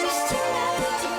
It's too late.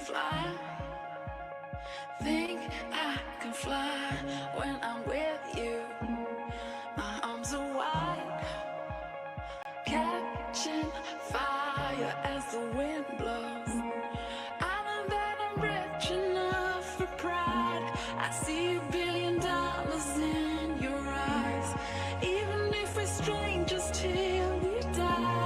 fly. Think I can fly when I'm with you. My arms are wide, catching fire as the wind blows. I know that I'm rich enough for pride. I see $1 billion in your eyes, even if we're strangers till we die.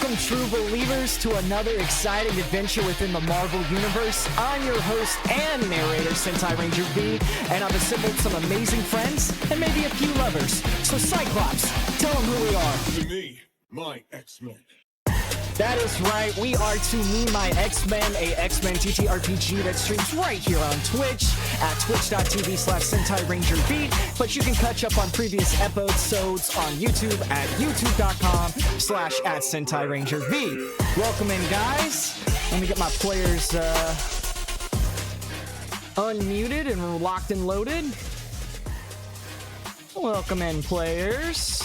Welcome, true believers, to another exciting adventure within the Marvel Universe. I'm your host and narrator, SentaiRangerV, and I've assembled some amazing friends and maybe a few lovers. So Cyclops, tell them who we are. To me, my X-Men. That is right, we are To Me, My X-Men, a X-Men TTRPG that streams right here on Twitch at twitch.tv/SentaiRangerV, but you can catch up on previous episodes on YouTube at youtube.com/@SentaiRangerV. Welcome in, guys. Let me get my players unmuted and locked and loaded. Welcome in, players.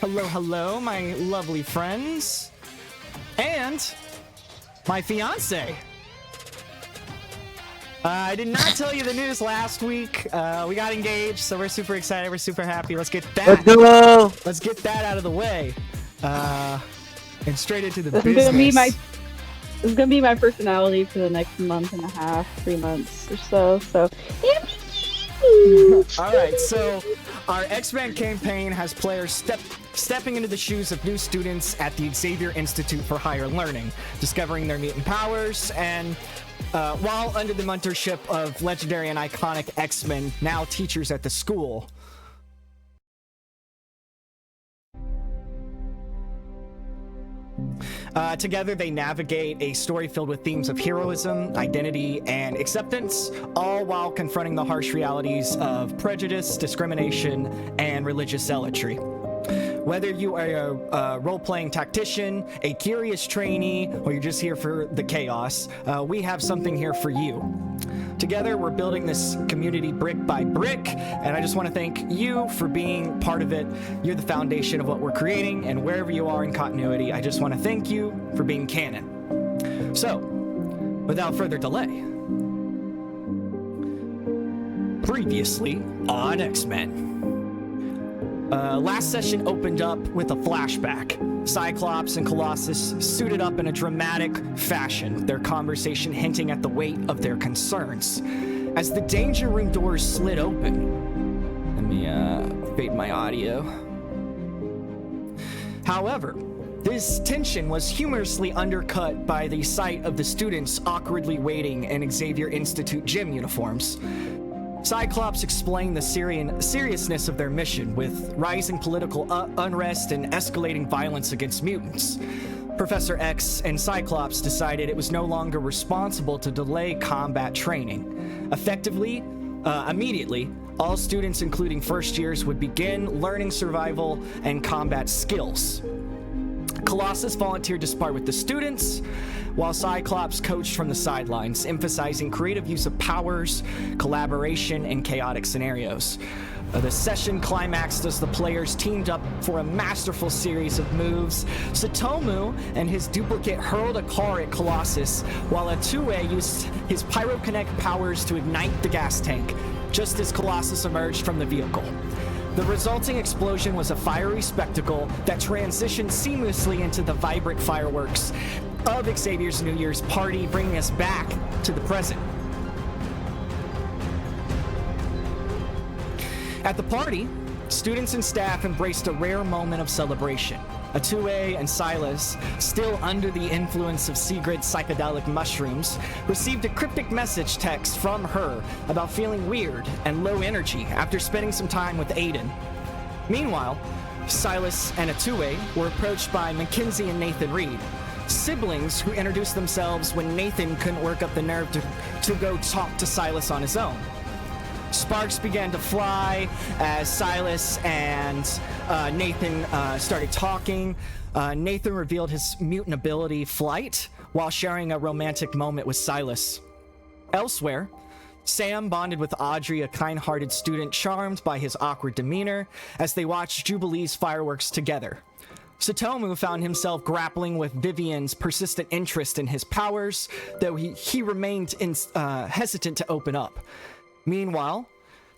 Hello, hello, my lovely friends. And my fiance. I did not tell you the news last week. We got engaged, so we're super excited. We're super happy. Let's get that. Let's go. Let's get that out of the way. And straight into the This business. is gonna be my personality for the next month and a half, 3 months or so. So, all right. So our X-Men campaign has players stepping into the shoes of new students at the Xavier Institute for Higher Learning, discovering their mutant powers, and while under the mentorship of legendary and iconic X-Men, now teachers at the school. Together, they navigate a story filled with themes of heroism, identity, and acceptance, all while confronting the harsh realities of prejudice, discrimination, and religious zealotry. Whether you are a role-playing tactician, a curious trainee, or you're just here for the chaos, we have something here for you. Together, we're building this community brick by brick, and I just want to thank you for being part of it. You're the foundation of what we're creating, and wherever you are in continuity, I just want to thank you for being canon. So, without further delay, previously on X-Men. Last session opened up with a flashback. Cyclops and Colossus suited up in a dramatic fashion, their conversation hinting at the weight of their concerns. As the danger room doors slid open, let me fade my audio. However, this tension was humorously undercut by the sight of the students awkwardly waiting in Xavier Institute gym uniforms. Cyclops explained the seriousness of their mission, with rising political unrest and escalating violence against mutants. Professor X and Cyclops decided it was no longer responsible to delay combat training. Immediately, all students, including first years, would begin learning survival and combat skills. Colossus volunteered to spar with the students, while Cyclops coached from the sidelines, emphasizing creative use of powers, collaboration, and chaotic scenarios. The session climaxed as the players teamed up for a masterful series of moves. Tsutomu and his duplicate hurled a car at Colossus, while Ottuwei used his pyrokinetic powers to ignite the gas tank, just as Colossus emerged from the vehicle. The resulting explosion was a fiery spectacle that transitioned seamlessly into the vibrant fireworks of Xavier's New Year's party, bringing us back to the present. At the party, students and staff embraced a rare moment of celebration. Ottuwei and Silas, still under the influence of Sigrid's psychedelic mushrooms, received a cryptic message text from her about feeling weird and low energy after spending some time with Aiden. Meanwhile, Silas and Ottuwei were approached by Mackenzie and Nathan Reed, siblings who introduced themselves when Nathan couldn't work up the nerve to go talk to Silas on his own. Sparks began to fly as Silas and Nathan started talking. Nathan revealed his mutant ability, Flight, while sharing a romantic moment with Silas. Elsewhere, Sam bonded with Audrey, a kind-hearted student charmed by his awkward demeanor, as they watched Jubilee's fireworks together. Tsutomu found himself grappling with Vivian's persistent interest in his powers, though he remained hesitant to open up. Meanwhile,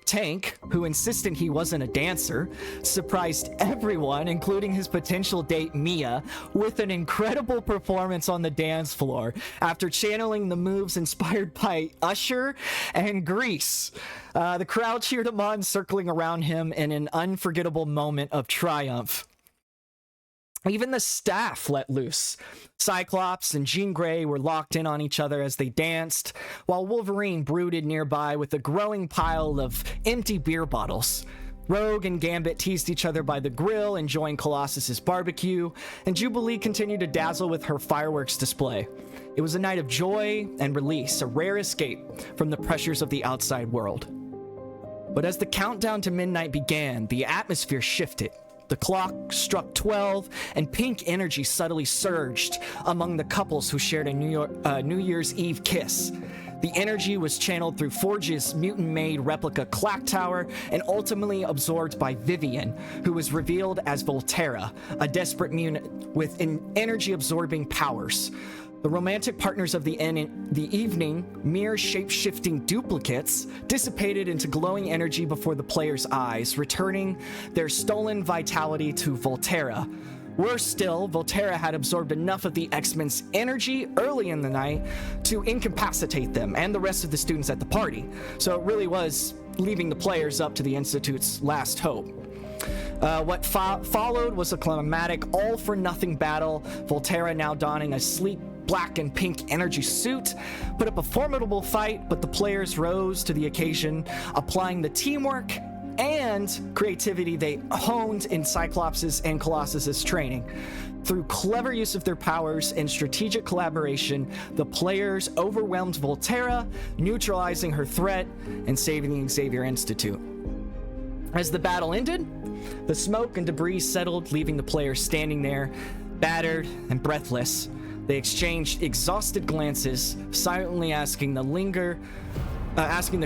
Tank, who insisted he wasn't a dancer, surprised everyone, including his potential date Mia, with an incredible performance on the dance floor after channeling the moves inspired by Usher and Grease. The crowd cheered him on, circling around him in an unforgettable moment of triumph. Even the staff let loose. Cyclops and Jean Grey were locked in on each other as they danced, while Wolverine brooded nearby with a growing pile of empty beer bottles. Rogue and Gambit teased each other by the grill, enjoying Colossus's barbecue, and Jubilee continued to dazzle with her fireworks display. It was a night of joy and release, a rare escape from the pressures of the outside world. But as the countdown to midnight began, the atmosphere shifted. The clock struck 12, and pink energy subtly surged among the couples who shared a New Year's Eve kiss. The energy was channeled through Forge's mutant-made replica clock tower and ultimately absorbed by Vivian, who was revealed as Volterra, a desperate mutant with energy-absorbing powers. The romantic partners of the evening, mere shape-shifting duplicates, dissipated into glowing energy before the players' eyes, returning their stolen vitality to Volterra. Worse still, Volterra had absorbed enough of the X-Men's energy early in the night to incapacitate them and the rest of the students at the party. So it really was leaving the players up to the Institute's last hope. What followed was a climatic all-for-nothing battle, Volterra now donning a sleek black and pink energy suit, put up a formidable fight, but the players rose to the occasion, applying the teamwork and creativity they honed in Cyclops' and Colossus' training. Through clever use of their powers and strategic collaboration, the players overwhelmed Volterra, neutralizing her threat and saving the Xavier Institute. As the battle ended, the smoke and debris settled, leaving the players standing there, battered and breathless. They exchanged exhausted glances, silently asking the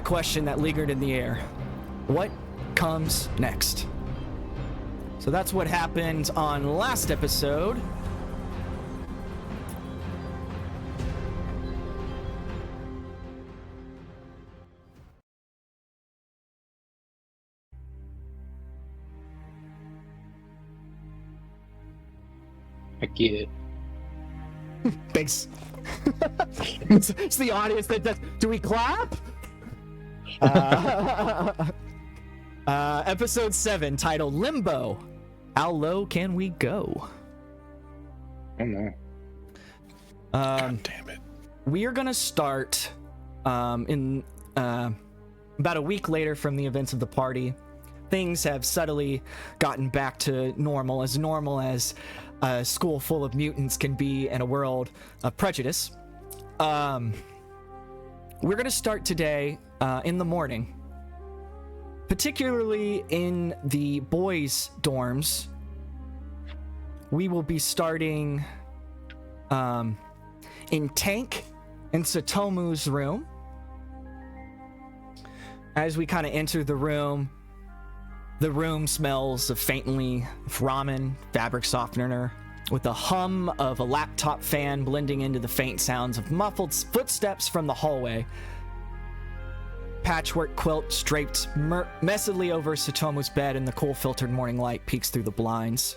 question that lingered in the air. What comes next? So that's what happened on last episode. I get it. Thanks. It's the audience that does. Do we clap? Episode 7, titled Limbo. How low can we go? I don't know. God damn it. We are gonna start in about a week later from the events of the party. Things have subtly gotten back to normal as a school full of mutants can be in a world of prejudice. We're gonna start today in the morning, particularly in the boys' dorms. We will be starting in Tank and Tsutomu's room. As we kind of enter the room smells of faintly ramen, fabric softener, with the hum of a laptop fan blending into the faint sounds of muffled footsteps from the hallway. Patchwork quilt draped messily over Tsutomu's bed, and the cool filtered morning light peeks through the blinds.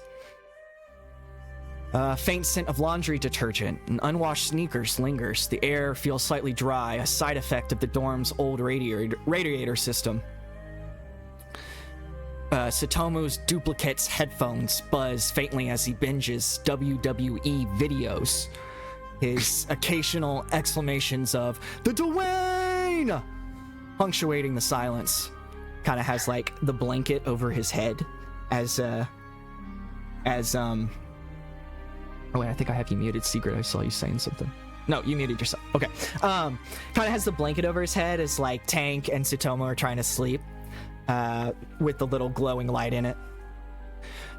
Faint scent of laundry detergent and unwashed sneakers lingers. The air feels slightly dry, a side effect of the dorm's old radiator system. Tsutomu's duplicate's headphones buzz faintly as he binges WWE videos. His occasional exclamations of, "The Dwayne!" punctuating the silence. Kind of has like the blanket over his head oh wait, I think I have you muted, Secret. I saw you saying something. No, you muted yourself. Okay. Kind of has the blanket over his head as like Tank and Tsutomu are trying to sleep, with the little glowing light in it.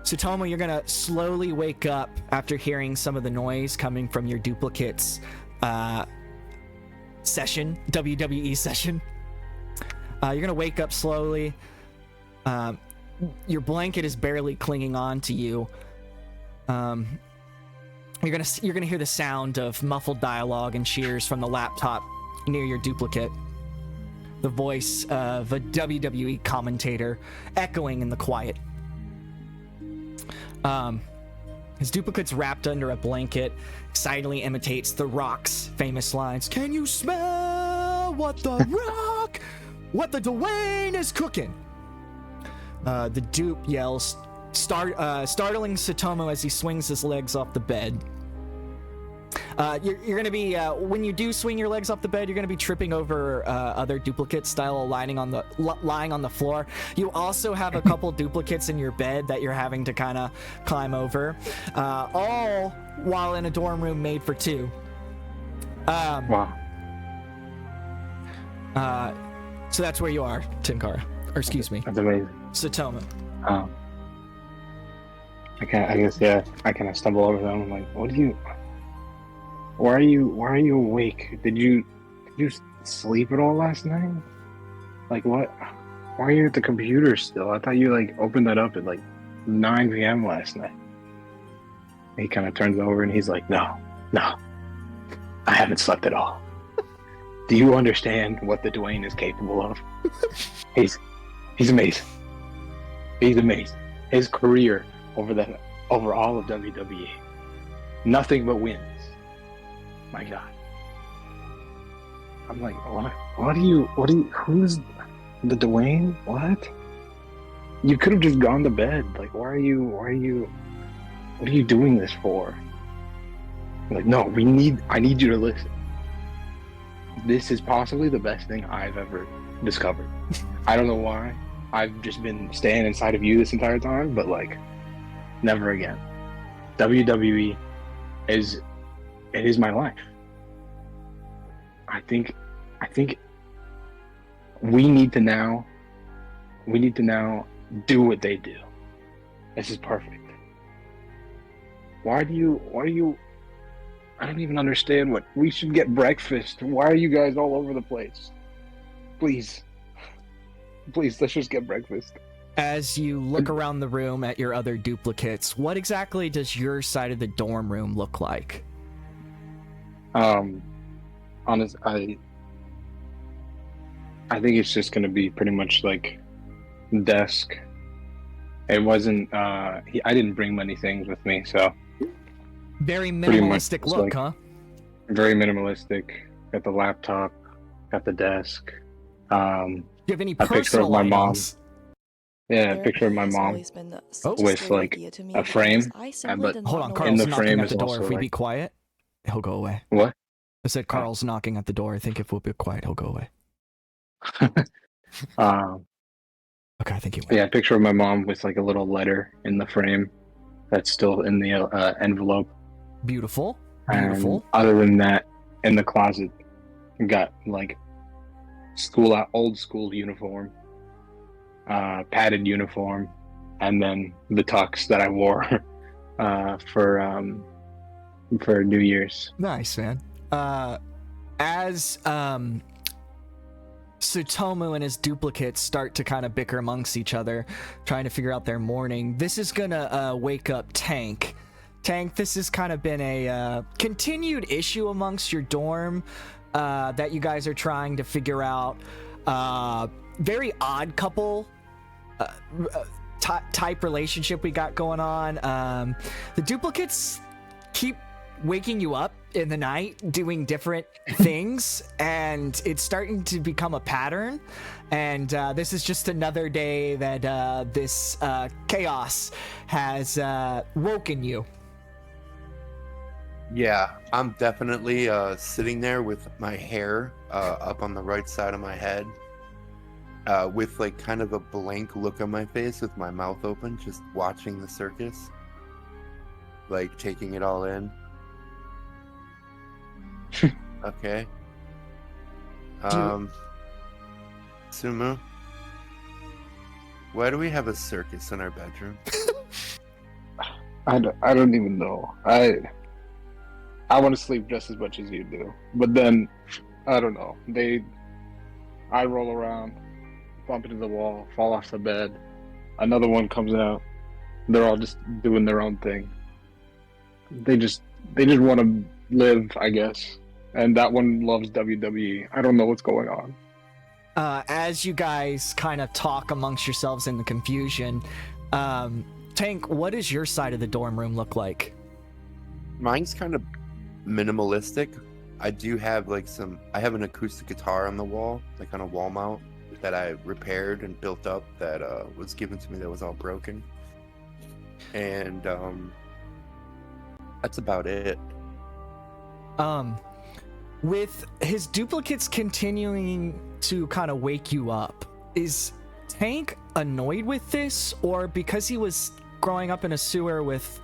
Tsutomu, you're gonna slowly wake up after hearing some of the noise coming from your duplicate's session, WWE session. You're gonna wake up slowly. Your blanket is barely clinging on to you. You're gonna hear the sound of muffled dialogue and cheers from the laptop near your duplicate. the voice of a WWE commentator echoing in the quiet. His duplicate's wrapped under a blanket, excitedly imitates The Rock's famous lines, "Can you smell what the Rock, what the Dwayne is cooking?" The dupe yells, startling Tsutomu as he swings his legs off the bed. You're going to be, when you do swing your legs off the bed, you're going to be tripping over other duplicates style lying on the floor. You also have a couple duplicates in your bed that you're having to kind of climb over, all while in a dorm room made for two. Wow. So that's where you are, Tinkara. Or excuse me, That's amazing. Tsutomu. I guess, yeah, I kind of stumble over them. I'm like, why are you awake? Did you sleep at all last night? Like, what? Why are you at the computer still? I thought you, like, opened that up at, like, 9 p.m. last night. He kind of turns over and he's like, no, I haven't slept at all. Do you understand what the Dwayne is capable of? He's amazing. He's amazing. His career over all of WWE, nothing but wins. My God. I'm like, who's the Dwayne? What? You could have just gone to bed. Like, what are you doing this for? I'm like, no, I need you to listen. This is possibly the best thing I've ever discovered. I don't know why. I've just been staying inside of you this entire time, but like, never again. WWE is my life. I think we need to now do what they do. This is perfect. Why do you I don't even understand what we should get breakfast. Why are you guys all over the place? Please, let's just get breakfast. As you look around the room at your other duplicates, what exactly does your side of the dorm room look like? Honest, I think it's just gonna be pretty much like desk. It wasn't. I didn't bring many things with me, so Very minimalistic look, like, huh? very minimalistic. Got the laptop, got the desk. Do you have any A picture personal of my mom. items? Yeah, a picture of my mom with like a frame. But Hold on, in Carl's the knocking frame at is the door. also If we like, be quiet, he'll go away. what? I said Carl's knocking at the door. I think if we'll be quiet, he'll go away. Okay, I think he went. Yeah, a picture of my mom with like a little letter in the frame that's still in the envelope. Beautiful. And other than that, in the closet, got like old school uniform, padded uniform, and then the tux that I wore for New Year's. Nice, man. As Tsutomu and his duplicates start to kind of bicker amongst each other, trying to figure out their morning, this is gonna wake up Tank. Tank, this has kind of been a continued issue amongst your dorm that you guys are trying to figure out. Very odd couple type relationship we got going on. The duplicates keep waking you up in the night doing different things, and it's starting to become a pattern, and this is just another day that this chaos has woken you. Yeah, I'm definitely sitting there with my hair up on the right side of my head, with like kind of a blank look on my face with my mouth open, just watching the circus, like taking it all in. Okay. Sumu, why do we have a circus in our bedroom? I don't even know. I want to sleep just as much as you do, but then I don't know. I roll around, bump into the wall, fall off the bed. Another one comes out. They're all just doing their own thing. They just want to live, I guess. And that one loves WWE. I don't know what's going on. as you guys kind of talk amongst yourselves in the confusion, Tank, what does your side of the dorm room look like? Mine's kind of minimalistic. I do have I have an acoustic guitar on the wall, like on a wall mount that I repaired and built up that was given to me that was all broken. And that's about it. With his duplicates continuing to kind of wake you up, is Tank annoyed with this, or because he was growing up in a sewer with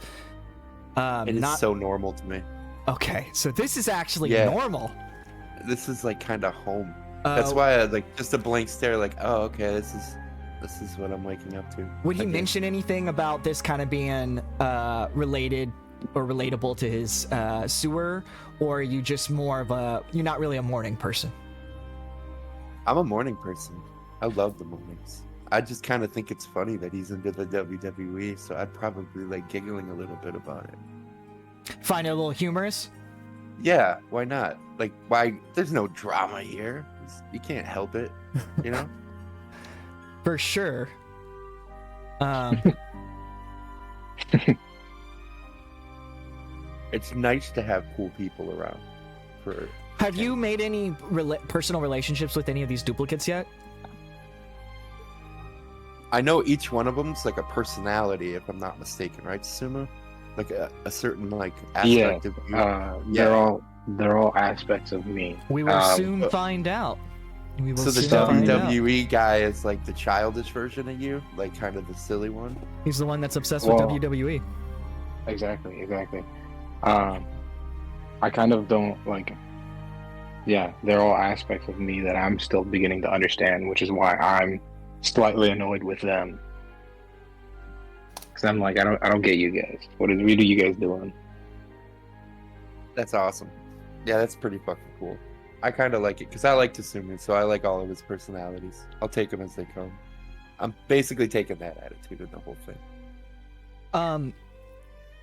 It is so normal to me. Okay, so this is actually normal. This is like kind of home. That's why I just a blank stare, like, oh, okay, this is what I'm waking up to. Would he mention anything about this kind of being related or relatable to his sewer, or are you just more of you're not really a morning person? I'm a morning person. I love the mornings. I just kind of think it's funny that he's into the WWE, so I'd probably like giggling a little bit about it. Find it a little humorous? Yeah, why not? Like, why? There's no drama here. You can't help it, you know? For sure. It's nice to have cool people around. Have you made any personal relationships with any of these duplicates yet? I know each one of them's like a personality, if I'm not mistaken, right, Tsutomu? Like a certain like aspect of you. They're all aspects of me. We will soon find out. So the WWE guy is like the childish version of you, like kind of the silly one. He's the one that's obsessed with WWE. Exactly. I kind of don't like. Yeah, they're all aspects of me that I'm still beginning to understand, which is why I'm slightly annoyed with them. Because I'm like, I don't get you guys. What are you guys doing? That's awesome. Yeah, that's pretty fucking cool. I kind of like it because I like Tsutomu, so I like all of his personalities. I'll take them as they come. I'm basically taking that attitude in the whole thing.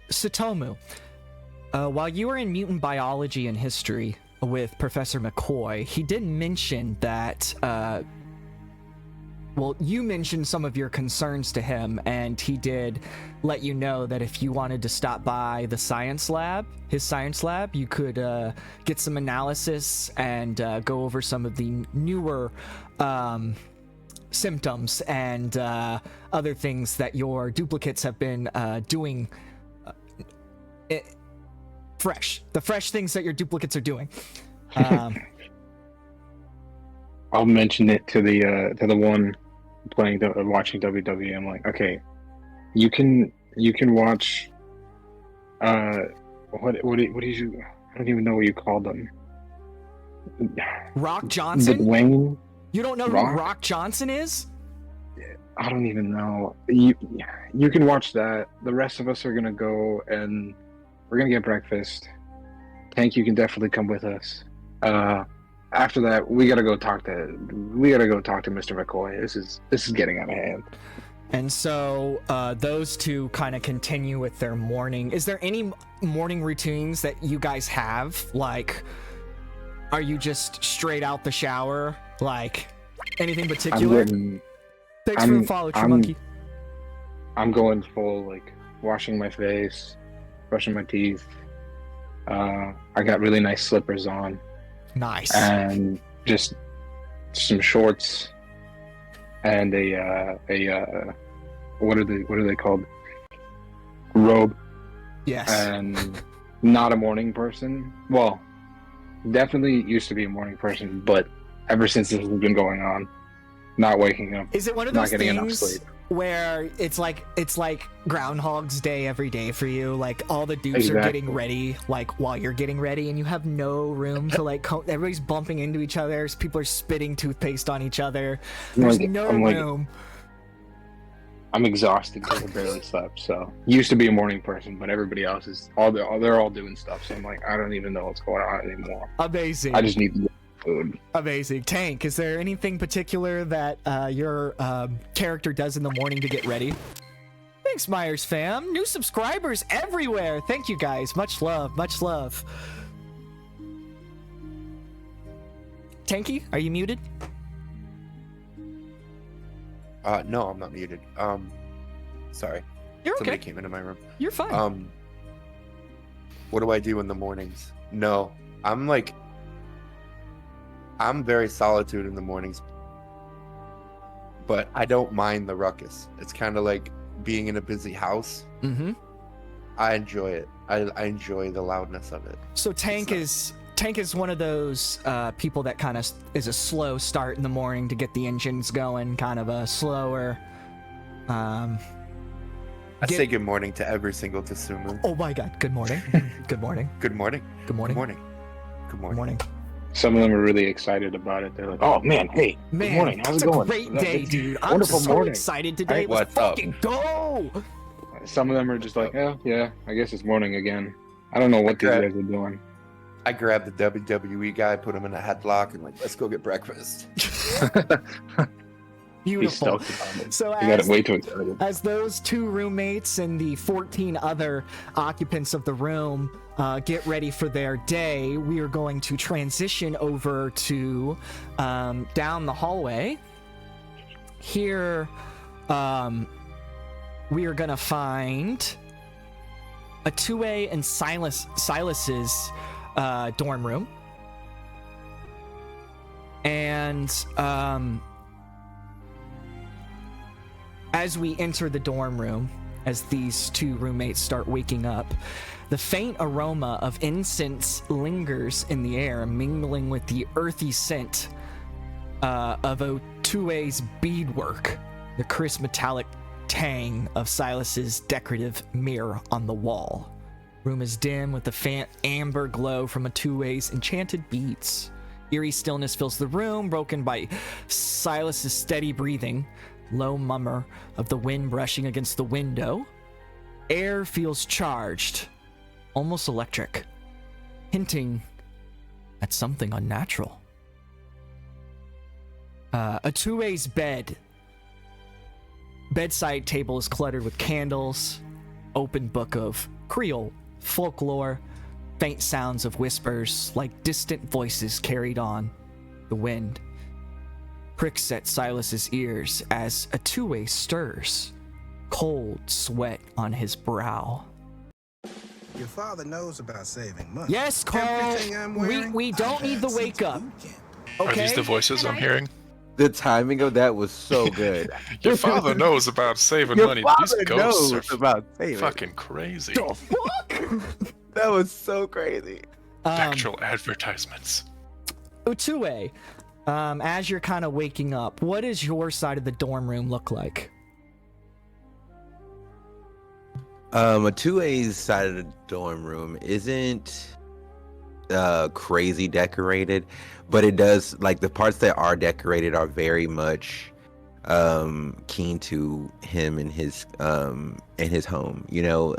Tsutomu, while you were in mutant biology and history with Professor McCoy, he did mention that, you mentioned some of your concerns to him, and he did let you know that if you wanted to stop by his science lab, you could get some analysis and go over some of the newer symptoms and other things that your duplicates have been doing. The fresh things that your duplicates are doing. I'll mention it to the one watching WWE. I'm like, okay, you can watch. What did you? I don't even know what you called them. Rock Johnson. Wayne. You don't know who Rock Johnson is? I don't even know. You can watch that. The rest of us are gonna go and we're gonna get breakfast. Tank, you can definitely come with us. After that, we gotta go talk to Mr. McCoy. This is getting out of hand. And so those two kind of continue with their morning. Is there any morning routines that you guys have? Like, are you just straight out the shower? Like, anything particular? Thanks for the follow, True Monkey. I'm going full, like, washing my face, brushing my teeth. I got really nice slippers on. Nice. And just some shorts and a what are they called? Robe. Yes. And not a morning person. Well, definitely used to be a morning person, but ever since this has been going on, not waking up. Is it one of not those getting enough things sleep. Where it's like Groundhog's Day every day for you? Like, all the dudes are getting ready, like, while you're getting ready, and you have no room to, like, everybody's bumping into each other. People are spitting toothpaste on each other. There's no room. I'm exhausted because I barely slept. So used to be a morning person, but everybody else is they're all doing stuff. So I'm like, I don't even know what's going on anymore. Amazing. I just need food. Amazing. Tank, is there anything particular that your character does in the morning to get ready? Thanks, Myers fam. New subscribers everywhere. Thank you guys. Much love. Much love. Tanky, are you muted? No, I'm not muted. Sorry. You're Somebody okay. came into my room. You're fine. What do I do in the mornings? No, I'm very solitude in the mornings, but I don't mind the ruckus. It's kind of like being in a busy house. Mm-hmm. I enjoy it. I enjoy the loudness of it. So Tank is one of those people that kind of is a slow start in the morning to get the engines going, kind of a slower. I say good morning to every single Tsutomu. Oh my God! Good morning. Good morning. Good morning. Good morning. Good morning. Good morning. Good morning. Some of them are really excited about it. They're like, "Oh man, hey, good morning. How's it's it going? a great day, dude. I'm Wonderful so morning. excited today. Let's What's up? fucking go!" Some of them are just like, "Oh yeah, I guess it's morning again." I don't know what these Okay. guys are doing. I grabbed the WWE guy, put him in a headlock, and let's go get breakfast. He's Beautiful. stoked about it. So He got it way too excited. as those 2 roommates and the 14 other occupants of the room get ready for their day, we are going to transition over to down the hallway. Here, we are going to find Ottuwei and Silas's dorm room. And as we enter the dorm room, as these 2 roommates start waking up, the faint aroma of incense lingers in the air, mingling with the earthy scent of Ottuwei's beadwork, the crisp metallic tang of Silas's decorative mirror on the wall. Room is dim with the faint amber glow from Ottuwei's enchanted beads. Eerie stillness fills the room, broken by Silas's steady breathing, low murmur of the wind brushing against the window. Air feels charged, almost electric, hinting at something unnatural. Ottuwei's bedside table is cluttered with candles, open book of Creole folklore, faint sounds of whispers like distant voices carried on the wind. Pricks at Silas's ears as Ottuwei stirs, cold sweat on his brow. Your father knows about saving money. Yes, Carl. Everything I'm wearing, We don't I need the had wake since up. boot camp. Are Okay. these the voices I'm hearing? The timing of that was so good. Your father knows about saving Your money. father These ghosts knows are about saving. fucking crazy. The fuck? That was so crazy. Actual advertisements. Ottuwei, as you're kind of waking up, what does your side of the dorm room look like? Ottuwei's side of the dorm room isn't crazy decorated, but it does, like, the parts that are decorated are very much keen to him and his home, you know,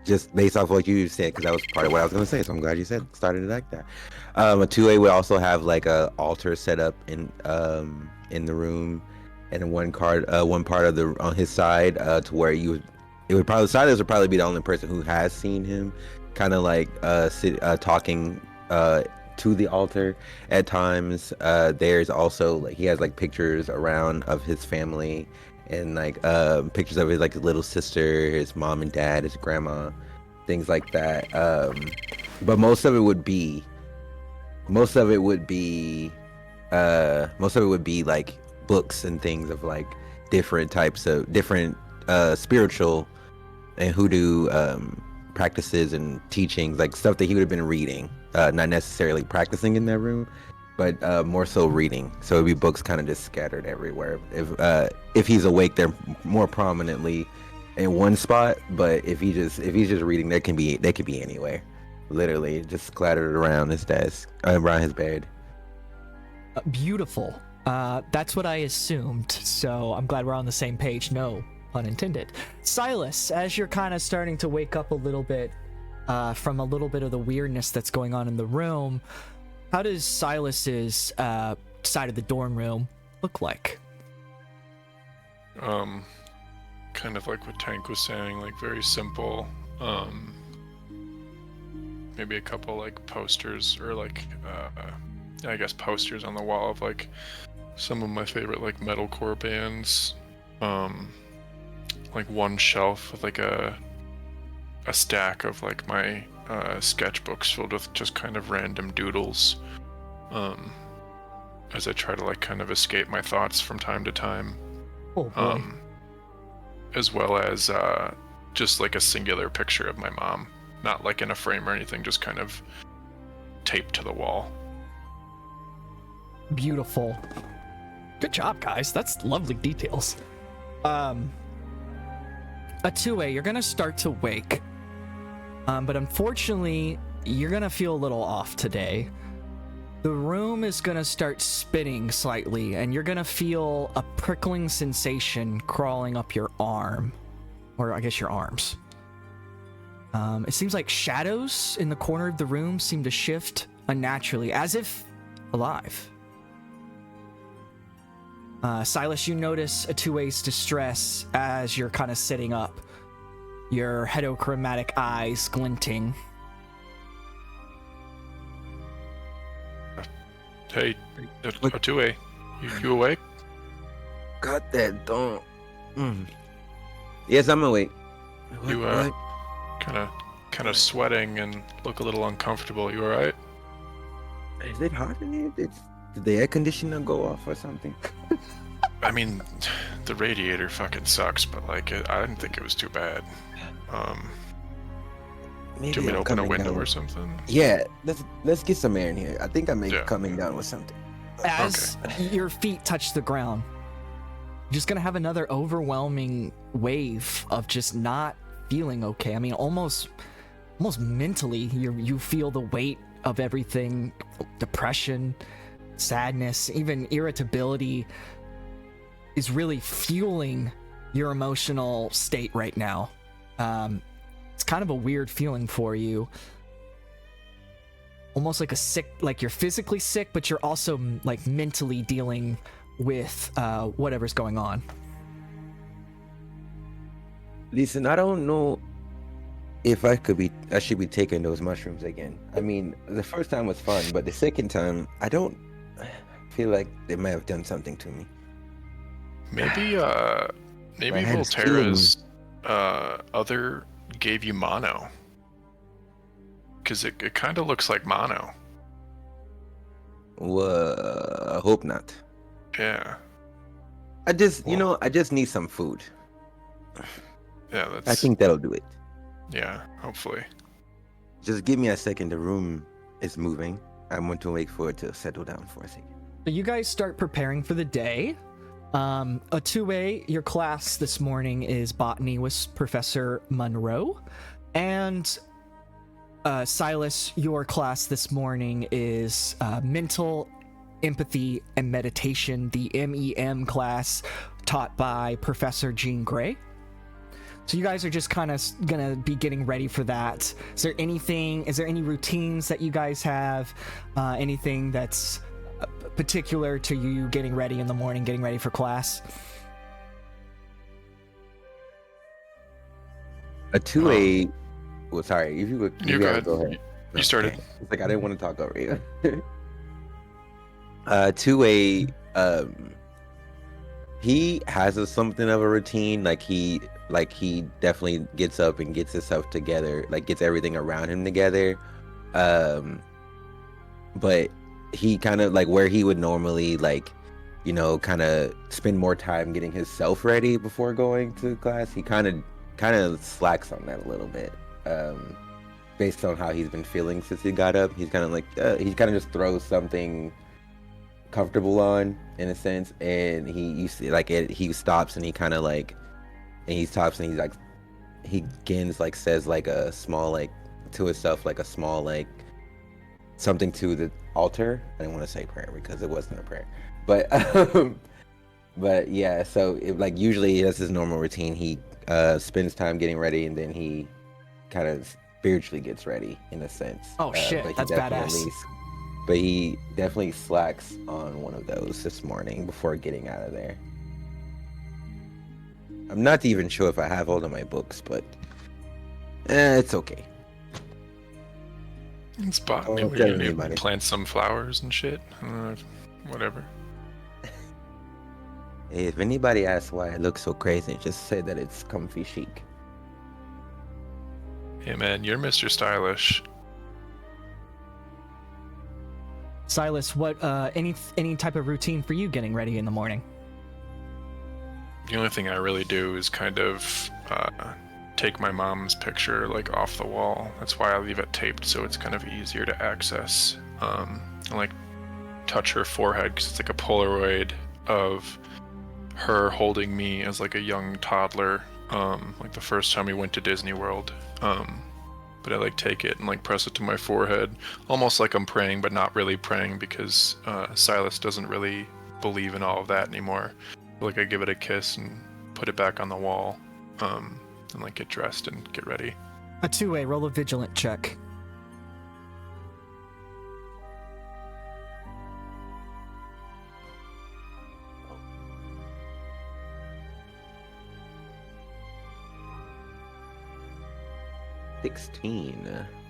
just based off what you said, because that was part of what I was going to say, so I'm glad you started it like that. Ottuwei would also have like a altar set up in the room, and one part of the on his side to where Silas would probably be the only person who has seen him kind of like talking to the altar at times. There's also, like, he has like pictures around of his family, and like pictures of his like little sister, his mom and dad, his grandma, things like that. But most of it would be like books and things of like different spiritual and hoodoo practices and teachings, like stuff that he would have been reading, not necessarily practicing in that room, but more so reading. So it'd be books kind of just scattered everywhere. If he's awake, they're more prominently in one spot, but if he's just reading, they could be anywhere, literally just clattered around his desk, around his bed. Beautiful. That's what I assumed, so I'm glad we're on the same page. No pun intended. Silas, as you're kind of starting to wake up a little bit from a little bit of the weirdness that's going on in the room, how does Silas's side of the dorm room look like? Kind of like what Tank was saying, like very simple. Maybe a couple like posters, or like I guess posters on the wall of like some of my favorite like metalcore bands. Like one shelf with like a stack of like my sketchbooks filled with just kind of random doodles. As I try to like kind of escape my thoughts from time to time. Oh boy. As well as just like a singular picture of my mom, not like in a frame or anything, just kind of taped to the wall. Beautiful. Good job, guys. That's lovely details. Ottuwei, you're gonna start to wake. But unfortunately, you're gonna feel a little off today. The room is gonna start spinning slightly, and you're gonna feel a prickling sensation crawling up your arm. Or I guess your arms. It seems like shadows in the corner of the room seem to shift unnaturally, as if alive. Silas, you notice Ottuwei's distress as you're kind of sitting up. Your heterochromatic eyes glinting. Hey, Ottuwei, you awake? Got that, don't. Yes, I'm awake. You kind of sweating and look a little uncomfortable. You alright? Is it hot in here? Did the air conditioner go off or something? I mean, the radiator fucking sucks, but like, I didn't think it was too bad. Maybe do you want me to I'm open a coming window down. or something? Yeah, let's get some air in here. I think I may be coming down with something. As your feet touch the ground, you're just gonna have another overwhelming wave of just not feeling okay. I mean, almost mentally, you feel the weight of everything, depression, sadness, even irritability is really fueling your emotional state right now. It's kind of a weird feeling for you. Almost like like you're physically sick, but you're also like mentally dealing with whatever's going on. Listen, I don't know if I should be taking those mushrooms again. I mean, the first time was fun, but the second time, I don't feel like they might have done something to me. Maybe My head's Volterra's other gave you mono. Because it kind of looks like mono. I hope not. Yeah. I just need some food. Yeah, that's... I think that'll do it. Yeah, hopefully. Just give me a second. The room is moving. I want to wait for it to settle down for a second. So you guys start preparing for the day. Ottuwei, your class this morning is botany with Professor Monroe. And Silas, your class this morning is mental empathy and meditation, the MEM class taught by Professor Jean Grey. So you guys are just kind of gonna be getting ready for that. Is there any routines that you guys have? Anything that's particular to you getting ready in the morning, getting ready for class? Ottuwei, well, sorry, if you would, You go go ahead. ahead. You started. Okay. It's like I didn't want to talk over you. Ottuwei, he has something of a routine. Like he definitely gets up and gets himself together, like gets everything around him together. But he kind of like where he would normally like, kind of spend more time getting himself ready before going to class. He kind of slacks on that a little bit. Based on how he's been feeling since he got up, he's kind of like he kind of just throws something comfortable on in a sense, and he stops and he kind of like, and he stops and he's like, he begins like says like a small like to himself like a small like something to the altar. I didn't want to say prayer because it wasn't a prayer, but yeah. So like usually that's his normal routine. He spends time getting ready and then he kind of spiritually gets ready in a sense. Oh shit, that's badass. But he definitely slacks on one of those this morning before getting out of there. I'm not even sure if I have all of my books, but it's okay. It's botany. Oh, We're gonna plant some flowers and shit. Whatever. If anybody asks why I look so crazy, just say that it's comfy chic. Hey man, you're Mr. Stylish. Silas, what any type of routine for you getting ready in the morning? The only thing I really do is kind of take my mom's picture like off the wall. That's why I leave it taped, so it's kind of easier to access. And like touch her forehead because it's like a Polaroid of her holding me as like a young toddler, like the first time we went to Disney World. But I like take it and like press it to my forehead, almost like I'm praying, but not really praying because Silas doesn't really believe in all of that anymore. Like I give it a kiss and put it back on the wall, and like get dressed and get ready. Ottuwei, roll a vigilant check.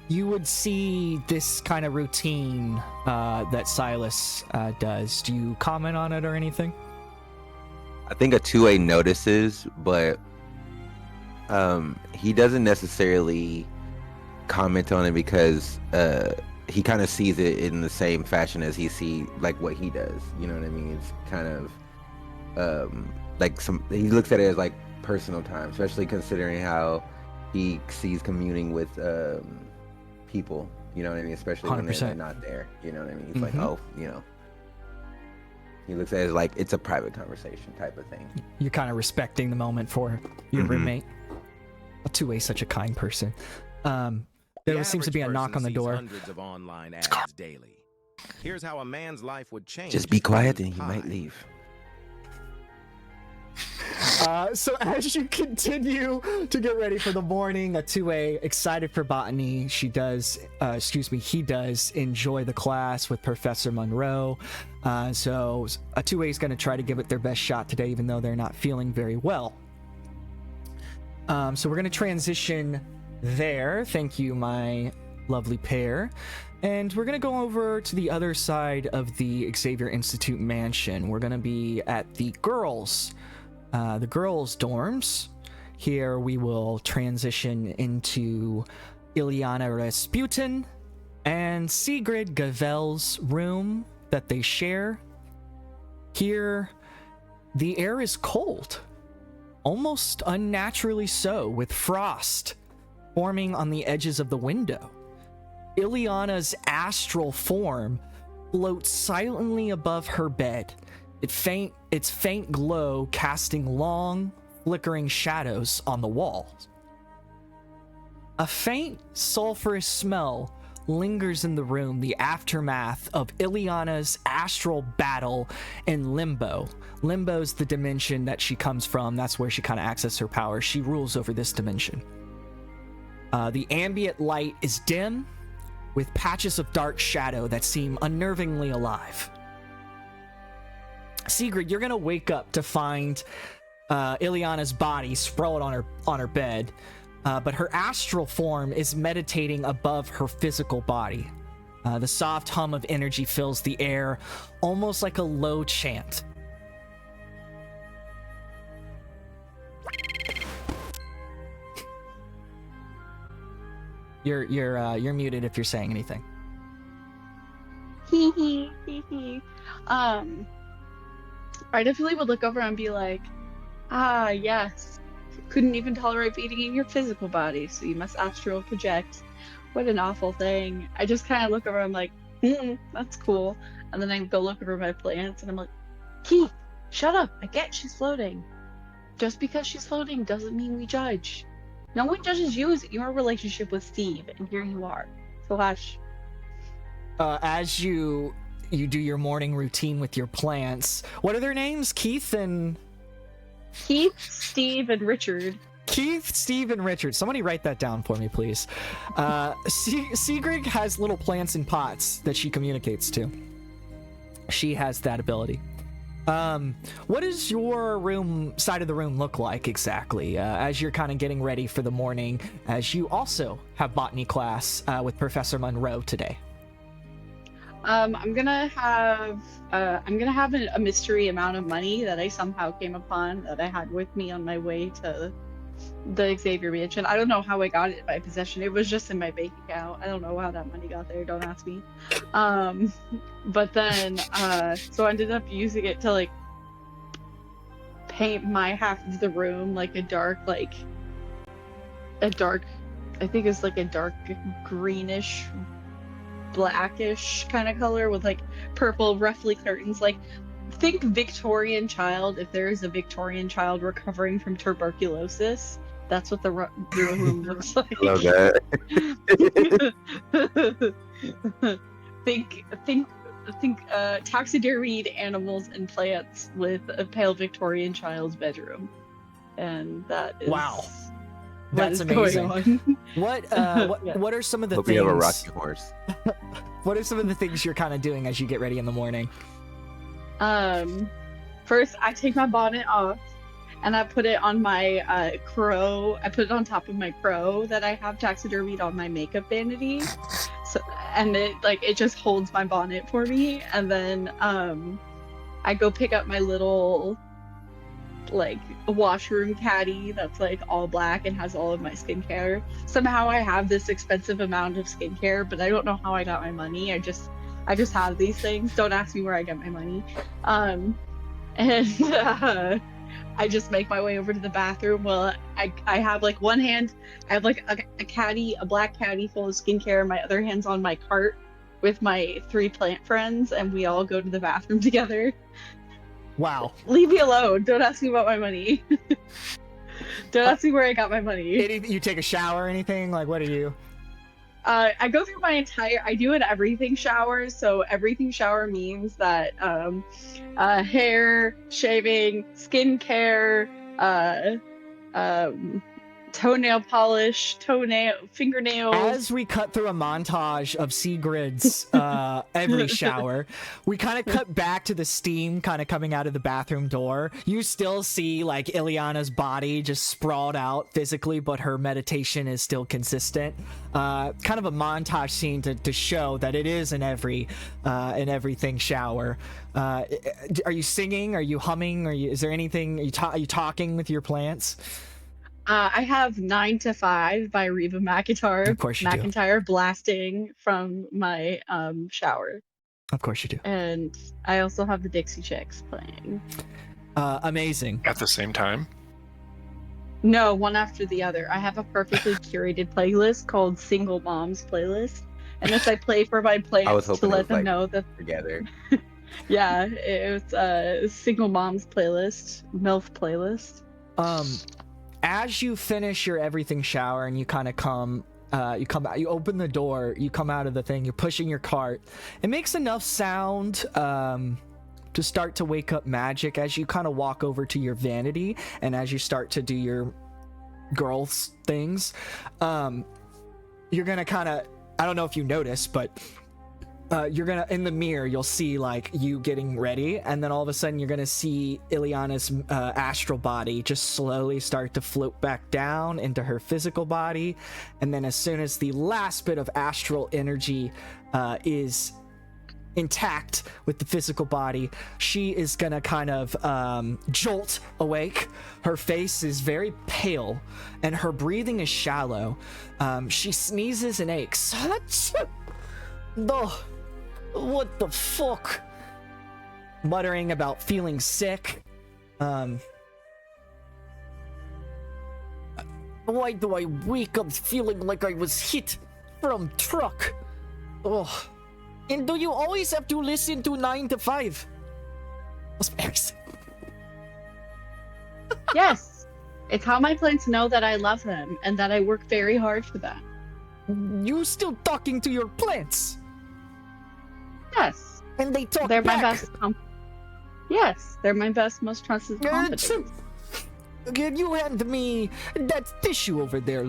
You would see this kind of routine that Silas does. Do you comment on it or anything? I think Ottuwei notices, but he doesn't necessarily comment on it because he kind of sees it in the same fashion as he see like what he does. You know what I mean? It's kind of like he looks at it as like personal time, especially considering how he sees communing with people, you know what I mean? Especially when they're not there, you know what I mean? He's like, oh, you know. He looks at it as like it's a private conversation type of thing. You're kind of respecting the moment for your roommate. Ottuwei is such a kind person. There seems to be a knock on the door. Hundreds of online ads daily. Here's how a man's life would change. Just be quiet and he might leave. So as you continue to get ready for the morning, Ottuwei, excited for botany, he does enjoy the class with Professor Monroe. So Ottuwei is going to try to give it their best shot today, even though they're not feeling very well. So we're going to transition there. Thank you, my lovely pair. And we're going to go over to the other side of the Xavier Institute mansion. We're going to be at the girls' dorms. Here we will transition into Ileana Rasputin and Sigrid Gavel's room that they share. Here, the air is cold, almost unnaturally so, with frost forming on the edges of the window. Ileana's astral form floats silently above her bed, its faint glow casting long, flickering shadows on the walls. A faint, sulfurous smell lingers in the room, the aftermath of Ileana's astral battle in Limbo. Limbo's the dimension that she comes from. That's where she kind of accesses her power. She rules over this dimension. The ambient light is dim, with patches of dark shadow that seem unnervingly alive. Sigrid, you're gonna wake up to find Ileana's body sprawled on her bed, but her astral form is meditating above her physical body. The soft hum of energy fills the air, almost like a low chant. You're muted if you're saying anything. Hee hee hee hee. I definitely would look over and be like, ah, yes. Couldn't even tolerate being in your physical body, so you must astral project. What an awful thing. I just kind of look over and I'm like, that's cool. And then I go look over my plants and I'm like, Keith, shut up. I get she's floating. Just because she's floating doesn't mean we judge. No one judges you as your relationship with Steve, and here you are. So hush. As you do your morning routine with your plants, what are their names? Keith, Steve, and Richard. Keith, Steve, and Richard. Somebody write that down for me, please. Sigrid has little plants in pots that she communicates to. She has that ability. What does your side of the room look like exactly as you're kind of getting ready for the morning, as you also have botany class with Professor Monroe today? I'm gonna have a mystery amount of money that I somehow came upon that I had with me on my way to the Xavier Mansion. I don't know how I got it in my possession. It was just in my bank account. I don't know how that money got there. Don't ask me. But then so I ended up using it to like paint my half of the room like a dark, I think it's like a dark greenish blackish kind of color with like purple ruffly curtains. Like, think Victorian child. If there is a Victorian child recovering from tuberculosis, that's what the room looks like. Love that. think taxidermied animals and plants with a pale Victorian child's bedroom, and that is Wow. what That's is amazing. going on. What are some of the Hope things? you have a rocking horse. What are some of the things you're kind of doing as you get ready in the morning? First I take my bonnet off and I put it on my crow. I put it on top of my crow that I have taxidermied on my makeup vanity. So, and it just holds my bonnet for me. And then I go pick up my little like washroom caddy that's like all black and has all of my skincare. Somehow I have this expensive amount of skincare, but I don't know how I got my money. I just have these things. Don't ask me where I get my money. I just make my way over to the bathroom. Well, I have like one hand, I have like a caddy, a black caddy full of skincare. My other hand's on my cart with my 3 plant friends, and we all go to the bathroom together. Wow. Leave me alone. Don't ask me about my money. Don't ask me where I got my money. You take a shower or anything? Like, what do you? I go through I do an everything shower. So everything shower means that hair, shaving, skincare, toenail polish, fingernails. As we cut through a montage of sea grids every shower, we kind of cut back to the steam kind of coming out of the bathroom door. You still see like Ileana's body just sprawled out physically, but her meditation is still consistent. Kind of a montage scene to show that it is an everything shower. Are you singing? Are you humming? Is there anything? Are you talking with your plants? I have 9 to 5 by Reba McEntire. Of course you do. McEntire blasting from my shower. Of course you do. And I also have the Dixie Chicks playing. Amazing. At the same time? No, one after the other. I have a perfectly curated playlist called Single Moms Playlist. And as I play for my plants to let them know that together. Yeah, it was a Single Moms Playlist, MILF playlist. As you finish your everything shower and you kind of come out, you open the door, you come out of the thing, you're pushing your cart. It makes enough sound to start to wake up magic as you kind of walk over to your vanity and as you start to do your girls things. You're gonna kind of, I don't know if you notice, but you're gonna, in the mirror, you'll see like you getting ready, and then all of a sudden you're gonna see Ileana's astral body just slowly start to float back down into her physical body, and then as soon as the last bit of astral energy is intact with the physical body, she is gonna kind of jolt awake. Her face is very pale and her breathing is shallow. She sneezes and aches. What the fuck? Muttering about feeling sick. Why do I wake up feeling like I was hit from truck? Oh. And do you always have to listen to 9 to 5? That's embarrassing. Yes. It's how my plants know that I love them and that I work very hard for them. You still talking to your plants? Yes. And they talk They're back. my best Yes, they're my best, most trusted confidants. Can you hand me that tissue over there?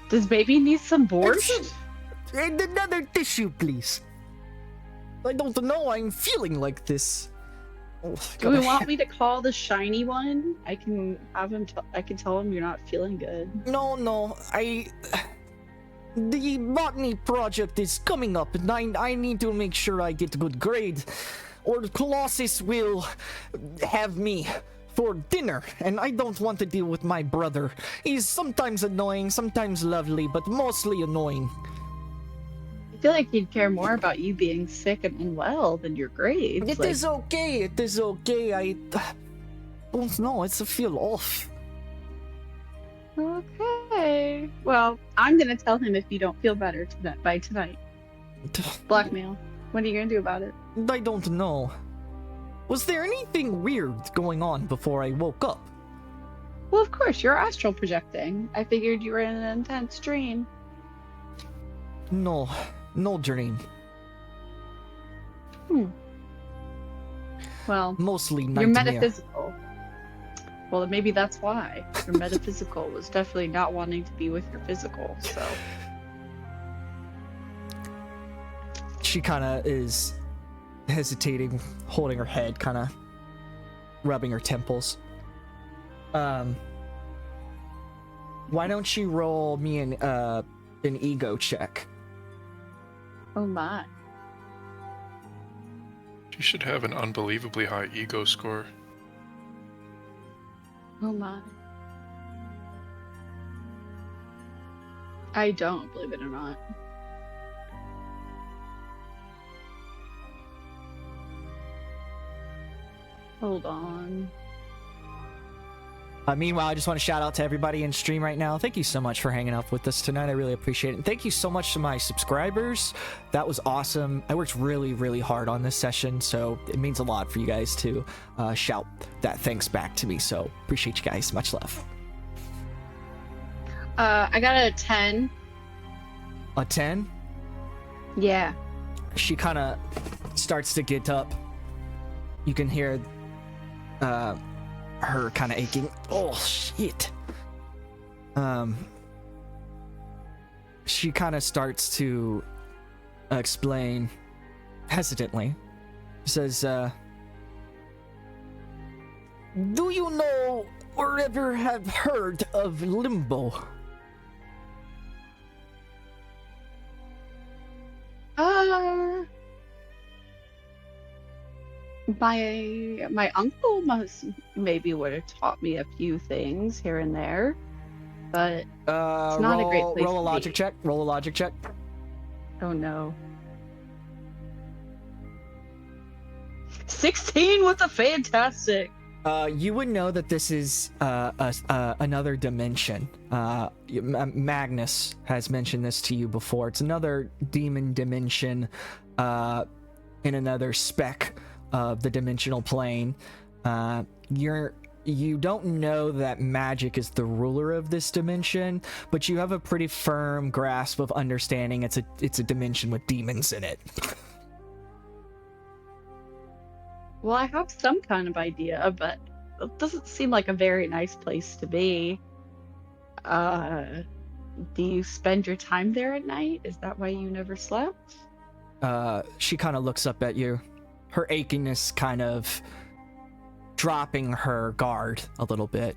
Does baby need some borscht? And another tissue, please. I don't know, I'm feeling like this. Oh, Do you want me to call the shiny one? I can have him. I can tell him you're not feeling good. No, The botany project is coming up, and I need to make sure I get a good grade, or Colossus will have me for dinner, and I don't want to deal with my brother. He's sometimes annoying, sometimes lovely, but mostly annoying. I feel like he'd care more about you being sick and unwell than your grades. It is okay, it is okay. I don't know, it's a feel off. Okay. Well, I'm gonna tell him if you don't feel better by tonight. Blackmail. What are you gonna do about it? I don't know. Was there anything weird going on before I woke up? Well, of course, you're astral projecting. I figured you were in an intense dream. No dream. Well, Mostly nightmare. you're metaphysical. Well, maybe that's why. Your metaphysical was definitely not wanting to be with your physical, so. She kind of is hesitating, holding her head, kind of rubbing her temples. Why don't you roll me an ego check? Oh my. She should have an unbelievably high ego score. Oh my. I don't, believe it or not. Hold on. Meanwhile, I just want to shout out to everybody in stream right now. Thank you so much for hanging out with us tonight. I really appreciate it. And thank you so much to my subscribers. That was awesome. I worked really, really hard on this session, so it means a lot for you guys to shout that thanks back to me. So appreciate you guys. Much love. I got a 10. A 10? Yeah. She kind of starts to get up. You can hear her kind of aching. Oh shit. She kind of starts to explain hesitantly. She says, do you know or ever have heard of Limbo? My uncle would have taught me a few things here and there, but it's not a great place roll a to logic be. check. Roll a logic check. Oh no. 16 with a fantastic. You would know that this is another dimension. Magnus has mentioned this to you before. It's another demon dimension in another speck of the dimensional plane. You don't know that magic is the ruler of this dimension, but you have a pretty firm grasp of understanding it's a dimension with demons in it. Well, I have some kind of idea, but it doesn't seem like a very nice place to be. Do you spend your time there at night? Is that why you never slept? She kind of looks up at you, her achiness kind of dropping her guard a little bit.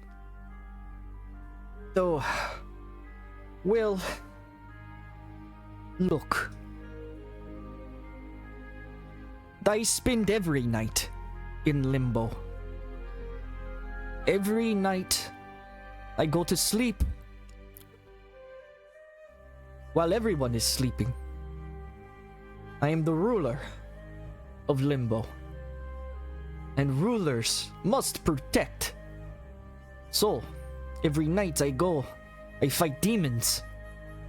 So, well, look, I spend every night in Limbo. Every night I go to sleep while everyone is sleeping. I am the ruler of Limbo, and rulers must protect. So, every night I go, I fight demons.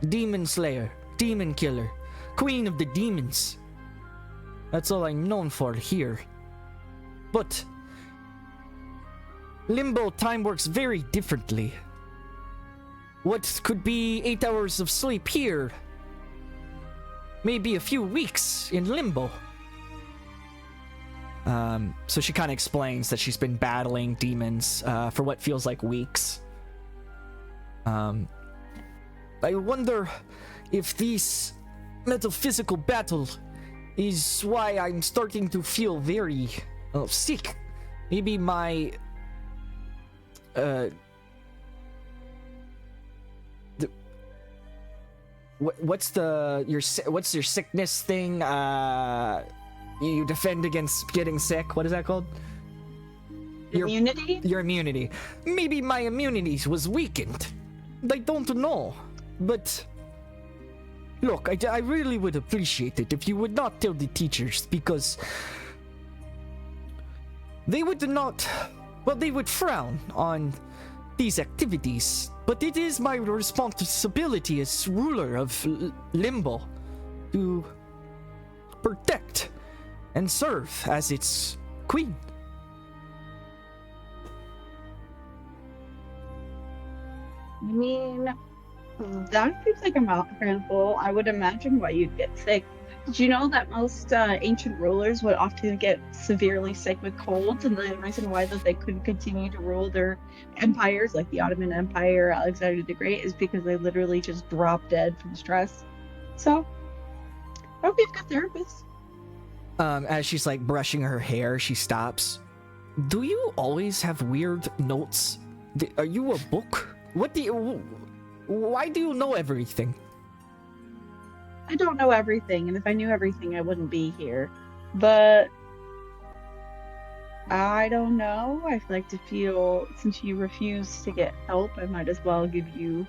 Demon Slayer, Demon Killer, Queen of the Demons. That's all I'm known for here. But Limbo time works very differently. What could be 8 hours of sleep here, maybe a few weeks in Limbo. So she kind of explains that she's been battling demons for what feels like weeks. I wonder if this metaphysical battle is why I'm starting to feel very sick. Maybe my what's your sickness thing? You defend against getting sick. What is that called? Immunity? Your immunity. Maybe my immunity was weakened. I don't know. But look, I really would appreciate it if you would not tell the teachers, because they would not, well, they would frown on these activities. But it is my responsibility as ruler of Limbo to protect and serve as its queen. I mean, that seems like a handful. I would imagine why you'd get sick. Did you know that most ancient rulers would often get severely sick with colds, and the reason why that they couldn't continue to rule their empires, like the Ottoman Empire, Alexander the Great, is because they literally just dropped dead from stress. So, I hope you've got therapists. As she's like brushing her hair, she stops. Do you always have weird notes? Are you a book? Why do you know everything? I don't know everything, and if I knew everything, I wouldn't be here. But I don't know. I'd like to feel, since you refuse to get help, I might as well give you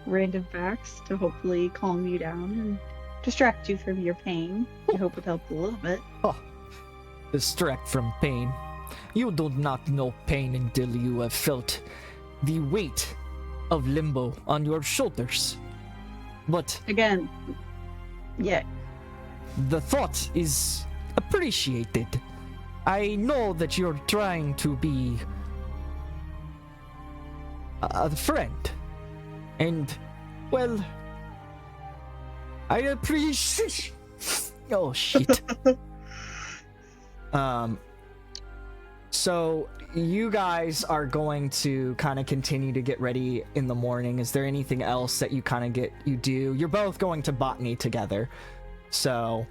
random facts to hopefully calm you down and distract you from your pain. I hope it helps a little bit. Oh, distract from pain. You do not know pain until you have felt the weight of Limbo on your shoulders. But again, yeah. The thought is appreciated. I know that you're trying to be a friend. And, well, I appreciate... Oh, shit. So you guys are going to kind of continue to get ready in the morning. Is there anything else that you kind of you do? You're both going to botany together. So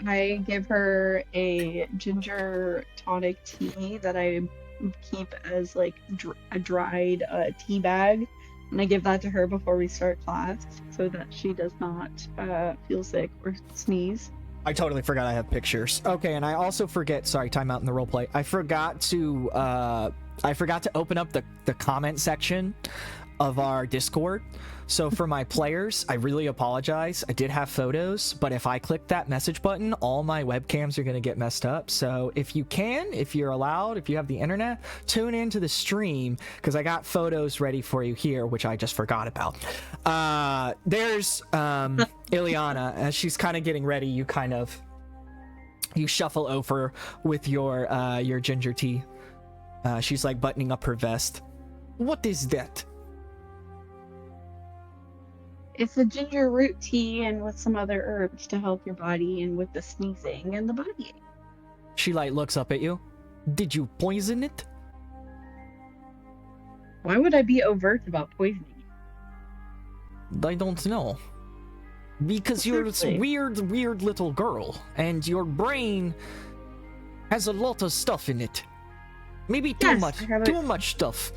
I give her a ginger tonic tea that I keep as like a dried tea bag, and I give that to her before we start class so that she does not feel sick or sneeze. I totally forgot I have pictures. Okay, and I also forget, sorry, time out in the roleplay. I forgot to open up the comment section of our Discord. So for my players, I really apologize. I did have photos, but if I click that message button, all my webcams are going to get messed up. So if you can, if you're allowed, if you have the internet, tune into the stream, because I got photos ready for you here, which I just forgot about. There's Ileana, as she's kind of getting ready, you shuffle over with your ginger tea. She's like buttoning up her vest. What is that? It's a ginger root tea and with some other herbs to help your body and with the sneezing and the body ache. She like looks up at you. Did you poison it? Why would I be overt about poisoning it? I don't know. Because you're this weird little girl, and your brain has a lot of stuff in it. Maybe too much stuff.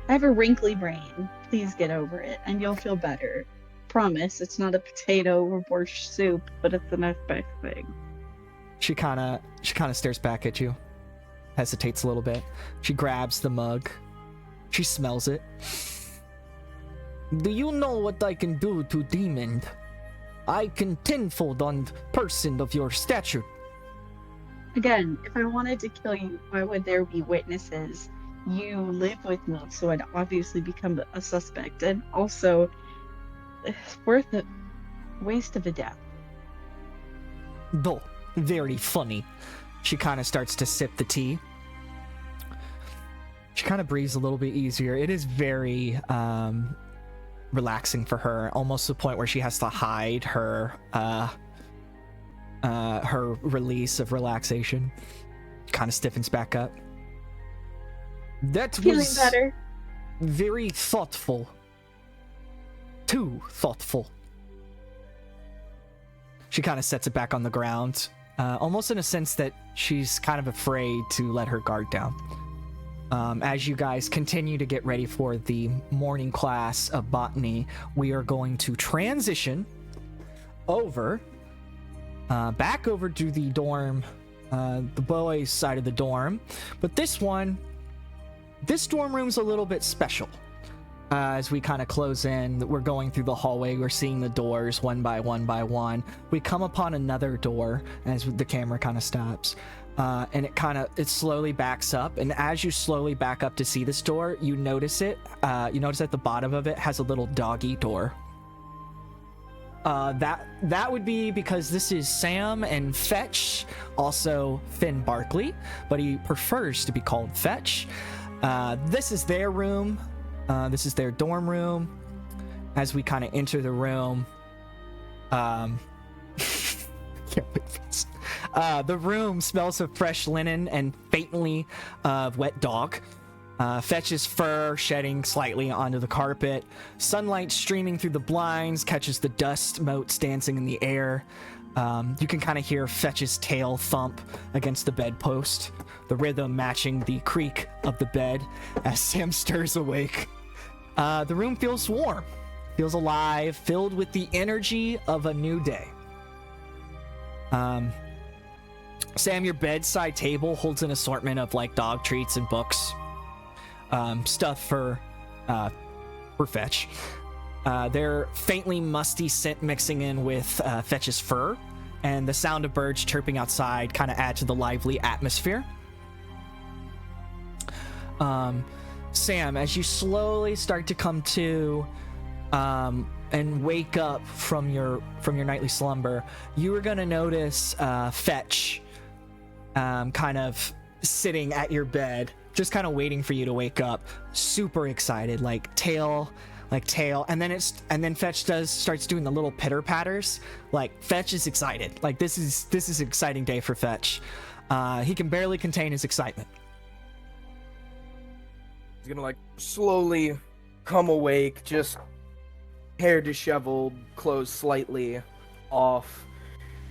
I have a wrinkly brain. Please get over it, and you'll feel better. Promise, it's not a potato or borscht soup, but it's the next best thing. She kind of stares back at you, hesitates a little bit. She grabs the mug. She smells it. Do you know what I can do to demon? I can tenfold on person of your stature. Again, if I wanted to kill you, why would there be witnesses? You live with me, so I'd obviously become a suspect, and also, it's worth a waste of a death. Though, very funny. She kind of starts to sip the tea. She kind of breathes a little bit easier. It is very relaxing for her, almost to the point where she has to hide her release of relaxation. Kind of stiffens back up. That Feeling was better. very thoughtful. Too thoughtful. She kind of sets it back on the ground, almost in a sense that she's kind of afraid to let her guard down. As you guys continue to get ready for the morning class of botany, we are going to transition over, back over to the dorm, the boys' side of the dorm. But this dorm room's a little bit special. As we kind of close in, we're going through the hallway, we're seeing the doors one by one. We come upon another door as the camera kind of stops. And it slowly backs up, and as you slowly back up to see this door, you notice at the bottom of it has a little doggy door. That would be because this is Sam and Fetch, also Finn Barkley, but he prefers to be called Fetch. This is their room. This is their dorm room. As we kind of enter the room, can't wait for this. The room smells of fresh linen and faintly of wet dog. Fetch's fur shedding slightly onto the carpet. Sunlight streaming through the blinds catches the dust motes dancing in the air. You can kind of hear Fetch's tail thump against the bedpost, the rhythm matching the creak of the bed as Sam stirs awake. The room feels warm, feels alive, filled with the energy of a new day. Sam, your bedside table holds an assortment of like dog treats and books, stuff for Fetch. Their faintly musty scent mixing in with Fetch's fur, and the sound of birds chirping outside kind of add to the lively atmosphere. Sam, as you slowly start to come to and wake up from your nightly slumber, you are going to notice Fetch kind of sitting at your bed, just kind of waiting for you to wake up, super excited, like tail, and then Fetch starts doing the little pitter patters. Like Fetch is excited. Like this is an exciting day for Fetch. He can barely contain his excitement. He's gonna like slowly come awake, just hair disheveled, clothes slightly off.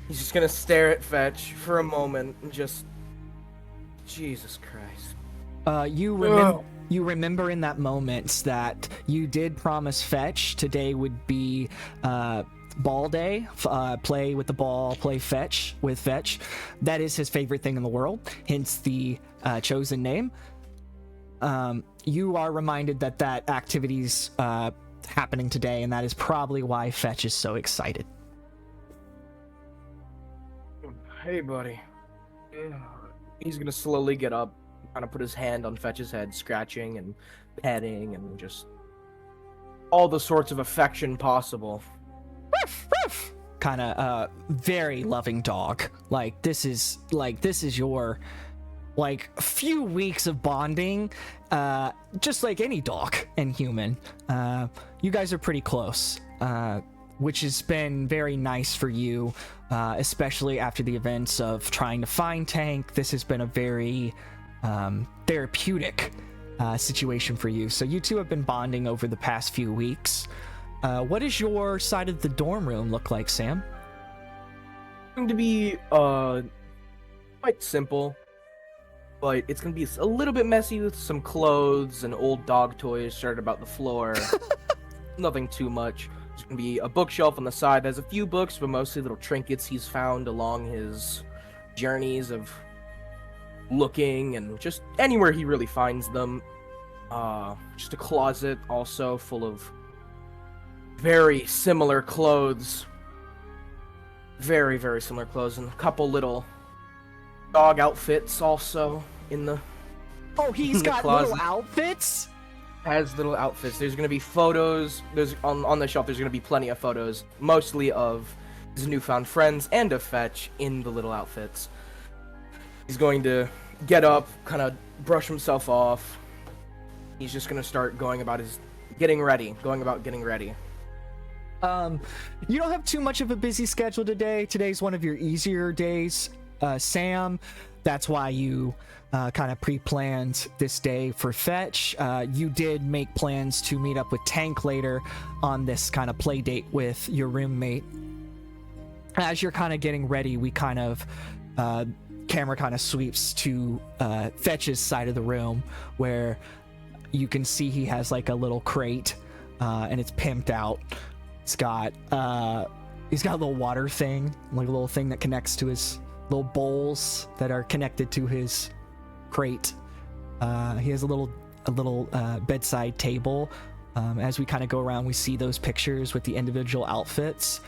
He's just gonna stare at Fetch for a moment and just, Jesus Christ. You remember in that moment that you did promise Fetch today would be ball day, play with the ball, play fetch with Fetch. That is his favorite thing in the world, hence the chosen name. You are reminded that activity's happening today, and that is probably why Fetch is so excited. Hey, buddy. He's gonna slowly get up, kind of put his hand on Fetch's head, scratching and petting and just all the sorts of affection possible. Kind of very loving dog. Like this is your like few weeks of bonding, just like any dog and human. You guys are pretty close, which has been very nice for you, especially after the events of trying to find Tank. This has been a very therapeutic situation for you. So you two have been bonding over the past few weeks. What does your side of the dorm room look like, Sam? Going to be quite simple, but it's going to be a little bit messy with some clothes and old dog toys started about the floor. Nothing too much. There's going to be a bookshelf on the side. There's a few books, but mostly little trinkets he's found along his journeys of looking and just anywhere he really finds them. Just a closet also full of very similar clothes. Very, very similar clothes, and a couple little dog outfits also in the Oh, he's got closet. little outfits? Has little outfits. There's gonna be photos. There's on the shelf. There's gonna be plenty of photos, mostly of his newfound friends and of Fetch in the little outfits. He's going to get up, kind of brush himself off. He's just gonna start going about getting ready. You don't have too much of a busy schedule today. Today's one of your easier days, Sam. That's why you kind of pre-planned this day for Fetch. You did make plans to meet up with Tank later on this kind of play date with your roommate. As you're kind of getting ready, we kind of camera kind of sweeps to Fetch's side of the room, where you can see he has like a little crate, and it's pimped out. He's got a little water thing, like a little thing that connects to his little bowls that are connected to his crate. He has a little bedside table. As we kind of go around, we see those pictures with the individual outfits.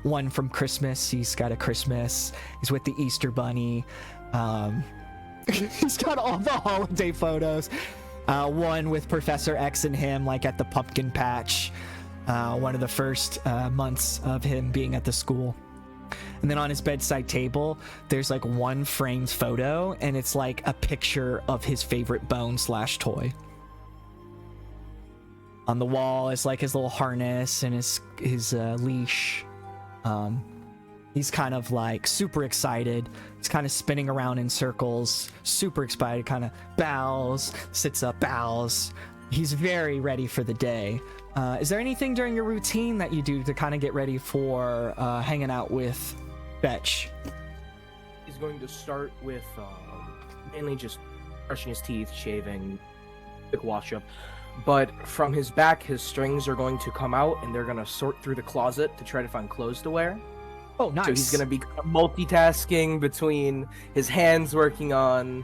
One from Christmas, he's got a Christmas. He's with the Easter Bunny. He's got all the holiday photos. One with Professor X and him, like at the pumpkin patch. One of the first months of him being at the school. And then on his bedside table, there's like one framed photo, and it's like a picture of his favorite bone/toy. On the wall is like his little harness and his leash. He's kind of like super excited. He's kind of spinning around in circles, super excited, kind of bows, sits up, bows. He's very ready for the day. Is there anything during your routine that you do to kind of get ready for hanging out with Fetch? He's going to start with mainly just brushing his teeth, shaving, quick wash up. But from his back, his strings are going to come out, and they're going to sort through the closet to try to find clothes to wear. Oh, nice. So he's going to be multitasking between his hands working on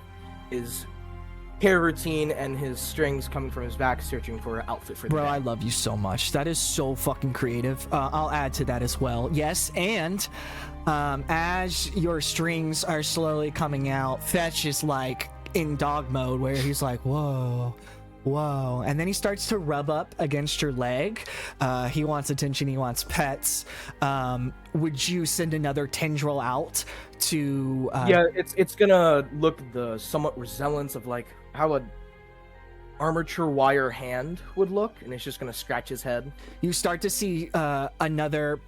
his hair routine and his strings coming from his back, searching for an outfit for the Bro, day. I love you so much. That is so fucking creative. I'll add to that as well. Yes, and as your strings are slowly coming out, Fetch is like in dog mode, where he's like, whoa, and then he starts to rub up against your leg. He wants attention, he wants pets. Would you send another tendril out to yeah, it's gonna look the somewhat resemblance of like how a armature wire hand would look, and it's just gonna scratch his head. You start to see another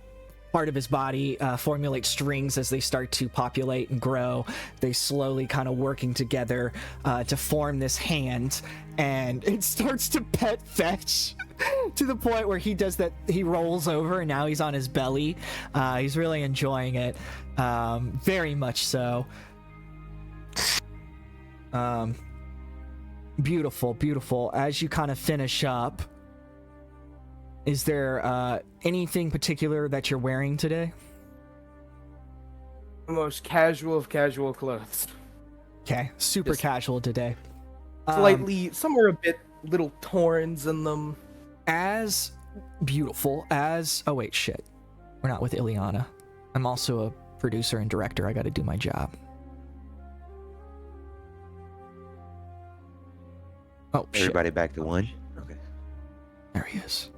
part of his body formulate strings as they start to populate and grow. They slowly kind of working together to form this hand, and it starts to pet Fetch to the point where he does that. He rolls over, and now he's on his belly. He's really enjoying it, very much so. Beautiful. As you kind of finish up, is there anything particular that you're wearing today? The most casual of casual clothes. Okay, super Just casual today. Slightly, somewhere a bit little torns in them. As beautiful as... Oh, wait, shit. We're not with Ileana. I'm also a producer and director. I gotta do my job. Oh, shit. Everybody back to one? Okay. There he is.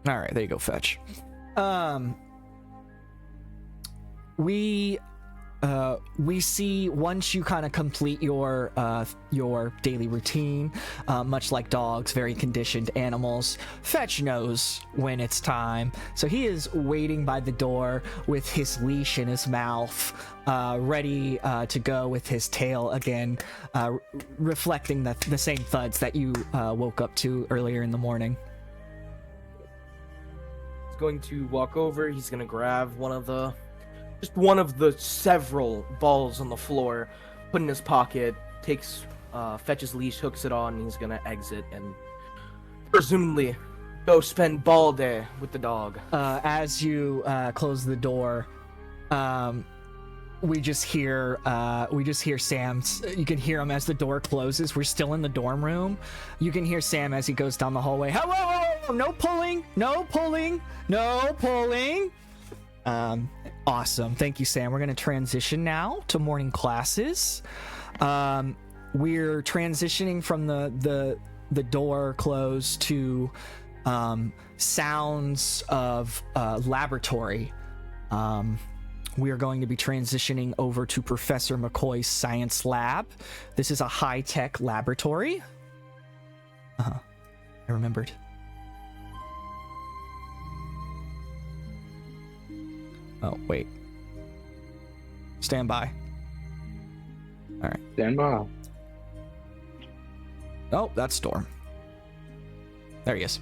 All right, there you go, Fetch. We see once you kind of complete your daily routine, much like dogs, very conditioned animals, Fetch knows when it's time. So he is waiting by the door with his leash in his mouth, ready to go with his tail again, reflecting the same thuds that you woke up to earlier in the morning. He's going to walk over. He's going to grab one of the several balls on the floor, put in his pocket, takes Fetch's leash, hooks it on, and he's gonna exit and presumably go spend ball day with the dog. As you close the door, we just hear Sam. You can hear him as the door closes. We're still in the dorm room. You can hear Sam as he goes down the hallway. Hello, no pulling. Awesome. Thank you, Sam. We're going to transition now to morning classes. We're transitioning from the door close to sounds of laboratory. We are going to be transitioning over to Professor McCoy's science lab. This is a high-tech laboratory. I remembered. Oh, wait. Stand by. All right. Stand by. Oh, that's Storm. There he is.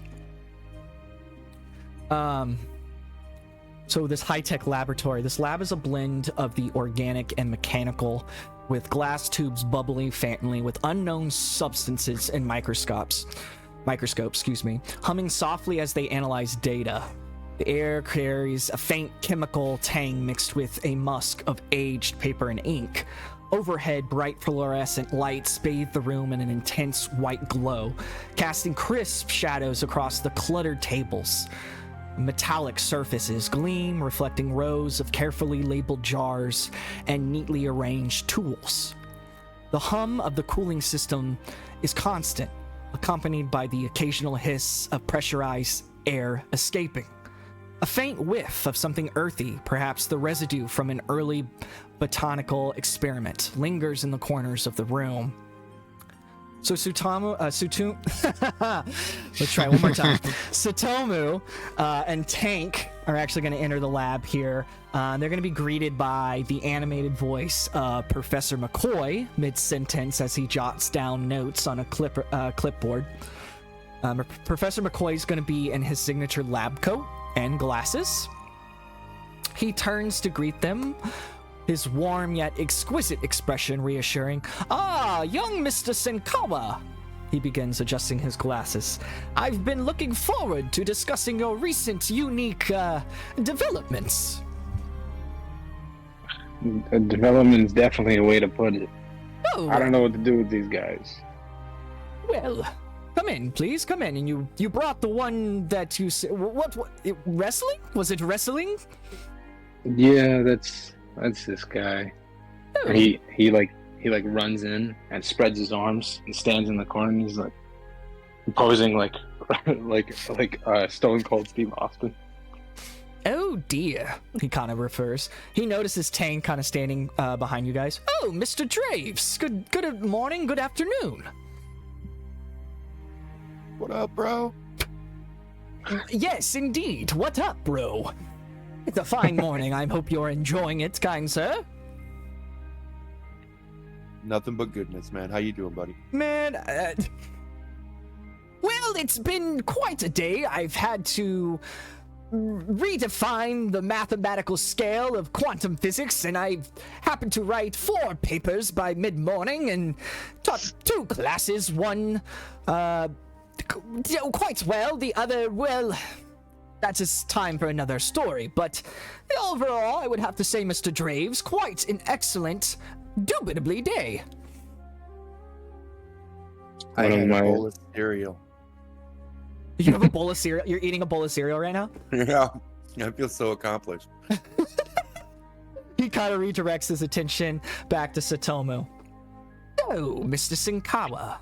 So this high-tech laboratory, this lab is a blend of the organic and mechanical, with glass tubes bubbling faintly with unknown substances and microscopes, humming softly as they analyze data. The air carries a faint chemical tang mixed with a musk of aged paper and ink. Overhead, bright fluorescent lights bathe the room in an intense white glow, casting crisp shadows across the cluttered tables. Metallic surfaces gleam, reflecting rows of carefully labeled jars and neatly arranged tools. The hum of the cooling system is constant, accompanied by the occasional hiss of pressurized air escaping. A faint whiff of something earthy, perhaps the residue from an early botanical experiment, lingers in the corners of the room. So Tsutomu, let's try one more time. Tsutomu and Tank are actually going to enter the lab here. They're going to be greeted by the animated voice of Professor McCoy mid-sentence as he jots down notes on a clipboard. Professor McCoy is going to be in his signature lab coat and glasses. He turns to greet them, his warm yet exquisite expression reassuring. "Ah, young Mr. Senkawa," he begins, adjusting his glasses. "I've been looking forward to discussing your recent unique developments." Development's definitely a way to put it. Oh, I don't know what to do with these guys. well, come in, please, come in. And you brought the one that you said, what wrestling? Was it wrestling? Yeah, that's this guy. Oh. He runs in and spreads his arms and stands in the corner and he's like posing like Stone Cold Steve Austin. Oh dear, he kind of refers. He notices Tang kind of standing behind you guys. "Oh, Mr. Draves, good morning, good afternoon." What up, bro? "Yes, indeed. What up, bro? It's a fine morning. I hope you're enjoying it, kind sir." Nothing but goodness, man. How you doing, buddy? Man, well, it's been quite a day. I've had to redefine the mathematical scale of quantum physics, and I've happened to write 4 papers by mid-morning and taught 2 classes. One, quite well. The other, well, that is time for another story. But overall, I would have to say, Mr. Draves, quite an excellent, indubitably day. I had a bowl of cereal. You have a bowl of cereal? You're eating a bowl of cereal right now? Yeah, I feel so accomplished. He kind of redirects his attention back to Tsutomu. "Oh, Mr. Senkawa,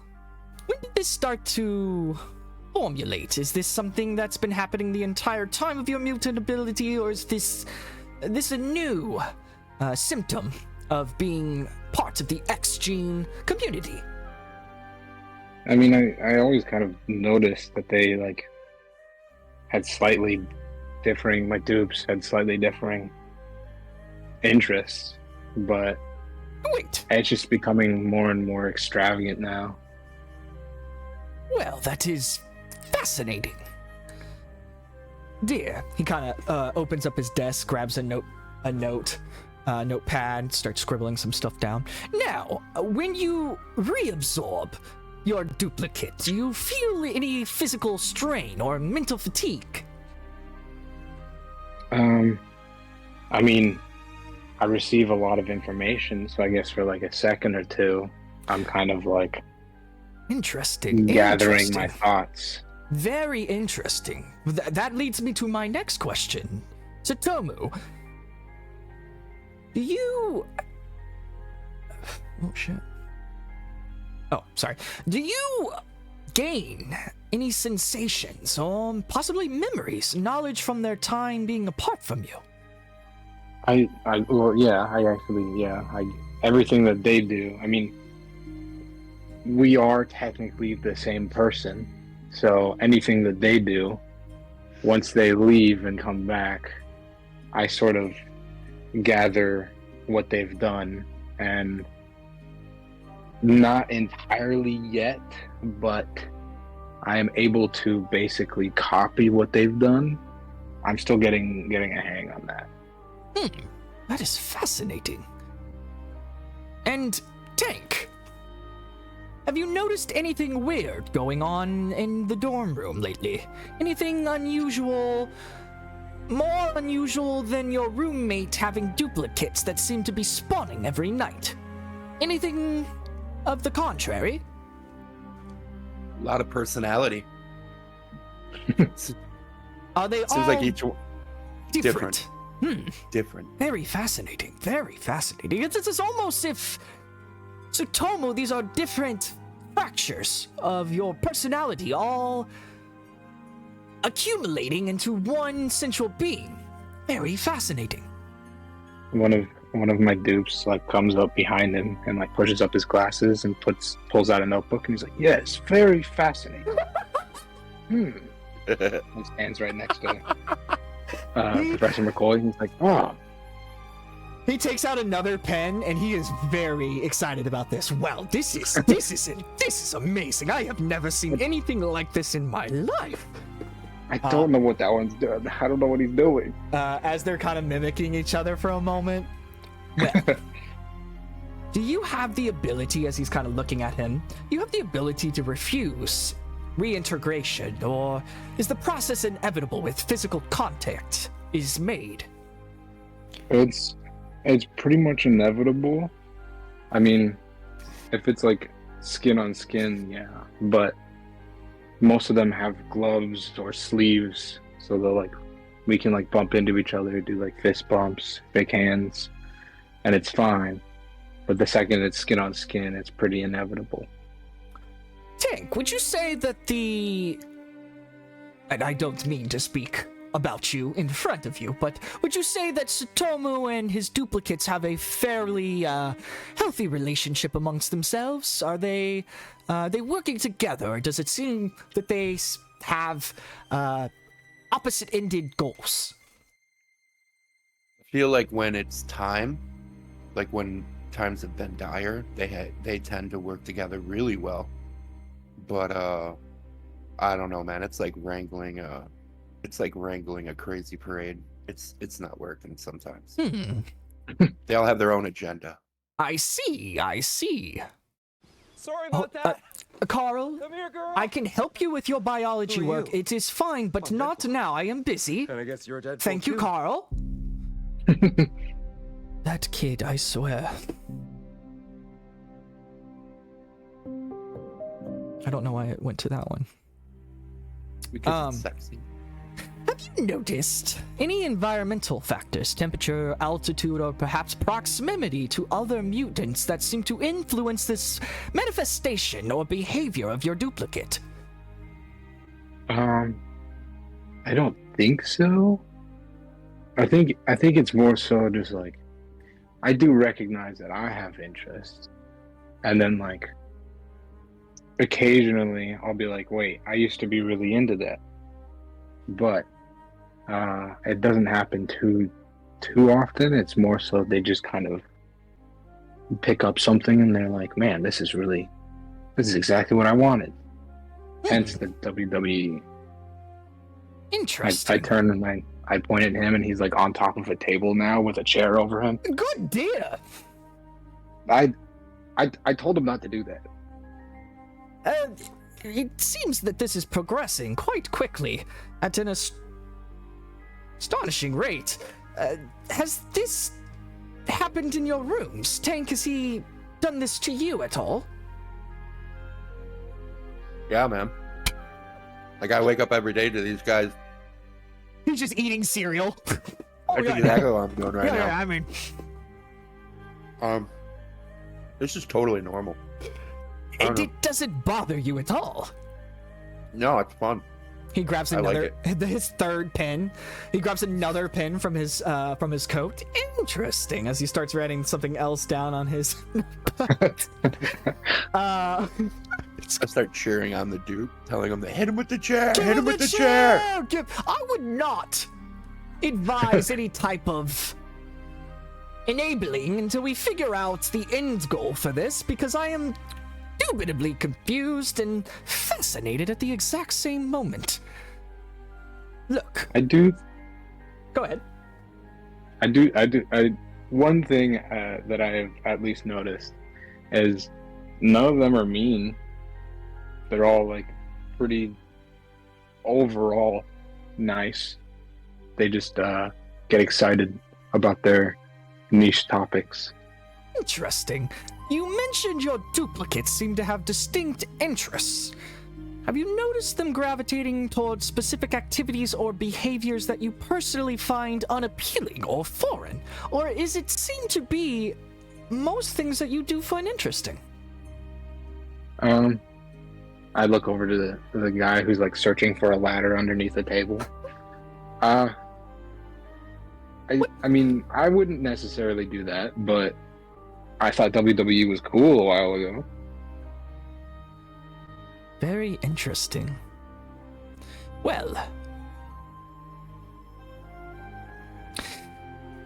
when did this start to formulate? Is this something that's been happening the entire time of your mutant ability, or is this a new symptom of being part of the X gene community?" I mean, I always kind of noticed that they had slightly differing, my dupes had slightly differing interests, but Wait, it's just becoming more and more extravagant now. well, that is fascinating. Dear, he kind of opens up his desk, grabs a notepad, starts scribbling some stuff down. "Now, when you reabsorb your duplicate, do you feel any physical strain or mental fatigue?" I mean, I receive a lot of information, so I guess for a second or two, I'm kind of Interesting. gathering my thoughts. Very interesting. That leads me to my next question. Tsutomu, do you... Oh, shit. Oh, sorry. Do you gain any sensations or possibly memories, knowledge from their time being apart from you? Everything that they do. I mean, we are technically the same person, so anything that they do, once they leave and come back, I sort of gather what they've done, and not entirely yet, but I am able to basically copy what they've done. I'm still getting a hang on that. That is fascinating. And Tank, have you noticed anything weird going on in the dorm room lately? Anything unusual? More unusual than your roommate having duplicates that seem to be spawning every night? Anything of the contrary? A lot of personality. Are they Seems all like each different? different. Very fascinating. Very fascinating. It's almost if Tsutomu, these are different fractures of your personality, all accumulating into one central being. Very fascinating. One of my dupes like comes up behind him and like pushes up his glasses and pulls out a notebook and he's like, "Yes, very fascinating." And stands right next to Professor McCoy. He's like, "Oh." He takes out another pen and he is very excited about this. Well, this is amazing. I have never seen anything like this in my life. I don't know what that one's doing. I don't know what he's doing. As they're kind of mimicking each other for a moment. Well, do you have the ability, as he's kind of looking at him, you have the ability to refuse reintegration, or is the process inevitable with physical contact is made? It's pretty much inevitable. I mean, if it's like skin on skin, yeah. But most of them have gloves or sleeves, so we can like bump into each other, do like fist bumps, shake hands, and it's fine. But the second it's skin on skin, it's pretty inevitable. Tank, would you say that and I don't mean to speak about you in front of you, but would you say that Tsutomu and his duplicates have a fairly healthy relationship amongst themselves? Are they working together, or does it seem that they have opposite-ended goals? I feel like when it's time, like when times have been dire, they tend to work together really well. But I don't know, man. It's like wrangling a crazy parade. It's not working sometimes. They all have their own agenda. I see. Sorry about that. Carl, Come here, girl. I can help you with your biology Who are work. you? It is fine, but not now. I am busy. And I guess you're dead. Thank you, Carl. That kid, I swear. I don't know why it went to that one. Because it's sexy. Have you noticed any environmental factors, temperature, altitude, or perhaps proximity to other mutants that seem to influence this manifestation or behavior of your duplicate? I don't think so. I think it's more so just like I do recognize that I have interests, and then like occasionally I'll be like, wait, I used to be really into that, but it doesn't happen too often. It's more so they just kind of pick up something and they're like, man, this is exactly what I wanted. Hence the WWE. Interesting. I turn and I point at him and he's like on top of a table now with a chair over him. Good dear. I told him not to do that. It seems that this is progressing quite quickly at an astonishing rate. Has this happened in your rooms? Tank, has he done this to you at all? Yeah, man. Like I wake up every day to these guys. He's just eating cereal. That's exactly what I'm doing right now. Yeah, I mean, this is totally normal. it doesn't bother you at all. No, it's fun. He grabs his third pen. He grabs another pen from his coat. Interesting. As he starts writing something else down on his. I start cheering on the dude, telling him to hit him with the chair. Hit him with the chair. I would not advise any type of enabling until we figure out the end goal for this, because I am indubitably confused and fascinated at the exact same moment. Look. I do Go ahead. I do. One thing that I have at least noticed is none of them are mean. They're all like pretty overall nice. They just get excited about their niche topics. Interesting. You mentioned your duplicates seem to have distinct interests. Have you noticed them gravitating towards specific activities or behaviors that you personally find unappealing or foreign? Or is it seem to be most things that you do find interesting? I look over to the guy who's like searching for a ladder underneath the table. I mean, I wouldn't necessarily do that, but I thought WWE was cool a while ago. Very interesting. Well,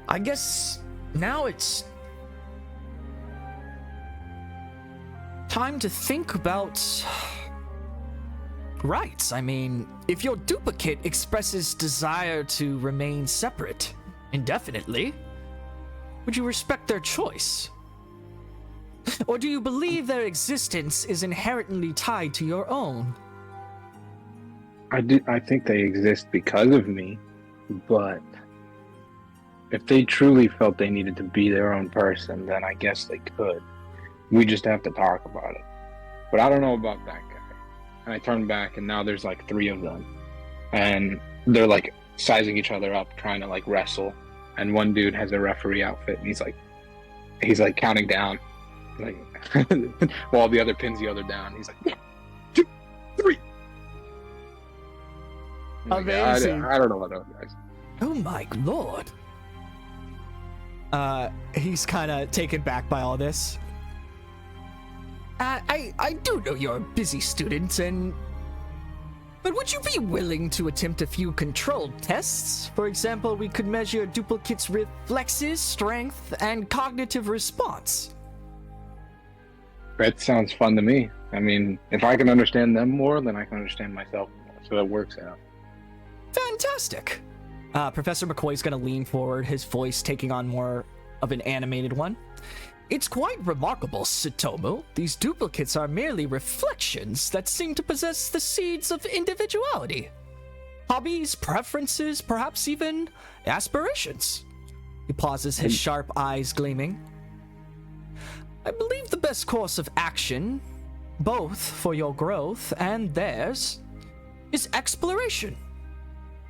I guess now it's time to think about rights. I mean, if your duplicate expresses desire to remain separate indefinitely, would you respect their choice? Or do you believe their existence is inherently tied to your own? I think they exist because of me, but if they truly felt they needed to be their own person, then I guess they could. We just have to talk about it. But I don't know about that guy. And I turn back, and now there's like 3 of them. And they're like sizing each other up, trying to like wrestle. And one dude has a referee outfit, and he's like counting down. Like, while the other pins the other down. He's like, 1, 2, 3. Amazing. I don't know about those guys. Oh my lord. He's kind of taken back by all this. I do know you're a busy student, but would you be willing to attempt a few controlled tests? For example, we could measure duplicates' reflexes, strength, and cognitive response. That sounds fun to me. I mean, if I can understand them more, then I can understand myself more. So that works out. Fantastic. Professor McCoy's going to lean forward, his voice taking on more of an animated one. It's quite remarkable, Tsutomu. These duplicates are merely reflections that seem to possess the seeds of individuality. Hobbies, preferences, perhaps even aspirations. He pauses, his sharp eyes gleaming. I believe the best course of action, both for your growth and theirs, is exploration.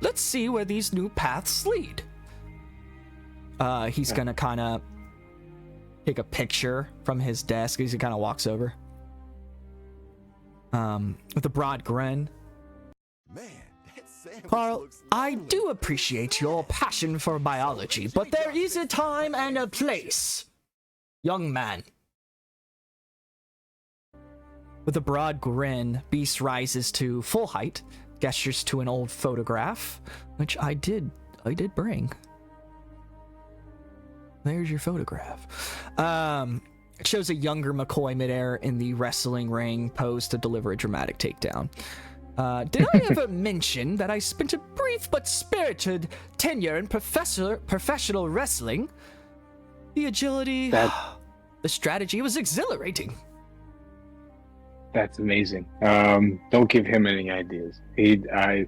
Let's see where these new paths lead. He's gonna kind of take a picture from his desk as he kind of walks over. With a broad grin. Man, that sandwich Carl, looks I lovely. do appreciate your passion for biology, but there is a time and a place. Young man. With a broad grin, Beast rises to full height, gestures to an old photograph, which I did bring. There's your photograph. It shows a younger McCoy midair in the wrestling ring, posed to deliver a dramatic takedown. Did I ever mention that I spent a brief but spirited tenure in professional wrestling? The agility, the strategy was exhilarating. That's amazing. Don't give him any ideas. I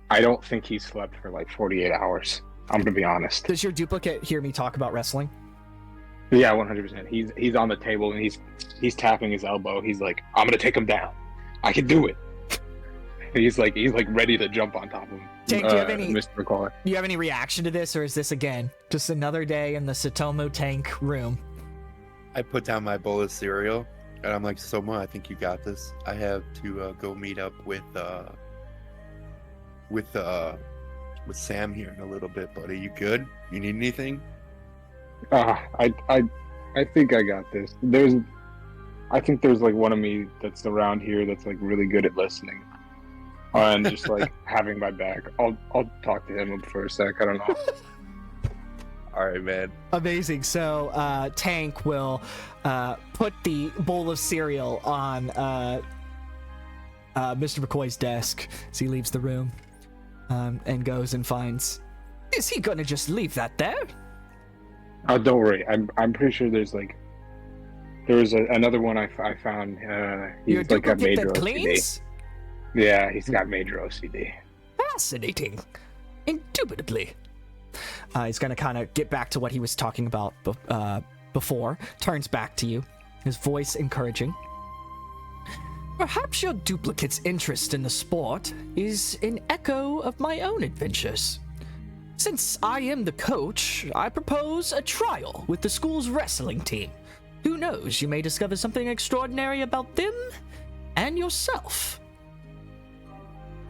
don't think he slept for like 48 hours. I'm gonna be honest. Does your duplicate hear me talk about wrestling? Yeah, 100%. He's on the table and he's tapping his elbow. He's like, I'm gonna take him down. I can do it. He's like ready to jump on top of him. Jake, do you have any Mr. McCoy? Do you have any reaction to this, or is this again just another day in the Tsutomu tank room? I put down my bowl of cereal, and I'm like, Soma, I think you got this. I have to go meet up with Sam here in a little bit, buddy. You good? You need anything? I think I got this. I think there's like one of me that's around here that's like really good at listening, and just like having my back. I'll talk to him for a sec. I don't know. All right, man. Amazing. So Tank will put the bowl of cereal on Mr. McCoy's desk as he leaves the room, and goes and finds Is he gonna just leave that there? Oh, don't worry. I'm pretty sure there's like there was another one I found. He's Your like got duplicate major that OCD. cleans? Yeah, he's got major OCD. Fascinating. Indubitably. He's gonna kind of get back to what he was talking about before. Turns back to you, his voice encouraging. Perhaps your duplicate's interest in the sport is an echo of my own adventures. Since I am the coach, I propose a trial with the school's wrestling team. Who knows, you may discover something extraordinary about them and yourself.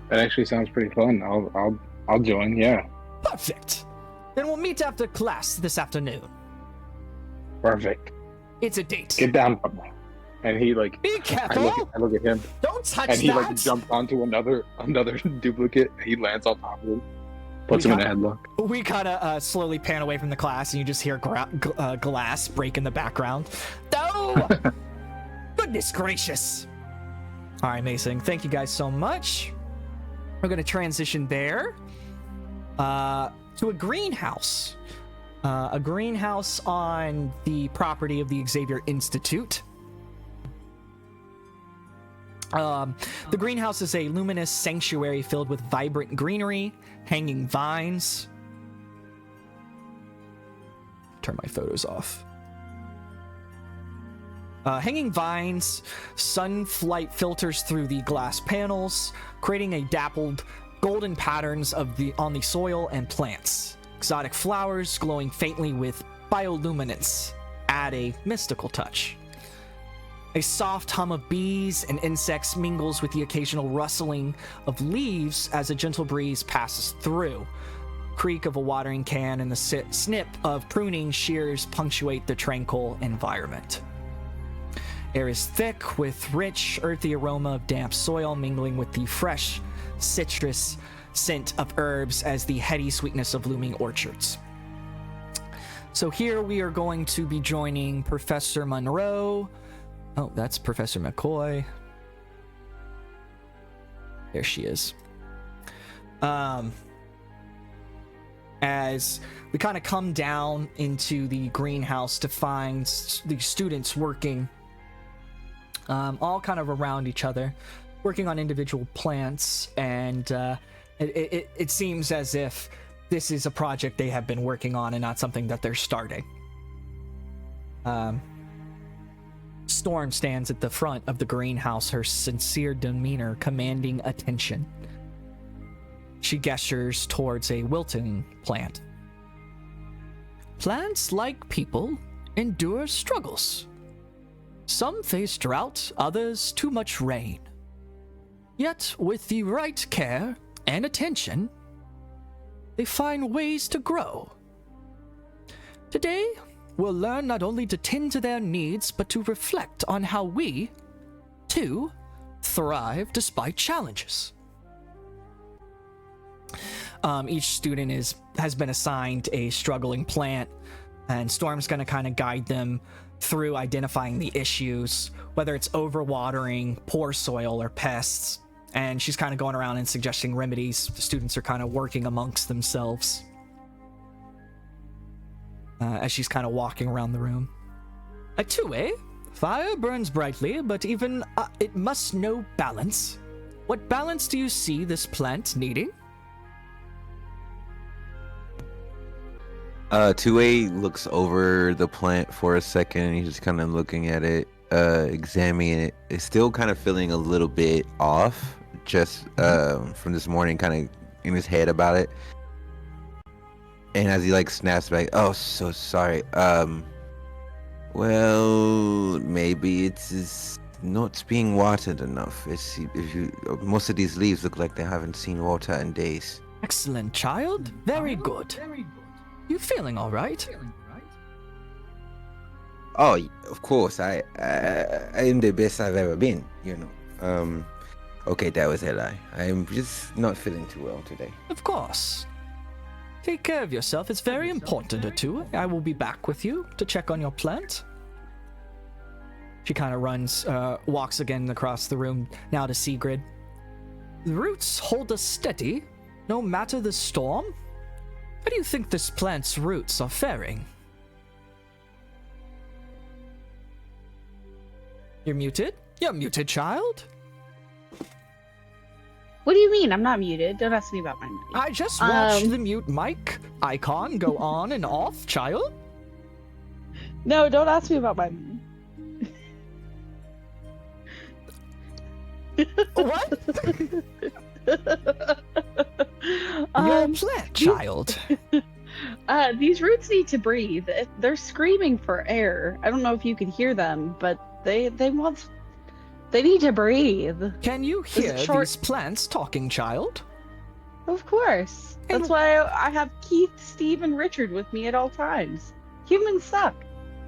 That actually sounds pretty fun. I'll join. Yeah. Perfect. Then we'll meet after class this afternoon. Perfect. It's a date. Get down, Papa. And he like. Be careful. I look at him. Don't touch and he that. like jumps onto another duplicate. He lands on top of him. Puts him in a headlock. We kind of slowly pan away from the class, and you just hear glass break in the background. No! Goodness gracious. All right, amazing. Thank you guys so much. We're going to transition there to a greenhouse. A greenhouse on the property of the Xavier Institute. The greenhouse is a luminous sanctuary filled with vibrant greenery, hanging vines. Turn my photos off. Hanging vines, sunlight filters through the glass panels, creating a dappled golden patterns on the soil and plants. Exotic flowers glowing faintly with bioluminescence add a mystical touch. A soft hum of bees and insects mingles with the occasional rustling of leaves as a gentle breeze passes through. Creak of a watering can and the snip of pruning shears punctuate the tranquil environment. Air is thick with rich, earthy aroma of damp soil mingling with the fresh, citrus scent of herbs as the heady sweetness of looming orchards. So here we are going to be joining Professor Monroe. Oh, that's Professor McCoy. There she is. As we kind of come down into the greenhouse to find the students working all kind of around each other, working on individual plants, and it seems as if this is a project they have been working on and not something that they're starting. Storm stands at the front of the greenhouse, her sincere demeanor commanding attention. She gestures towards a wilting plant. Plants, like people, endure struggles. Some face drought, others too much rain. Yet, with the right care and attention, they find ways to grow. Today, we'll learn not only to tend to their needs, but to reflect on how we, too, thrive despite challenges. Each student has been assigned a struggling plant, and Storm's going to kind of guide them through identifying the issues, whether it's overwatering, poor soil, or pests. And she's kind of going around and suggesting remedies. The students are kind of working amongst themselves as she's kind of walking around the room. Ottuwei, fire burns brightly, but even it must know balance. What balance do you see this plant needing? Ottuwei looks over the plant for a second. He's just kind of looking at it, examining it. It's still kind of feeling a little bit off, just from this morning, kind of in his head about it. And as he like snaps back, oh, so sorry. Well, maybe it's not being watered enough. Most of these leaves look like they haven't seen water in days. Excellent, child. Very good. You feeling all right? Oh, of course. I am the best I've ever been, you know. Okay, that was a lie. I'm just not feeling too well today. Of course. Take care of yourself. It's very important, Ottuwei. I will be back with you to check on your plant. She kind of walks again across the room, now to Sigrid. The roots hold us steady, no matter the storm. How do you think this plant's roots are faring? You're muted? You're muted, child. What do you mean? I'm not muted. Don't ask me about my money. I just watched the mute mic icon go on and off, child. No, don't ask me about my money. What? You're a plant, child. These roots need to breathe. They're screaming for air. I don't know if you can hear them, but they need to breathe. Can you hear these plants talking, child? Of course. That's why I have Keith, Steve, and Richard with me at all times. Humans suck.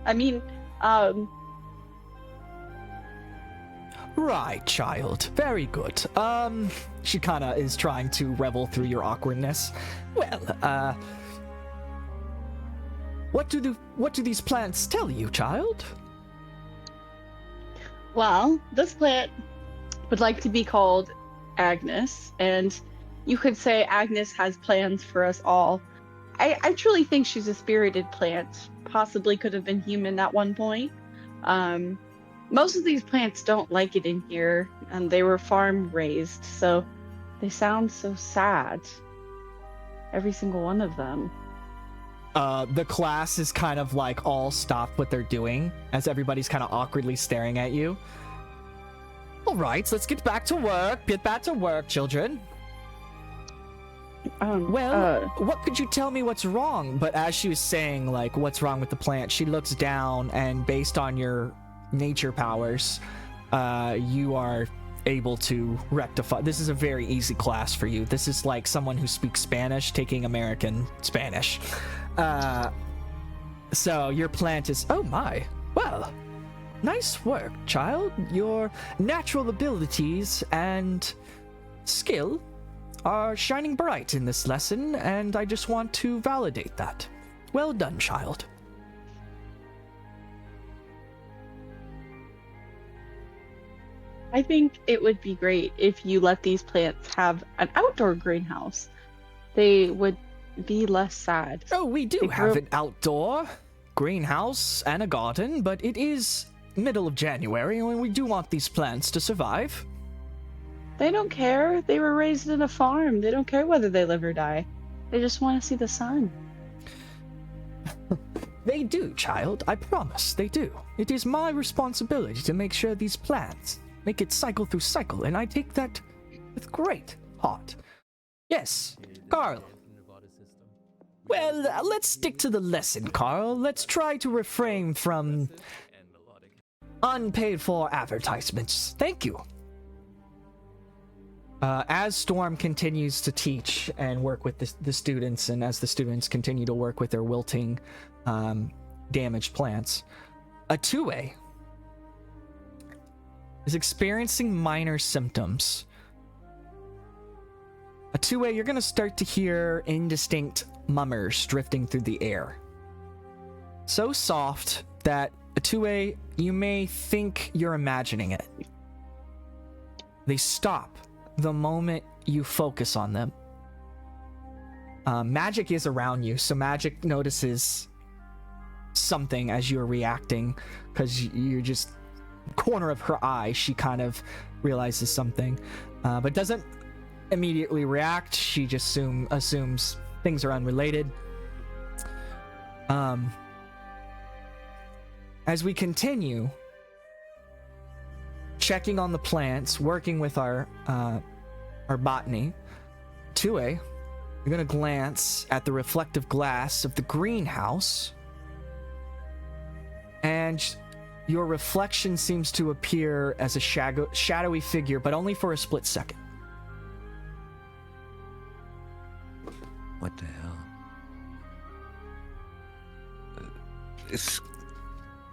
I mean, Right, child. Very good. She kinda is trying to revel through your awkwardness. Well, what do these plants tell you, child? well, this plant would like to be called Agnes, and you could say Agnes has plans for us all. I truly think she's a spirited plant. Possibly could have been human at one point. Most of these plants don't like it in here, and they were farm raised, so they sound so sad. Every single one of them. The class is kind of like all stopped what they're doing as everybody's kind of awkwardly staring at you. All right, let's get back to work. Get back to work, children. What could you tell me what's wrong? But as she was saying, like, what's wrong with the plant, she looks down, and based on your nature powers, you are able to rectify. This is a very easy class for you. This is like someone who speaks Spanish taking American Spanish. So your plant is, oh my, well, nice work, child. Your natural abilities and skill are shining bright in this lesson, and I just want to validate that. Well done, child. I think it would be great if you let these plants have an outdoor greenhouse. They would be less sad. Oh, we do have an outdoor greenhouse and a garden, but it is middle of January, and we do want these plants to survive. They don't care. They were raised in a farm. They don't care whether they live or die. They just want to see the sun. They do, child. I promise, they do. It is my responsibility to make sure these plants make it cycle through cycle, and I take that with great heart. Yes, Carl. Well, let's stick to the lesson, Carl. Let's try to refrain from unpaid for advertisements. Thank you. As Storm continues to teach and work with the students, and as the students continue to work with their wilting, damaged plants, Ottuwei is experiencing minor symptoms. Ottuwei, you're going to start to hear indistinct mummers drifting through the air. So soft that, Ottuwei, you may think you're imagining it. They stop the moment you focus on them. Magic is around you, so Magic notices something as you're reacting, because you're just corner of her eye, she kind of realizes something, but doesn't immediately react. She just assumes things are unrelated. As we continue checking on the plants, working with our botany, Ottuwei, you're gonna glance at the reflective glass of the greenhouse, and your reflection seems to appear as a shadowy figure, but only for a split second. What the hell?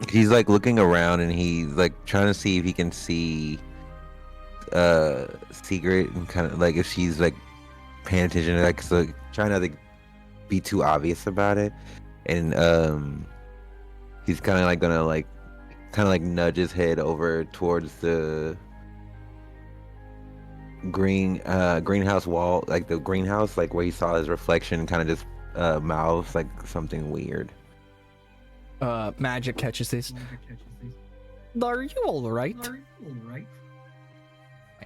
He's like looking around, and he's like trying to see if he can see Secret, and kind of like if she's like paying attention, like, so trying not to be too obvious about it. And he's kind of like gonna like nudge his head over towards the greenhouse wall, like the greenhouse, like where he saw his reflection, kind of just mouths like something weird. Magic catches this. Are you alright?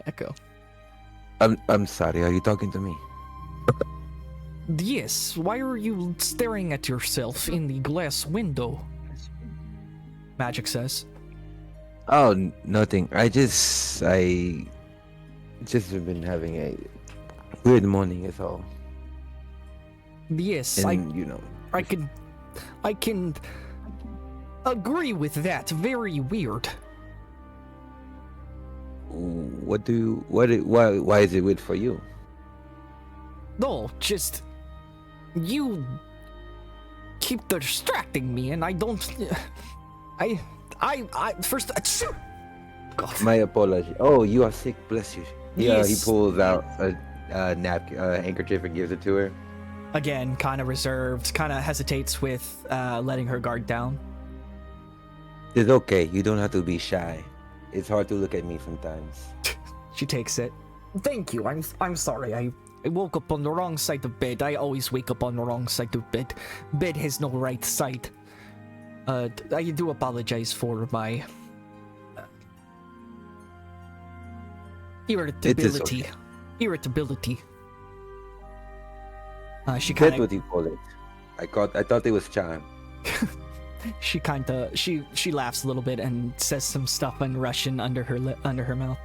Echo. I'm sorry, are you talking to me? Yes, why are you staring at yourself in the glass window? Magic says. Oh, nothing. I just have been having a weird morning is all. Yes, And you know. I can agree with that. Very weird. Why is it weird for you? No, just you keep distracting me, and I don't. I first. God. My apology. Oh, you are sick. Bless you. Yeah, Yes. he pulls out a napkin, handkerchief, and gives it to her. Again, kind of reserved, kind of hesitates with letting her guard down. It's okay. You don't have to be shy. It's hard to look at me sometimes. She takes it. Thank you. I'm sorry. I woke up on the wrong side of bed. I always wake up on the wrong side of bed. Bed has no right side. I do apologize for my irritability. okay. Irritability. She That's kind what you call it. I thought it was charm. she laughs a little bit and says some stuff in Russian under her mouth.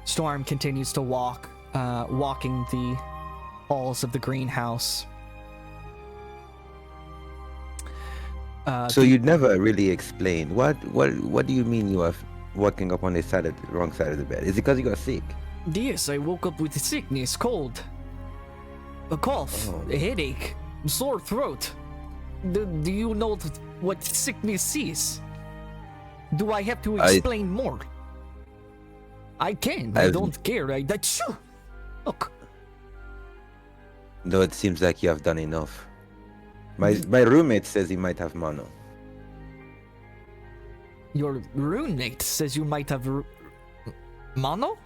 Storm continues to walking the halls of the greenhouse. So you'd never really explain what do you mean you are walking up on the wrong side of the bed? Is it because you got sick? Yes, I woke up with sickness, cold, a cough, a headache, sore throat. Do you know what sickness is? Do I have to explain more? I can. I don't care. Look. No, it seems like you have done enough. My roommate says he might have mono. Your roommate says you might have mono?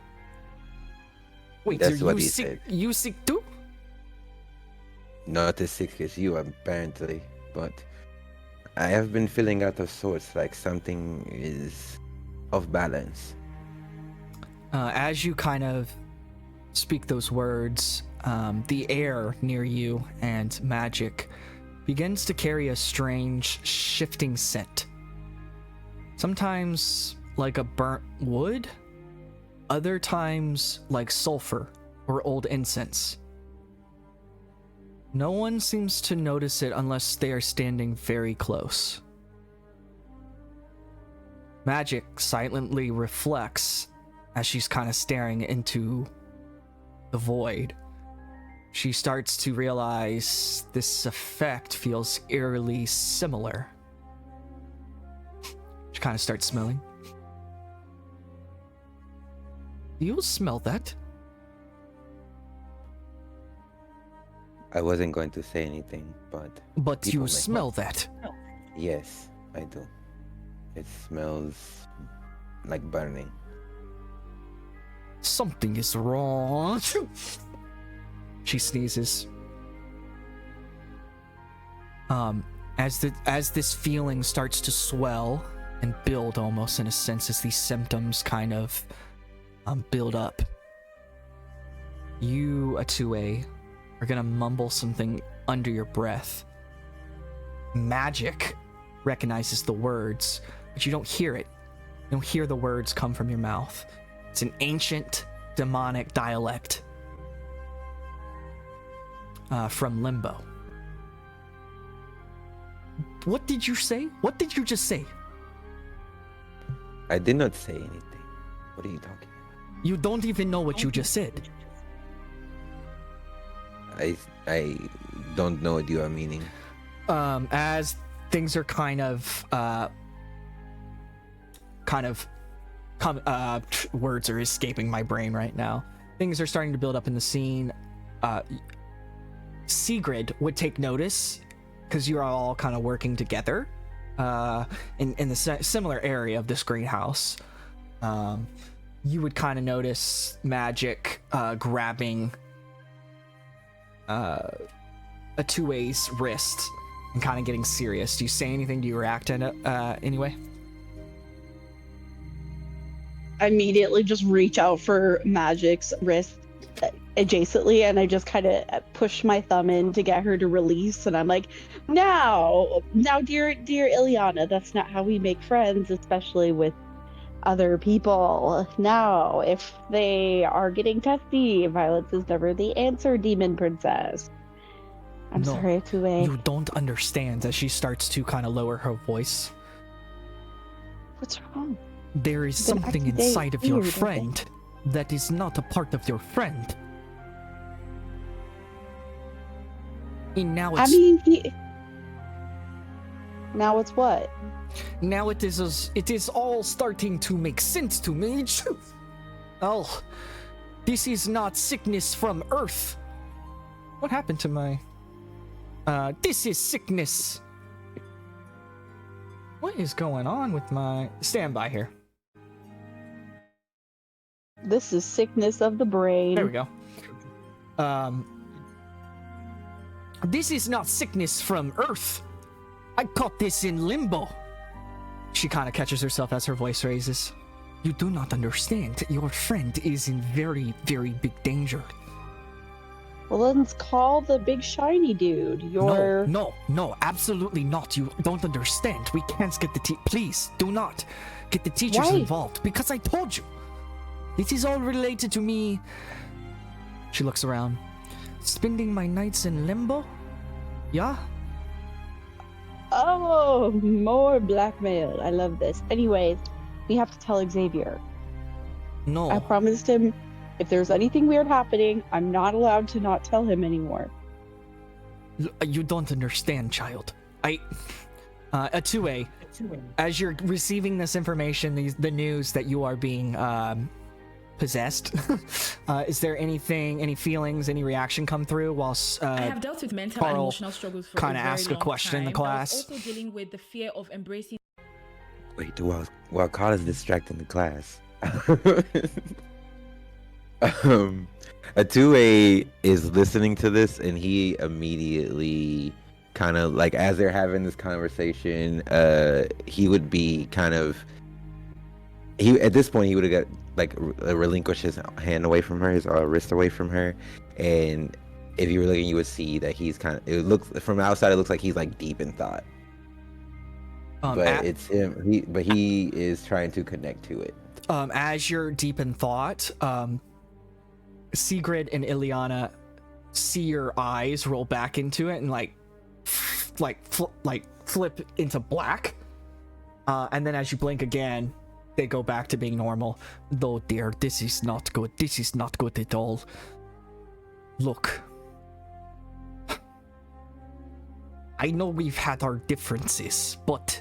Wait, That's are what you he sick? said. You sick too? Not as sick as you, apparently, but I have been feeling out of sorts, like something is off balance. As you kind of speak those words, the air near you and Magic begins to carry a strange, shifting scent. Sometimes like a burnt wood, other times like sulfur or old incense. No one seems to notice it unless they are standing very close. Magic silently reflects as she's kind of staring into the void. She starts to realize this effect feels eerily similar. She kind of starts smelling. Do you smell that? I wasn't going to say anything, but... But people you make smell fun. that. Yes, I do. It smells like burning. Something is wrong. She sneezes. As this feeling starts to swell and build almost in a sense as these symptoms kind of build up, you, Ottuwei, are gonna mumble something under your breath. Magic recognizes the words, but you don't hear it. You don't hear the words come from your mouth. It's an ancient demonic dialect from Limbo. What did you say? What did you just say? I did not say anything. What are you talking about? You don't even know what you just said. I don't know what you are meaning. As things are kind of words are escaping my brain right now. Things are starting to build up in the scene. Sigrid would take notice because you're all kind of working together in the similar area of this greenhouse. You would kind of notice Magic grabbing Ottuwei's wrist and kind of getting serious. Do you say anything? Do you react in any way? I immediately just reach out for Magic's wrist adjacently, and I just kind of push my thumb in to get her to release. And I'm like, now, dear Ileana, that's not how we make friends, especially with other people. Now, if they are getting testy, violence is never the answer, demon princess. I'm No, sorry, Ottuwei. You don't understand, as she starts to kind of lower her voice. What's wrong? There is You've been something acting very inside of your weird, I friend that is not a part of your friend. And now it's... I mean, now it's what? Now it is all starting to make sense to me. Oh, this is not sickness from Earth. What happened to my... this is sickness. What is going on with my... Stand by here. This is sickness of the brain. There we go. This is not sickness from Earth. I caught this in Limbo. She kind of catches herself as her voice raises. You do not understand. Your friend is in very, very big danger. Well, let's call the big shiny dude. No, absolutely not. You don't understand. We can't get the please, do not get the teachers Why? involved. Because I told you. This is all related to me. She looks around. Spending my nights in Limbo? Yeah? Oh, more blackmail. I love this. Anyways, we have to tell Xavier. No. I promised him if there's anything weird happening, I'm not allowed to not tell him anymore. You don't understand, child. Ottuwei, as you're receiving this information, the news that you are being possessed, is there anything, any feelings, any reaction come through whilst I have dealt with mental and Carl emotional struggles for kind of a very ask a long question in the time, but I class? was also dealing with the fear of embracing. Wait, while Carl is distracting the class. Ottuwei is listening to this, and he immediately kind of like, as they're having this conversation, he would be kind of, at this point he would have got like relinquished his hand away from her, his wrist away from her, and if you were looking, you would see that he's kind of, it looks from outside, it looks like he's like deep in thought. But it's him. He is trying to connect to it. As you're deep in thought, Sigrid and Ileana see your eyes roll back into it and flip into black. And then as you blink again, they go back to being normal. Though, dear, this is not good. This is not good at all. Look. I know we've had our differences, but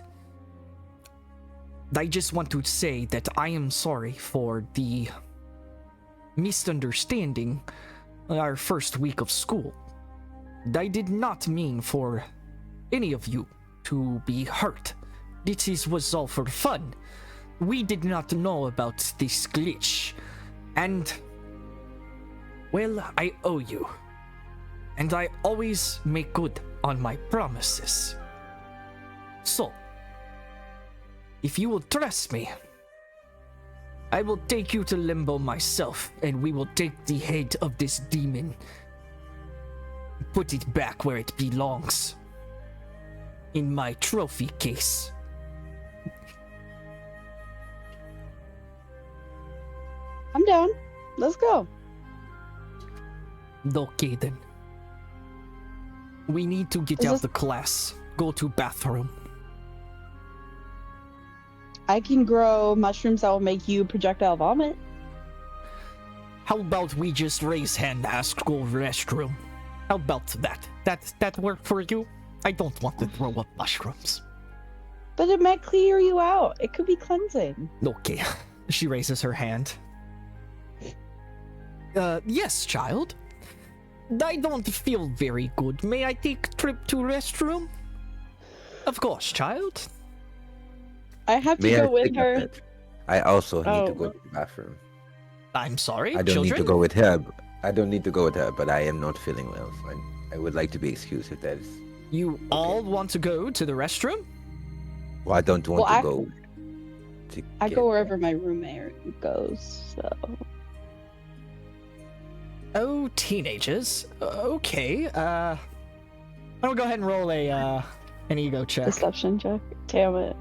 I just want to say that I am sorry for the misunderstanding our first week of school. I did not mean for any of you to be hurt. This was all for fun. We did not know about this glitch, and well, I owe you, and I always make good on my promises. So, if you will trust me, I will take you to Limbo myself, and we will take the head of this demon, put it back where it belongs, in my trophy case. I'm down. Let's go. Okay then. We need to get out the class. Go to bathroom. I can grow mushrooms that will make you projectile vomit. How about we just raise hand, ask, go restroom? How about that? That work for you? I don't want to throw up mushrooms. But it might clear you out. It could be cleansing. Okay. She raises her hand. Yes, child. I don't feel very good. May I take trip to restroom? Of course, child. I have to go with her. I also need to go to the bathroom. I'm sorry, I don't children? need to go with her. I don't need to go with that, but I am not feeling well. So I would like to be excused if that is. You all want to go to the restroom? Well, I don't want to go. I go wherever my roommate goes, so. Oh, teenagers. Okay. I'm gonna go ahead and roll an ego check. Deception check. Damn it.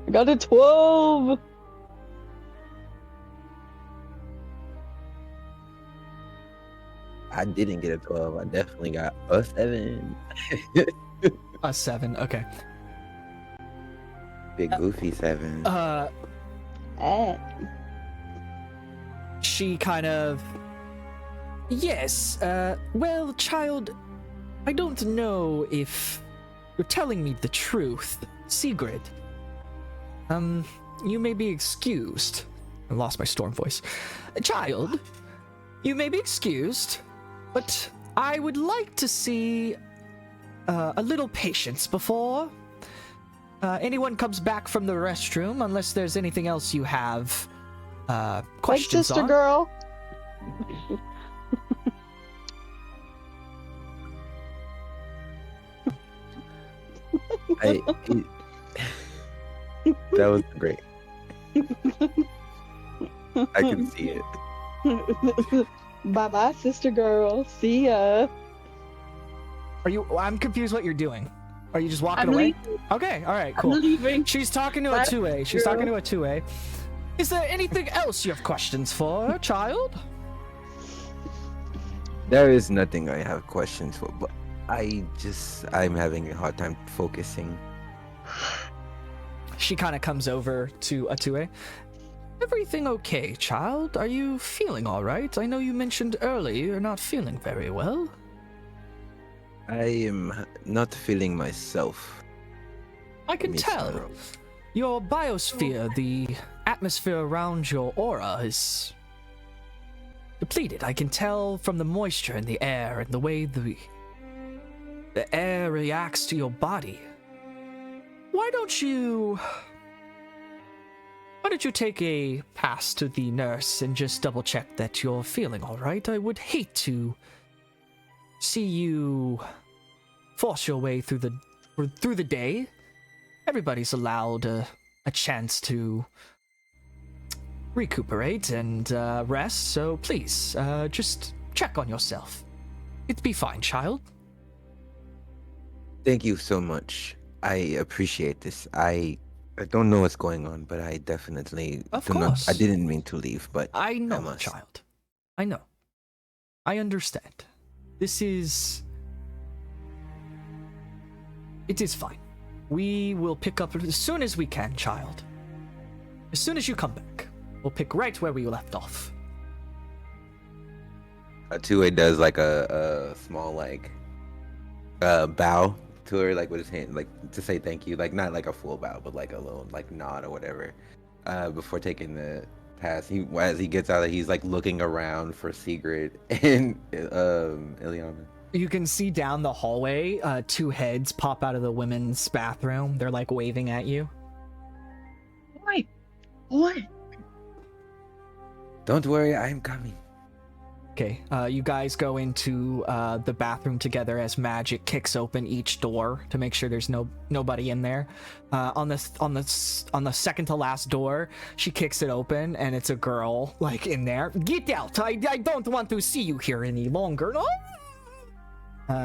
I got a 12. I didn't get a 12. I definitely got a 7. A 7. Okay. Big goofy 7. She kind of. Yes. Well, child, I don't know if you're telling me the truth, Sigrid. You may be excused. I lost my storm voice. Child, you may be excused, but I would like to see a little patience before anyone comes back from the restroom, unless there's anything else you have questions like sister on. Girl. That was great. I can see it. Bye bye, sister girl. See ya. I'm confused what you're doing. Are you just walking I'm away? leaving. Okay, alright, cool. I'm leaving. She's talking to Ottuwei. She's talking to Ottuwei. Is there anything else you have questions for, child? There is nothing I have questions for, but I'm having a hard time focusing. She kind of comes over to Ottuwei. Everything okay, child? Are you feeling alright? I know you mentioned earlier you're not feeling very well. I am not feeling myself. I can tell. Your biosphere, the atmosphere around your aura is depleted. I can tell from the moisture in the air and the way the air reacts to your body. Why don't you take a pass to the nurse and just double check that you're feeling all right? I would hate to see you force your way through the day. Everybody's allowed a chance to recuperate and rest, so please, just check on yourself. It'd be fine, child. Thank you so much. I appreciate this. I don't know what's going on, but I definitely course. I didn't mean to leave, but I know, child. I know. I understand. It is fine. We will pick up as soon as we can, child. As soon as you come back, we'll pick right where we left off. Ottuwei does like a small bow to her, like with his hand, like to say thank you, like not like a full bow, but like a little like nod or whatever. Before taking the pass, as he gets out, he's like looking around for Sigrid and Ileana. You can see down the hallway, 2 heads pop out of the women's bathroom. They're like waving at you. What? Don't worry, I'm coming. Okay, you guys go into the bathroom together as magic kicks open each door to make sure there's nobody in there. On the second to last door, she kicks it open and it's a girl like in there. Get out! I don't want to see you here any longer. No.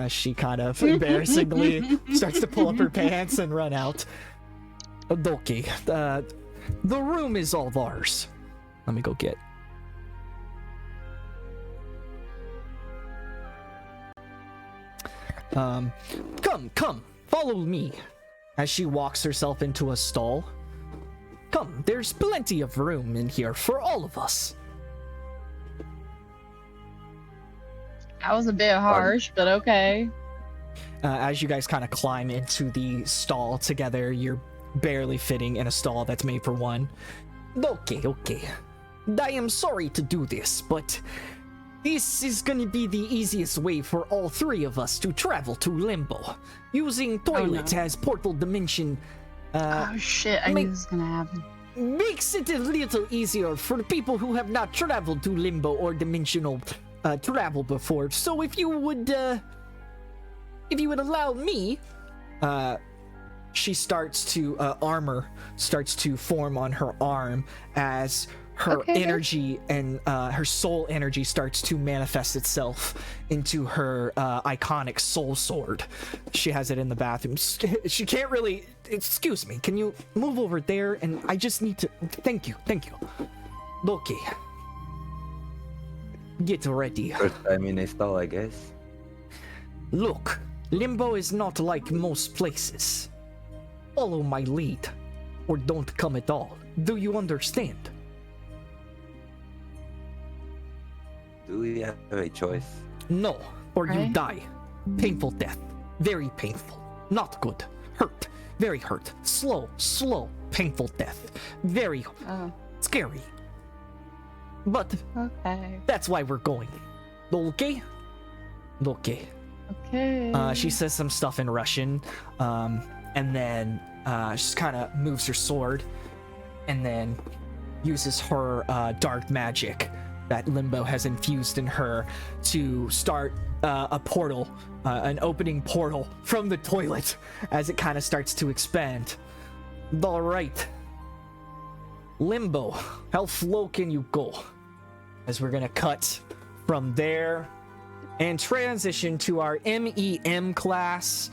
She kind of embarrassingly starts to pull up her pants and run out. Okay, the room is all ours. Let me go get. Come, follow me. As she walks herself into a stall. Come, there's plenty of room in here for all of us. That was a bit harsh, but okay. As you guys kind of climb into the stall together, you're barely fitting in a stall that's made for one. Okay. I am sorry to do this, but this is gonna be the easiest way for all 3 of us to travel to Limbo. Using toilets as portal dimension. Oh shit, I knew this was gonna happen. makes it a little easier for the people who have not traveled to Limbo or dimensional travel before. So if you would allow me, she starts to armor starts to form on her arm as her energy and her soul energy starts to manifest itself into her iconic soul sword. She has it in the bathroom. She can't really. Excuse me. Can you move over there? And I just need to. Thank you. Okay. Get ready. First time in a stall, I guess. Look, Limbo is not like most places. Follow my lead, or don't come at all. Do you understand? Do we have a choice? No, or you die. Painful death. Very painful. Not good. Hurt. Very hurt. Slow, painful death. Very scary. But that's why we're going. Okay? Okay. She says some stuff in Russian, and then she kind of moves her sword, and then uses her dark magic that Limbo has infused in her to start a portal, an opening portal from the toilet as it kind of starts to expand. All right. Limbo, how slow can you go? As we're gonna cut from there and transition to our MEM class.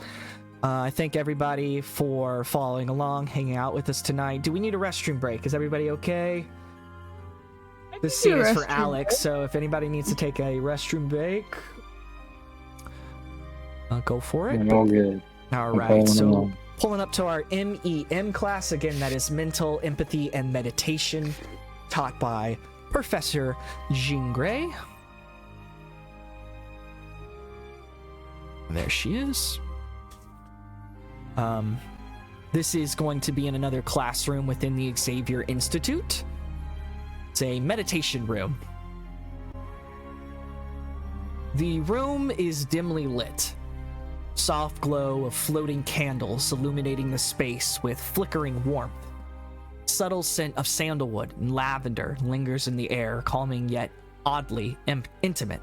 I thank everybody for following along, hanging out with us tonight. Do we need a restroom break? Is everybody okay? This scene is for Alex, so if anybody needs to take a restroom break, go for it. All good. All right, so pulling up to our MEM class again, that is Mental Empathy and Meditation, taught by Professor Jean Grey. There she is. This is going to be in another classroom within the Xavier Institute. It's a meditation room. The room is dimly lit. Soft glow of floating candles illuminating the space with flickering warmth. Subtle scent of sandalwood and lavender lingers in the air, calming yet oddly intimate.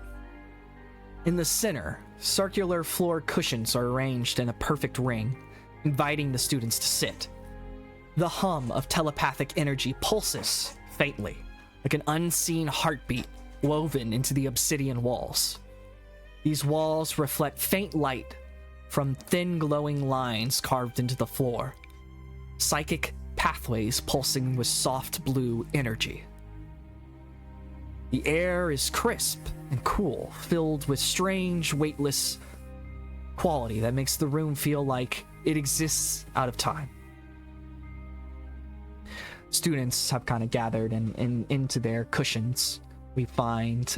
In the center, circular floor cushions are arranged in a perfect ring, inviting the students to sit. The hum of telepathic energy pulses faintly, like an unseen heartbeat woven into the obsidian walls. These walls reflect faint light from thin glowing lines carved into the floor, psychic pathways pulsing with soft blue energy. The air is crisp and cool, filled with strange, weightless quality that makes the room feel like it exists out of time. Students have kind of gathered into their cushions. We find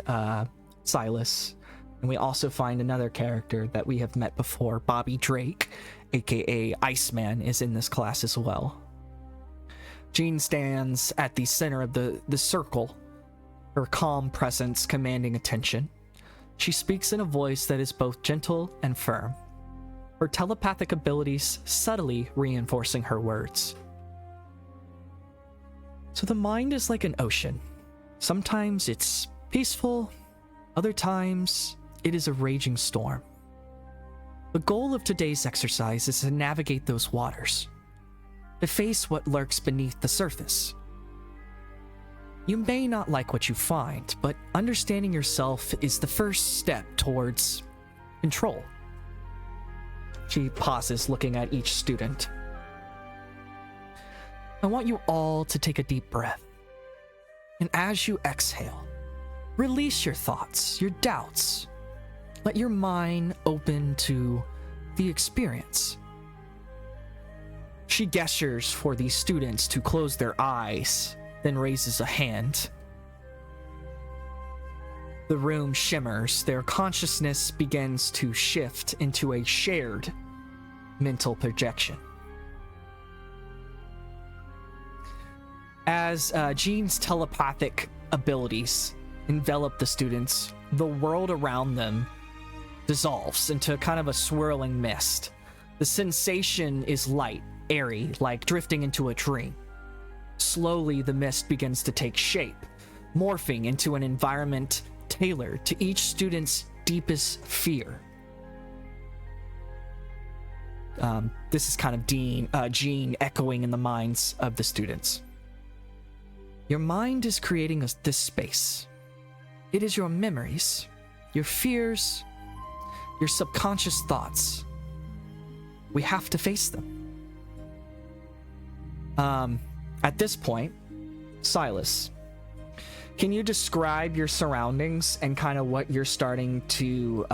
Silas, and we also find another character that we have met before. Bobby Drake, aka Iceman, is in this class as well. Jean stands at the center of the circle, her calm presence commanding attention. She speaks in a voice that is both gentle and firm, her telepathic abilities subtly reinforcing her words. So the mind is like an ocean. Sometimes it's peaceful, other times it is a raging storm. The goal of today's exercise is to navigate those waters, to face what lurks beneath the surface. You may not like what you find, but understanding yourself is the first step towards control. She pauses, looking at each student. I want you all to take a deep breath. And as you exhale, release your thoughts, your doubts. Let your mind open to the experience. She gestures for the students to close their eyes, then raises a hand. The room shimmers. Their consciousness begins to shift into a shared mental projection. As Jean's telepathic abilities envelop the students, the world around them dissolves into kind of a swirling mist. The sensation is light, airy, like drifting into a dream. Slowly, the mist begins to take shape, morphing into an environment tailored to each student's deepest fear. This is kind of Jean echoing in the minds of the students. Your mind is creating this space. It is your memories, your fears, your subconscious thoughts. We have to face them. At this point, Silas, can you describe your surroundings and kind of what you're starting to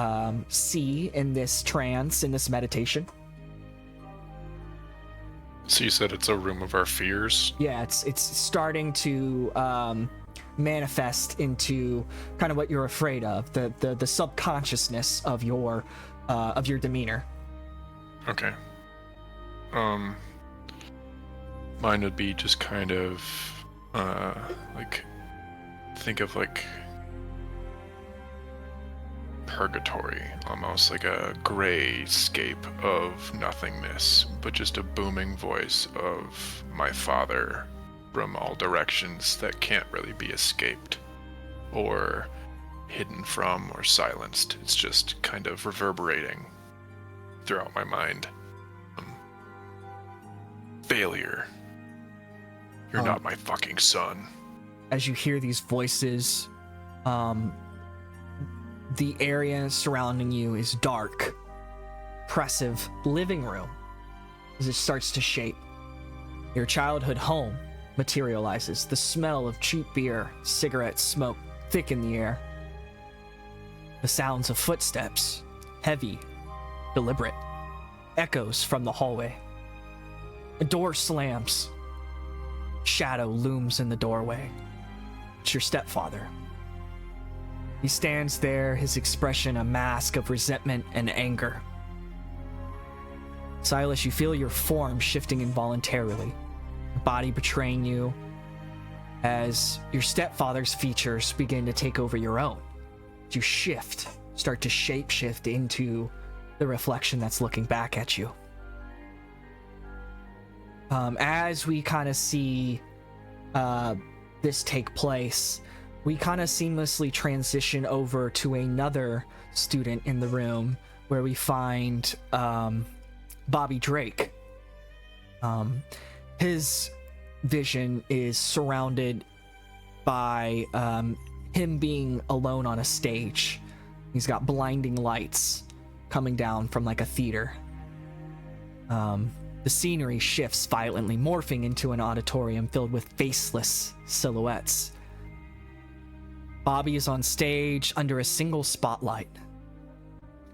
see in this trance, in this meditation? So you said it's a room of our fears? Yeah, it's starting to manifest into kind of what you're afraid of, the subconsciousness of your demeanor. Okay. Mine would be just kind of like, think of like purgatory, almost like a gray scape of nothingness, but just a booming voice of my father from all directions that can't really be escaped or hidden from or silenced. It's just kind of reverberating throughout my mind. Failure. You're not my fucking son. As you hear these voices, the area surrounding you is dark, oppressive living room as it starts to shape. Your childhood home materializes. The smell of cheap beer, cigarette smoke thick in the air. The sounds of footsteps, heavy, deliberate, echoes from the hallway. A door slams. Shadow looms in the doorway. It's your stepfather. He stands there, his expression a mask of resentment and anger. Silas, you feel your form shifting involuntarily, your body betraying you as your stepfather's features begin to take over your own. You start to shapeshift into the reflection that's looking back at you. As we kind of see this take place, we kind of seamlessly transition over to another student in the room where we find Bobby Drake. His vision is surrounded by him being alone on a stage. He's got blinding lights coming down from like a theater. The scenery shifts violently, morphing into an auditorium filled with faceless silhouettes. Bobby is on stage under a single spotlight.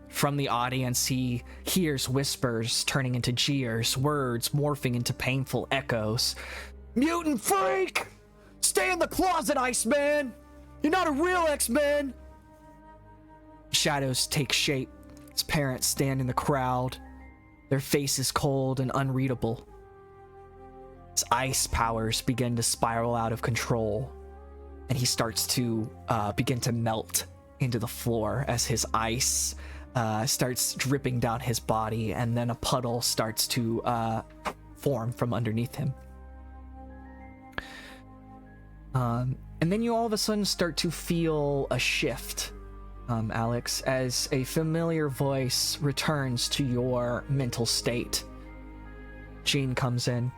From the audience, he hears whispers turning into jeers, words morphing into painful echoes. Mutant freak! Stay in the closet, Iceman! You're not a real X-Men! Shadows take shape. His parents stand in the crowd. Their faces cold and unreadable. His ice powers begin to spiral out of control, and he starts to begin to melt into the floor as his ice starts dripping down his body, and then a puddle starts to form from underneath him. And then you all of a sudden start to feel a shift, Alex, as a familiar voice returns to your mental state. Jean comes in.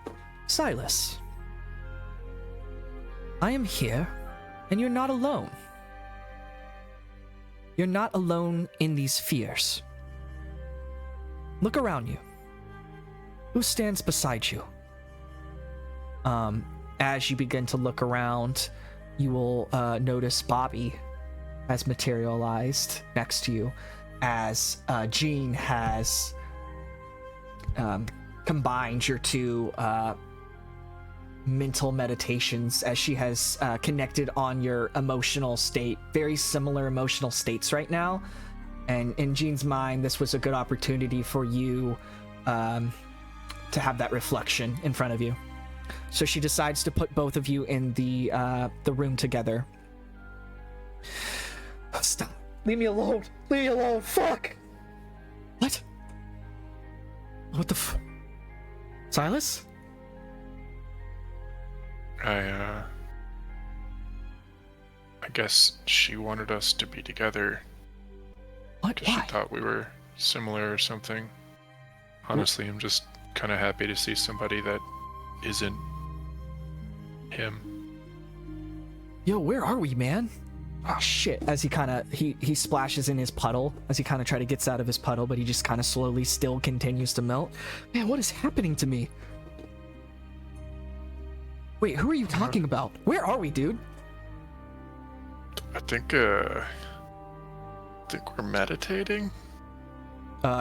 Silas, I am here, and you're not alone. You're not alone in these fears. Look around you. Who stands beside you? As you begin to look around, you will notice Bobby has materialized next to you, as Jean has combined your two mental meditations, as she has connected on your emotional state, very similar emotional states right now. And in Jean's mind, this was a good opportunity for you to have that reflection in front of you. So she decides to put both of you in the room together. Stop. Leave me alone. Leave me alone. Fuck. What? What the Silas? I guess she wanted us to be together. What? Because she Why? thought we were similar or something. Honestly, I'm just kind of happy to see somebody that isn't him. Yo, where are we, man? Oh shit! As he splashes in his puddle as he kind of gets out of his puddle, but he just kind of slowly still continues to melt. Man, what is happening to me? Wait, who are you talking about? Where are we, dude? I think we're meditating.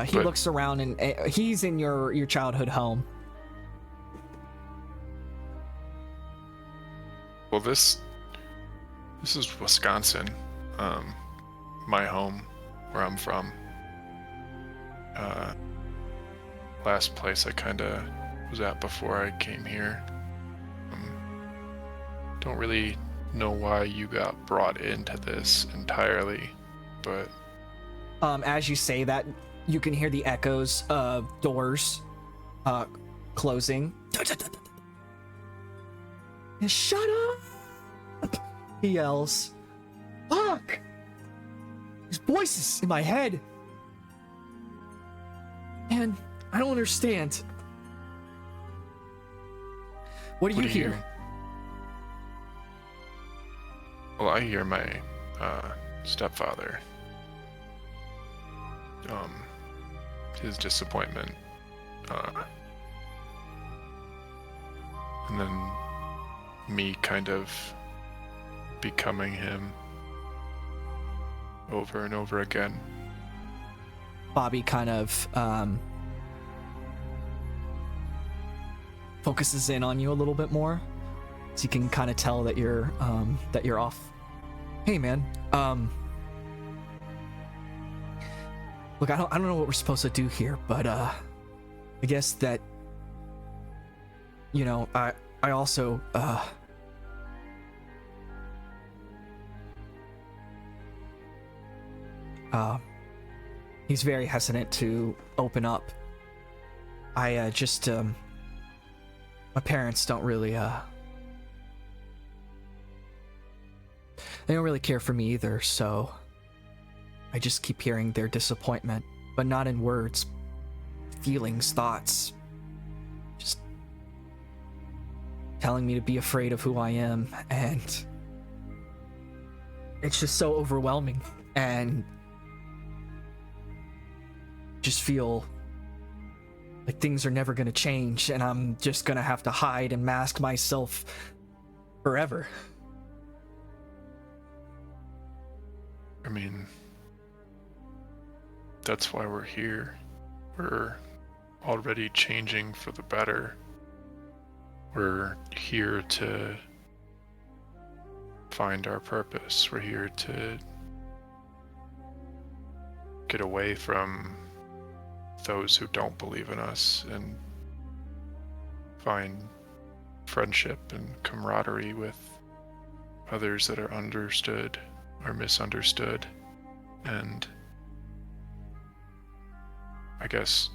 He looks around and he's in your childhood home. Well, this is Wisconsin, my home, where I'm from. Last place I kind of was at before I came here. Don't really know why you got brought into this entirely, but As you say that, you can hear the echoes of doors closing. Shut up! He yells. Fuck! There's voices in my head. And I don't understand. What do you hear? Well, I hear my stepfather. His disappointment. And then me kind of becoming him over and over again. Bobby kind of focuses in on you a little bit more, so you can kind of tell that you're off. Hey, man. Look, I don't know what we're supposed to do here, but I guess that, you know, I also he's very hesitant to open up. I just my parents don't really they don't really care for me either, so I just keep hearing their disappointment, but not in words, feelings, thoughts, just telling me to be afraid of who I am, and it's just so overwhelming, and just feel like things are never gonna change, and I'm just gonna have to hide and mask myself forever. I mean, that's why we're here. We're already changing for the better. We're here to find our purpose. We're here to get away from those who don't believe in us and find friendship and camaraderie with others that are understood or misunderstood. And I guess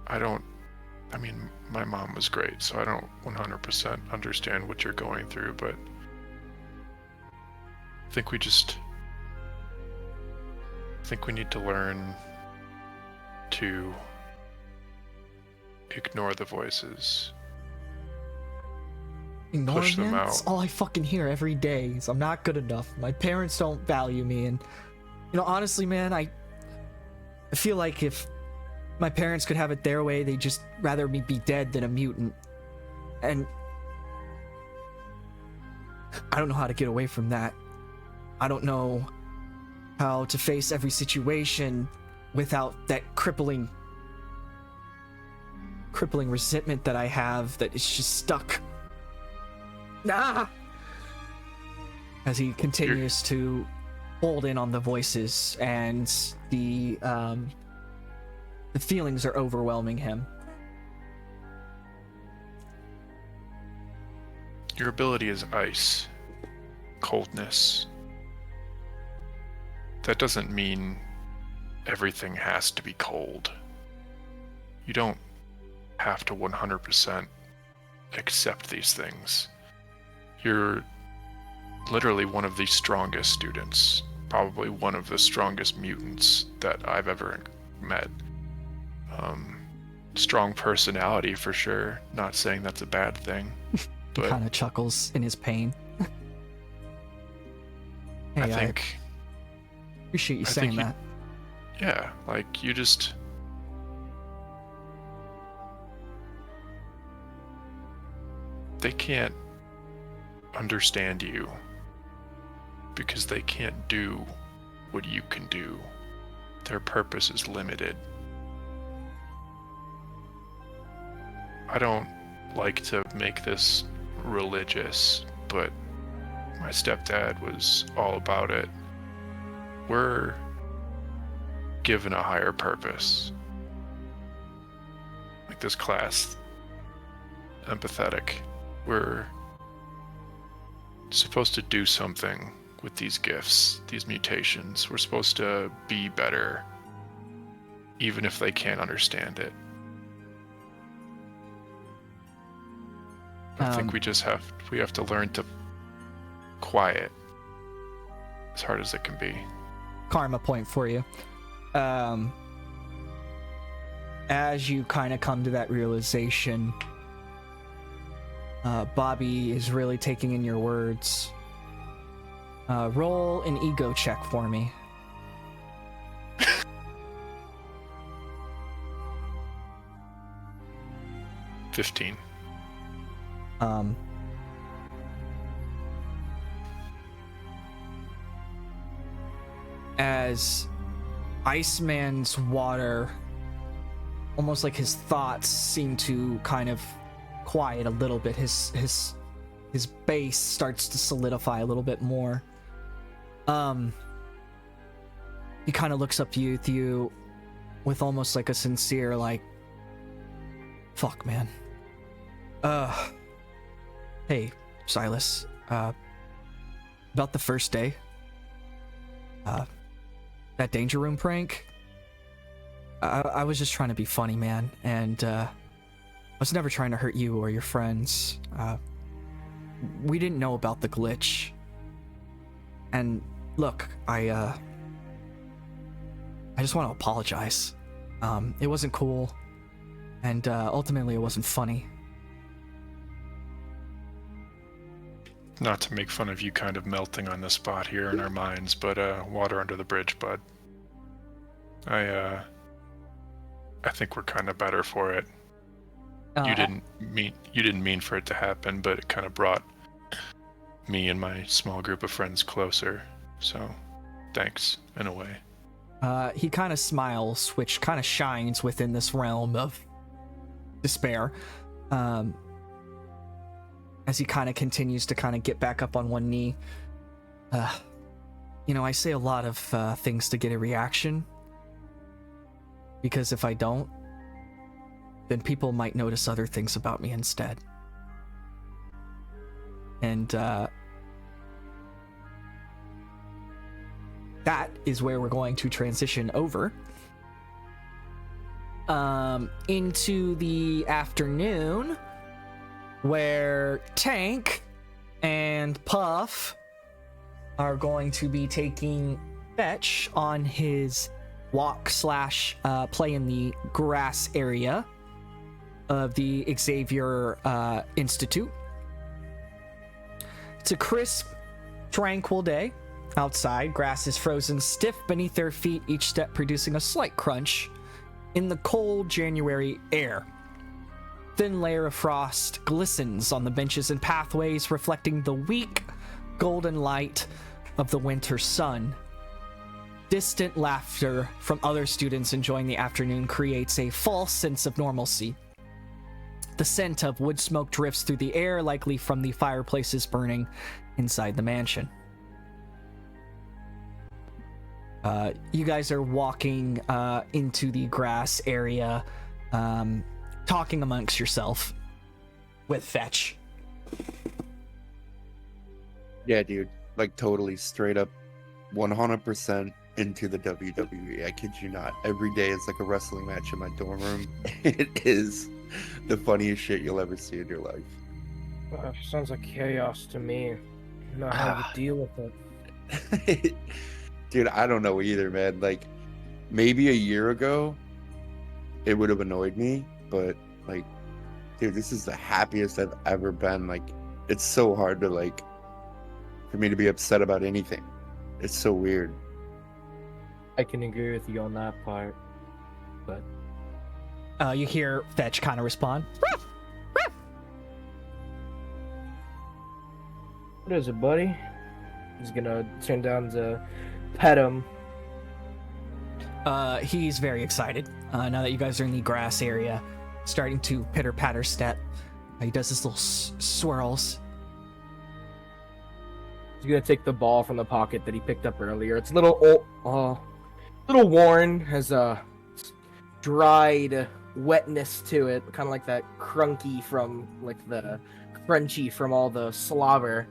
I mean, my mom was great, so I don't 100% understand what you're going through, but I think we need to learn to ignore the voices. Ignore push them out. That's all I fucking hear every day is I'm not good enough. My parents don't value me, and you know, honestly, man, I feel like if my parents could have it their way, they'd just rather me be dead than a mutant. And I don't know how to get away from that. I don't know how to face every situation without that crippling resentment that I have that is just stuck. As he continues to hold in on the voices, and the feelings are overwhelming him. Your ability is ice, coldness. That doesn't mean everything has to be cold. You don't have to 100% accept these things. You're literally one of the strongest students, probably one of the strongest mutants that I've ever met. Strong personality for sure. Not saying that's a bad thing. He But kind of chuckles in his pain. Hey, I think appreciate you I saying think you- that. yeah, like you just they can't understand you because they can't do what you can do. Their purpose is limited. I don't like to make this religious, but my stepdad was all about it. We're given a higher purpose. Like this class, empathetic. We're supposed to do something with these gifts, these mutations. We're supposed to be better, even if they can't understand it. I think we have to learn to quiet as hard as it can be. Karma point for you. As you kind of come to that realization, Bobby is really taking in your words. Roll an ego check for me. $15. As Iceman's water, almost like his thoughts seem to kind of quiet a little bit. His base starts to solidify a little bit more. He kind of looks up to you with almost like a sincere, like, fuck, man. Hey, Silas. About the first day. That danger room prank. I was just trying to be funny, man, and I was never trying to hurt you or your friends. We didn't know about the glitch. And look, I just want to apologize. It wasn't cool, and ultimately it wasn't funny. Not to make fun of you kind of melting on the spot here in our minds, but water under the bridge, bud. I think we're kind of better for it. You didn't mean for it to happen, but it kind of brought me and my small group of friends closer. So, thanks in a way. He kind of smiles, which kind of shines within this realm of despair. As he kind of continues to kind of get back up on one knee. I say a lot of things to get a reaction. Because if I don't, then people might notice other things about me instead. And that is where we're going to transition over into the afternoon, where Tank and Puff are going to be taking Fetch on his walk / play in the grass area of the Xavier Institute. It's a crisp, tranquil day outside. Grass is frozen stiff beneath their feet, each step producing a slight crunch in the cold January air. Thin layer of frost glistens on the benches and pathways, reflecting the weak golden light of the winter sun. Distant laughter from other students enjoying the afternoon creates a false sense of normalcy. The scent of wood smoke drifts through the air, likely from the fireplaces burning inside the mansion. You guys are walking into the grass area, talking amongst yourself with Fetch. Yeah, dude. Like, totally straight up 100% into the WWE. I kid you not. Every day is like a wrestling match in my dorm room. It is the funniest shit you'll ever see in your life. Sounds like chaos to me. Not how you deal with it. Dude, I don't know either, man. Like, maybe a year ago, it would have annoyed me, but like, dude, this is the happiest I've ever been. Like, it's so hard to like, for me to be upset about anything. It's so weird. I can agree with you on that part, but You hear Fetch kind of respond. what is it, buddy? He's gonna turn down to pet him. He's very excited now that you guys are in the grass area, starting to pitter-patter step. He does his little swirls. He's gonna take the ball from the pocket that he picked up earlier. It's a little little worn, has a dried wetness to it, kind of like that crunky from like the crunchy from all the slobber.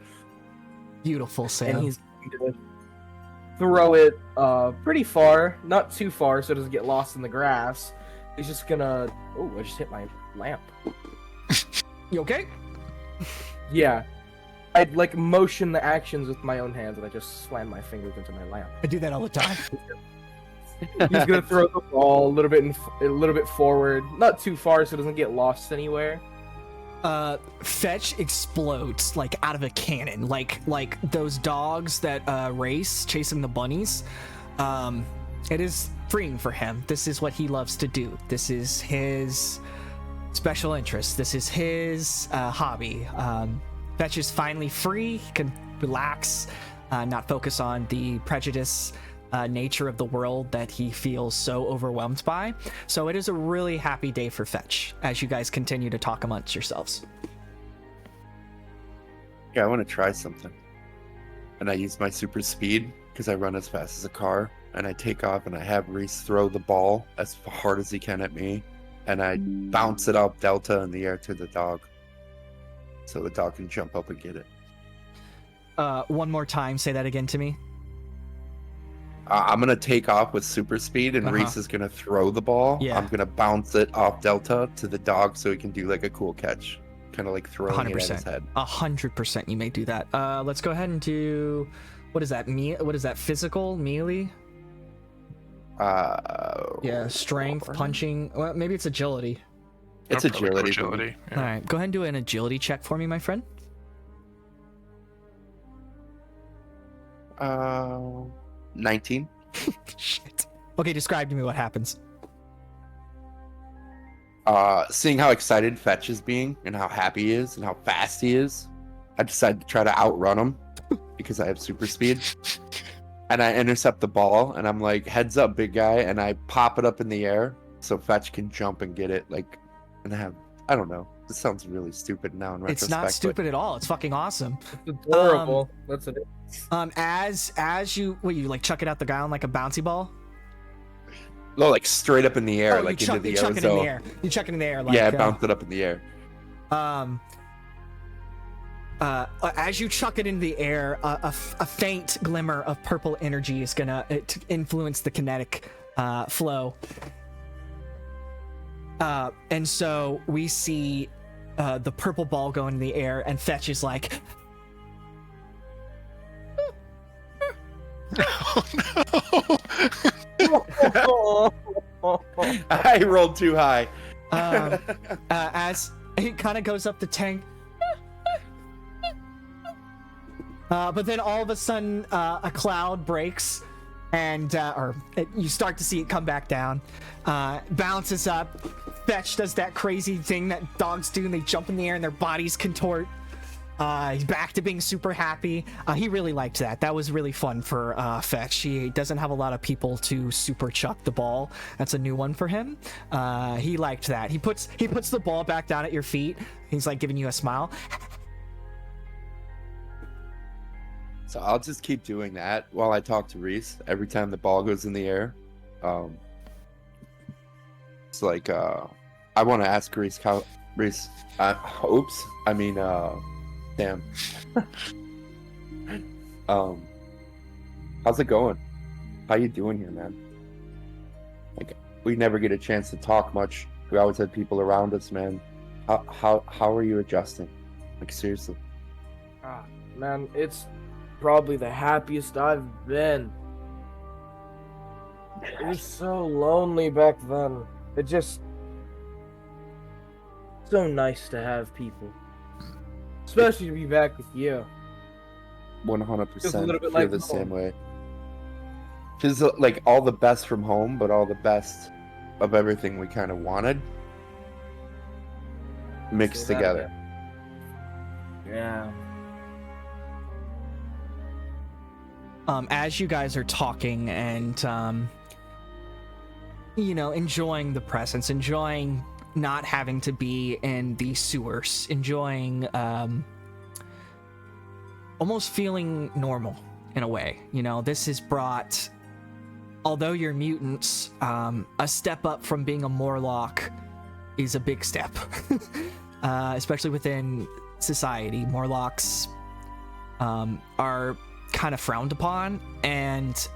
Beautiful, Sam. And he's going to throw it pretty far, not too far, so it doesn't get lost in the grass. He's just gonna. Oh, I just hit my lamp. You okay? Yeah. I'd like motion the actions with my own hands, and I just slam my fingers into my lamp. I do that all the time. He's gonna throw the ball a little bit forward, not too far, so it doesn't get lost anywhere. Fetch explodes like out of a cannon, like those dogs that race chasing the bunnies. It is freeing for him. This is what he loves to do. This is his special interest. This is his hobby. Fetch is finally free. He can relax, not focus on the prejudice nature of the world that he feels so overwhelmed by. So it is a really happy day for Fetch as you guys continue to talk amongst yourselves. Yeah, I want to try something. And I use my super speed because I run as fast as a car. And I take off and I have Reese throw the ball as hard as he can at me. And I bounce it up Delta in the air to the dog. So the dog can jump up and get it. One more time, say that again to me. I'm going to take off with super speed, and Reese is going to throw the ball. Yeah. I'm going to bounce it off Delta to the dog so he can do like a cool catch. Kind of like throwing it at his head. 100% you may do that. Let's go ahead and do... What is that? What is that? Physical? Melee? Yeah, strength, punching. Well, maybe it's agility. It's agility. Yeah. All right, go ahead and do an agility check for me, my friend. 19. Shit. Okay, describe to me what happens. Seeing how excited Fetch is being and how happy he is and how fast he is, I decide to try to outrun him because I have super speed. And I intercept the ball and I'm like, heads up, big guy, and I pop it up in the air so Fetch can jump and get it. Like, and I don't know. This sounds really stupid now in retrospect. It's not stupid at all. It's fucking awesome. It's adorable. That's it. As you like chuck it out the ground like a bouncy ball. No, like straight up in the air, like into the chuck it in the ozone. air. You chuck it in the air. Like, Yeah, I bounced it up in the air. As you chuck it into the air, a faint glimmer of purple energy is gonna influence the kinetic flow. And so we see the purple ball go into the air, and Fetch is like, I rolled too high. as it kind of goes up the tank. But then all of a sudden, a cloud breaks, and you start to see it come back down. Bounces up. Fetch does that crazy thing that dogs do, and they jump in the air and their bodies contort. He's back to being super happy. He really liked that. That was really fun for Fetch. He doesn't have a lot of people to super chuck the ball. That's a new one for him. He liked that. He puts the ball back down at your feet. He's like giving you a smile. So I'll just keep doing that while I talk to Reese every time the ball goes in the air. It's like I want to ask Reese how Reese. Oops. I mean, damn. How's it going? How you doing here, man? Like, we never get a chance to talk much. We always had people around us, man. How are you adjusting? Like, seriously. Ah, man, it's probably the happiest I've been. It was so lonely back then. It just... so nice to have people. Especially to be back with you. 100% little bit feel like the home. same way. Just like all the best from home, but all the best of everything we kind of wanted mixed Say that together. again. Yeah. As you guys are talking and enjoying the presence, enjoying not having to be in the sewers, enjoying almost feeling normal in a way. This has brought, although you're mutants, a step up from being a Morlock is a big step. Especially within society. Morlocks are kind of frowned upon, and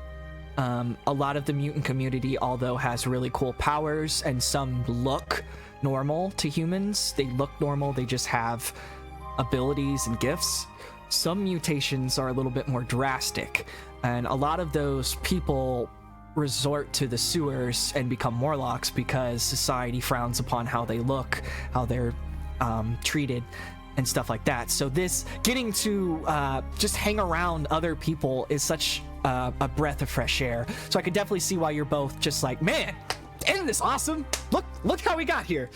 a lot of the mutant community, although has really cool powers and some look normal to humans, they look normal, they just have abilities and gifts. Some mutations are a little bit more drastic, and a lot of those people resort to the sewers and become Morlocks because society frowns upon how they look, how they're treated, and stuff like that. So this getting to just hang around other people is such a breath of fresh air. So I could definitely see why you're both just like, man, isn't this awesome? Look how we got here.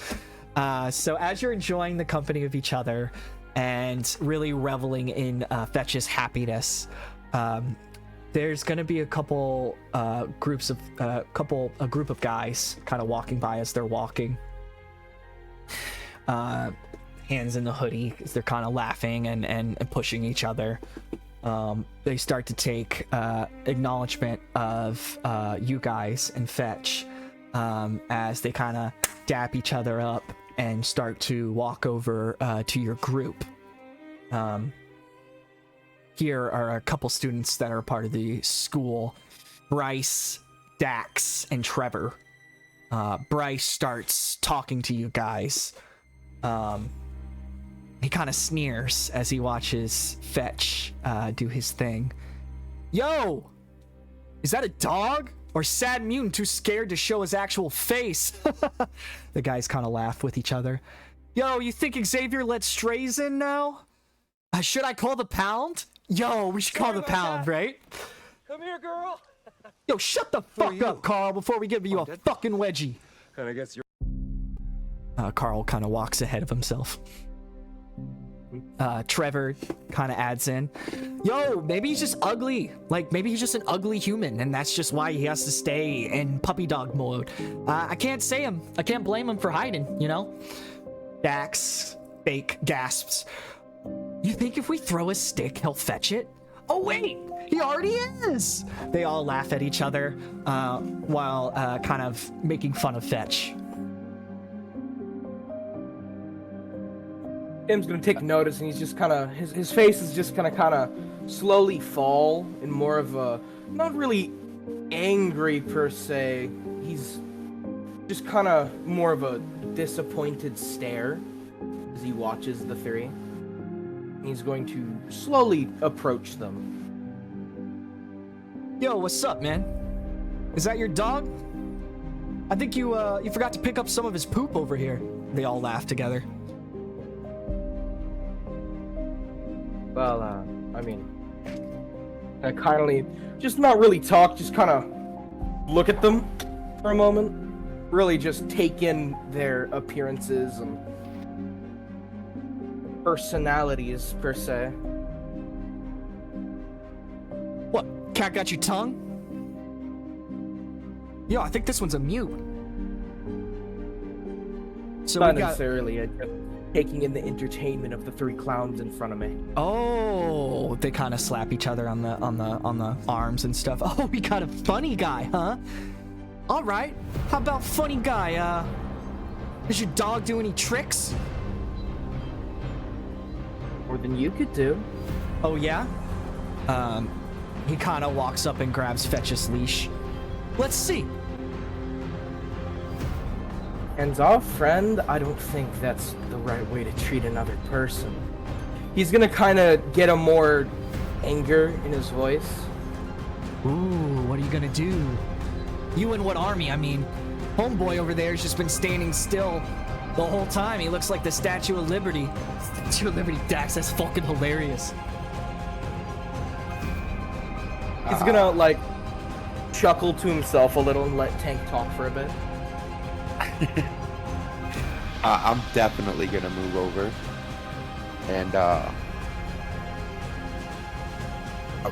So as you're enjoying the company of each other and really reveling in Fetch's happiness, there's gonna be a couple group of guys kind of walking by as they're walking. Hands in the hoodie, as they're kind of laughing and pushing each other. They start to take acknowledgement of you guys and Fetch as they kind of dap each other up and start to walk over to your group. Here are a couple students that are part of the school: Bryce, Dax, and Trevor. Bryce starts talking to you guys. He kind of sneers as he watches Fetch do his thing. Yo! Is that a dog? Or sad mutant too scared to show his actual face? The guys kind of laugh with each other. Yo, you think Xavier let strays in now? Should I call the pound? Yo, we should call the pound, right? Come here, girl. Yo, shut the fuck up, Carl, before we give you a fucking wedgie. And I guess you're... Carl kind of walks ahead of himself. Trevor kind of adds in, yo, maybe he's just ugly. Like, maybe he's just an ugly human, and that's just why he has to stay in puppy dog mode. I can't blame him for hiding, Dax, fake, gasps. You think if we throw a stick, he'll fetch it? Oh, wait, he already is! They all laugh at each other while kind of making fun of Fetch. Tim's gonna take notice, and he's just kind of his face is just gonna slowly fall in more of a, not really angry per se. He's just kind of more of a disappointed stare as he watches the three. He's going to slowly approach them. Yo, what's up, man? Is that your dog? I think you forgot to pick up some of his poop over here. They all laugh together. Well, I mean, I kindly just not really talk, just kind of look at them for a moment. Really just take in their appearances and personalities, per se. What, cat got your tongue? Yo, I think this one's a mute. So Not we got... necessarily, taking in the entertainment of the three clowns in front of me. Oh, they kind of slap each other on the arms and stuff. Oh, we got a funny guy, huh? All right. How about funny guy? Does your dog do any tricks? More than you could do. Oh yeah. He kind of walks up and grabs Fetch's leash. Let's see. Hands off, friend. I don't think that's the right way to treat another person. he's gonna kind of get a more anger in his voice. Ooh, what are you gonna do? You and what army? I mean, homeboy over there's just been standing still the whole time. He looks like the Statue of Liberty. Statue of Liberty, Dax, that's fucking hilarious. He's gonna, like, chuckle to himself a little and let Tank talk for a bit. I'm definitely gonna move over and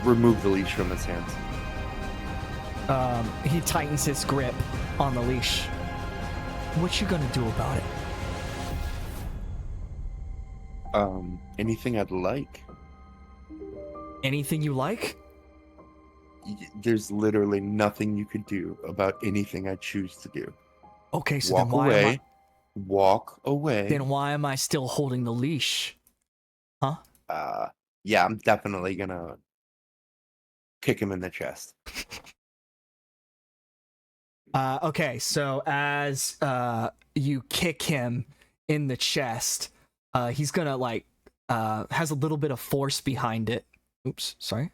remove the leash from his hands. He tightens his grip on the leash. What you gonna do about it? Anything I'd like. Anything you like? There's literally nothing you could do about anything I choose to do. Okay, so Walk then why away. am I... Walk away. Then why am I still holding the leash? Huh? Yeah, I'm definitely gonna kick him in the chest. Okay, so as you kick him in the chest, he's gonna like has a little bit of force behind it. Oops, sorry.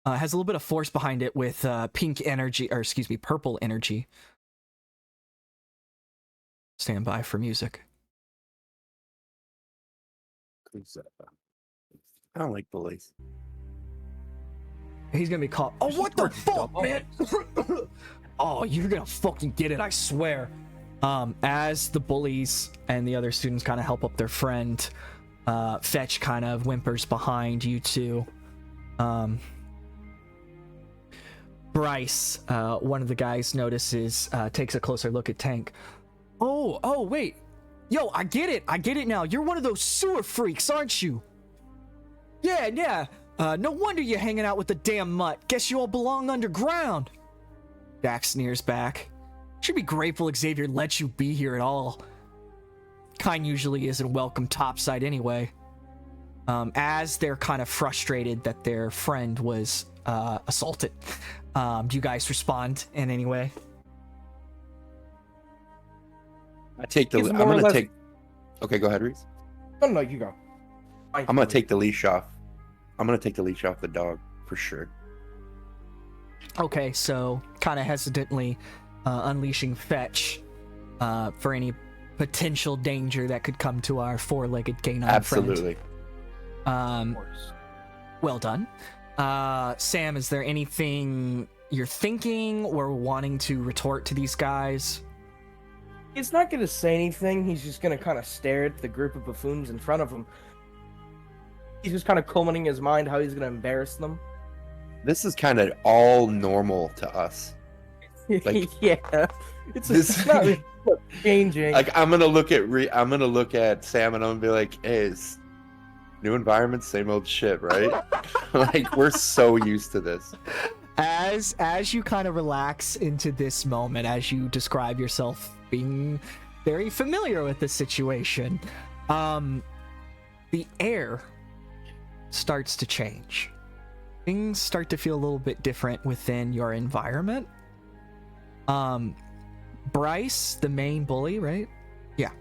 Has a little bit of force behind it with pink energy, or excuse me, purple energy. Stand by for music. I don't like bullies. He's gonna be caught. Oh, what the fuck, man? Oh, you're gonna fucking get it, I swear. As the bullies and the other students kind of help up their friend, Fetch kind of whimpers behind you two. Bryce, one of the guys, notices, takes a closer look at Tank. Oh, wait. Yo, I get it now. You're one of those sewer freaks, aren't you? Yeah. No wonder you're hanging out with the damn mutt. Guess you all belong underground. Dax sneers back. Should be grateful Xavier lets you be here at all. Kind usually isn't welcome topside anyway. As they're kind of frustrated that their friend was assaulted, do you guys respond in any way? I'm gonna take. Okay, go ahead, Reese. No, you go. I'm gonna take the leash off. I'm gonna take the leash off the dog for sure. Okay, so kind of hesitantly unleashing Fetch for any potential danger that could come to our four-legged canine Absolutely. friend. Well done. Sam, is there anything you're thinking or wanting to retort to these guys? He's not gonna say anything. He's just gonna kind of stare at the group of buffoons in front of him. He's just kind of culminating in his mind how he's gonna embarrass them. This is kind of all normal to us. Like, yeah, it's not really changing. Like I'm gonna look at Sam and I'm gonna be like, "Hey, it's new environment, same old shit, right?" Like we're so used to this. As you kind of relax into this moment, as you describe yourself being very familiar with the situation, the air starts to change. Things start to feel a little bit different within your environment. Bryce, the main bully, right? Yeah.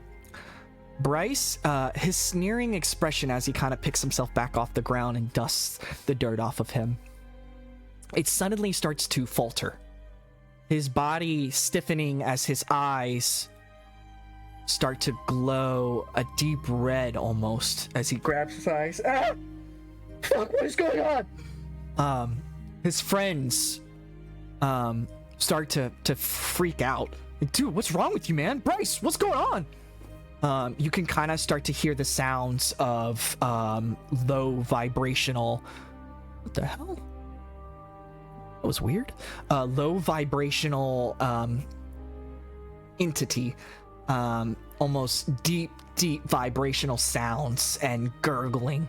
Bryce, his sneering expression as he kind of picks himself back off the ground and dusts the dirt off of him, it suddenly starts to falter. His body stiffening as his eyes start to glow a deep red almost as he grabs his eyes. Ah! Fuck, what is going on? His friends start to freak out. Like, dude, what's wrong with you, man? Bryce, what's going on? You can kind of start to hear the sounds of low vibrational... What the hell? That was weird. Low vibrational entity. Almost deep vibrational sounds and gurgling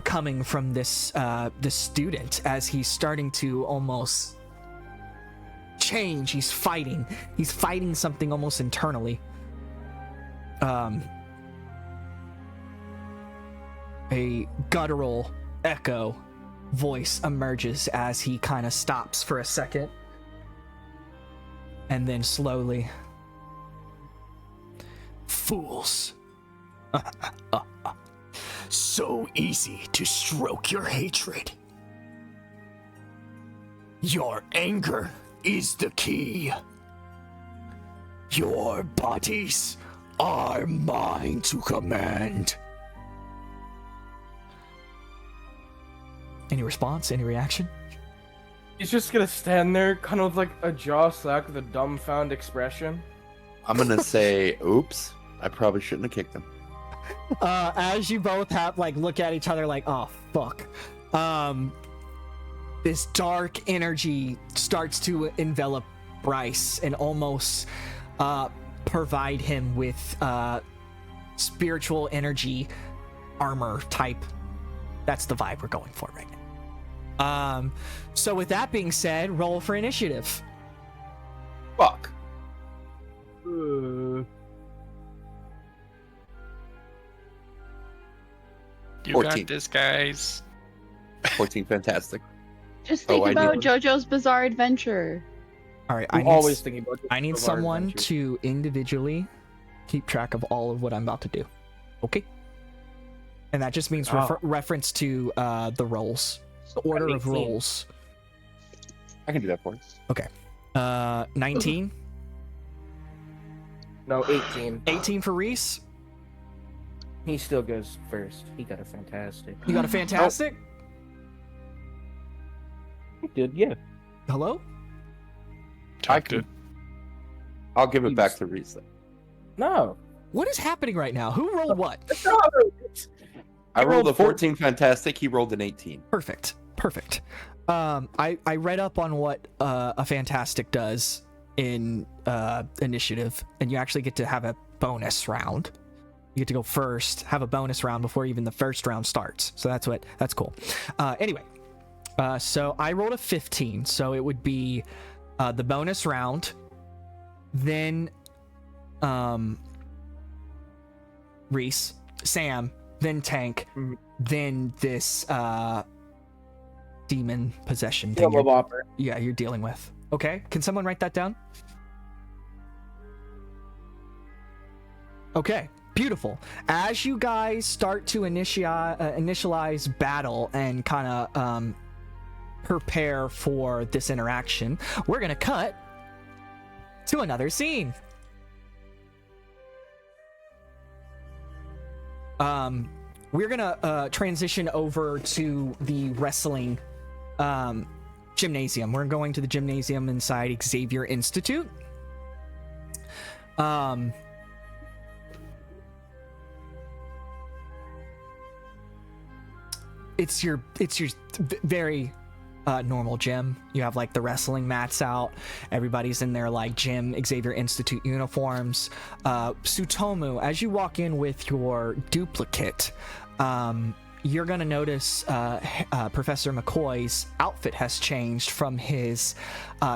coming from this student as he's starting to almost change. He's fighting something almost internally. A guttural echo voice emerges as he kind of stops for a second and then slowly, fools. So easy to stroke your hatred. Your anger is the key. Your bodies are mine to command. Any response? Any reaction? He's just gonna stand there, kind of like a jaw slack with a dumbfound expression. I'm gonna say, oops, I probably shouldn't have kicked him. As you both have look at each other like, oh fuck. This dark energy starts to envelop Bryce and almost provide him with spiritual energy armor type. That's the vibe we're going for right now. So with that being said, roll for initiative. Fuck. You 14. got this, guys. 14, fantastic. Just think I about do. JoJo's Bizarre Adventure. All right, I'm always thinking about. I need Bizarre someone Adventure. to individually keep track of all of what I'm about to do. Okay? And that just means reference to the rolls. The order of 18. rolls. I can do that for you. Okay. 19. No, 18. 18 for Reese. He still goes first. He got a fantastic. You got a fantastic? He did, yeah. Hello? Tucked it. I'll give it back to Reese. No. What is happening right now? Who rolled what? I rolled a 14 fantastic. He rolled an 18. Perfect. I read up on what a fantastic does in initiative, and you actually get to have a bonus round. You get to go first, have a bonus round before even the first round starts. So that's cool. Anyway, so I rolled a 15, so it would be the bonus round, then Reese, Sam, then Tank, then this demon possession thing. You're dealing with. Okay, can someone write that down? Okay, beautiful. As you guys start to initialize battle and kind of prepare for this interaction, we're gonna cut to another scene. We're gonna transition over to the wrestling gymnasium. We're going to the gymnasium inside Xavier Institute. It's your very normal gym. You have the wrestling mats out. Everybody's in their gym Xavier Institute uniforms. Tsutomu, as you walk in with your duplicate, you're gonna notice Professor McCoy's outfit has changed from his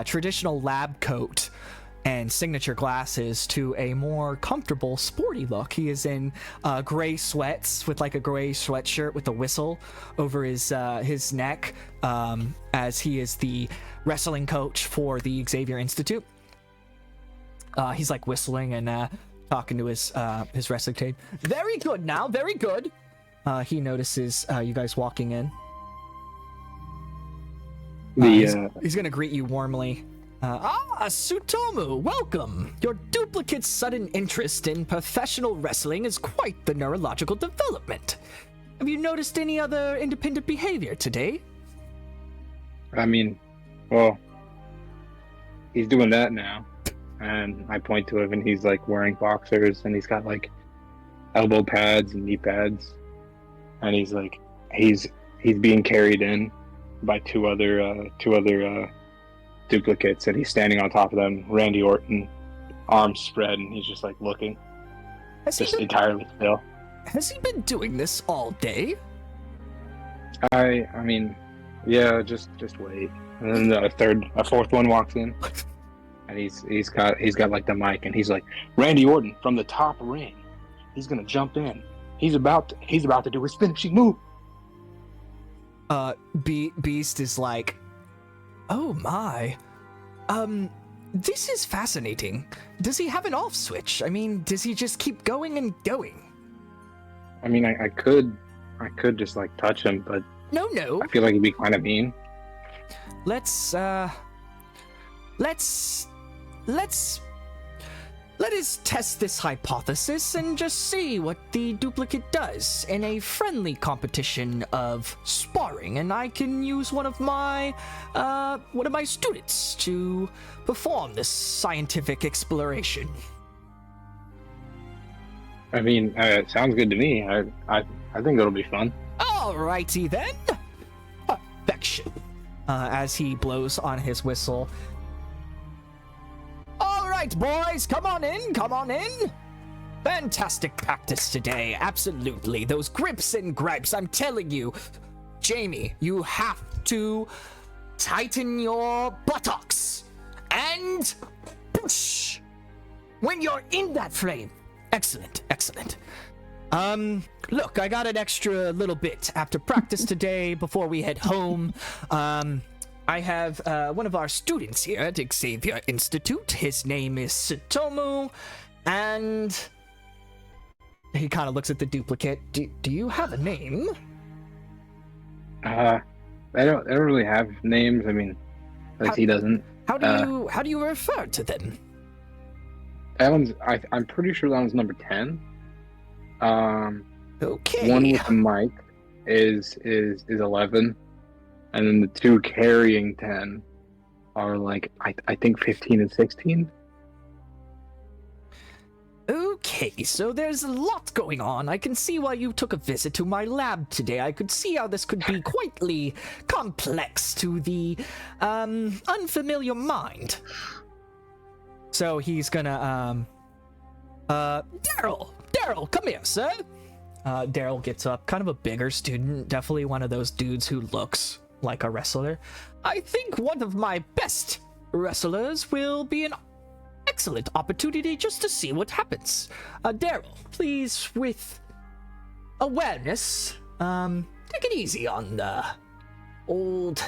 traditional lab coat and signature glasses to a more comfortable, sporty look. He is in gray sweats with a gray sweatshirt with a whistle over his neck, as he is the wrestling coach for the Xavier Institute. He's whistling and talking to his wrestling team. Very good now, very good. He notices you guys walking in. He's gonna greet you warmly. Tsutomu, welcome! Your duplicate's sudden interest in professional wrestling is quite the neurological development. Have you noticed any other independent behavior today? I mean, well, he's doing that now. And I point to him and he's wearing boxers and he's got elbow pads and knee pads. And he's being carried in by two other duplicates, and he's standing on top of them. Randy Orton, arms spread, and he's just looking, entirely still. Has he been doing this all day? I mean, yeah, just wait. And then a fourth one walks in, and he's got the mic, and he's Randy Orton from the top ring. He's gonna jump in. He's about to do his finishing move. Beast is oh my. This is fascinating. Does he have an off switch? I mean, does he just keep going and going? I mean, I could I could just like touch him, but No. I feel like it'd be kind of mean. Let's let us test this hypothesis and just see what the duplicate does in a friendly competition of sparring, and I can use one of my students to perform this scientific exploration. I mean, it sounds good to me. I think it'll be fun. Alrighty then. Perfection. As he blows on his whistle. Alright, boys, come on in. Fantastic practice today, absolutely. Those grips and gripes, I'm telling you. Jamie, you have to tighten your buttocks. And push. When you're in that frame. Excellent. Look, I got an extra little bit after practice today before we head home. I have one of our students here at Xavier Institute. His name is Tsutomu, and he kind of looks at the duplicate. Do you have a name? They don't really have names. I mean, he doesn't. How do you refer to them? That one's. I'm pretty sure that one's number 10. Okay. One with the mic is 11, and then the two carrying 10 are like I think 15 and 16. Okay, so there's a lot going on. I can see why you took a visit to my lab today. I could see how this could be quite complex to the unfamiliar mind. So he's gonna Daryl, come here, sir. Daryl gets up, kind of a bigger student, definitely one of those dudes who looks like a wrestler. I think one of my best wrestlers will be an excellent opportunity just to see what happens. Daryl, please, with awareness, take it easy on the old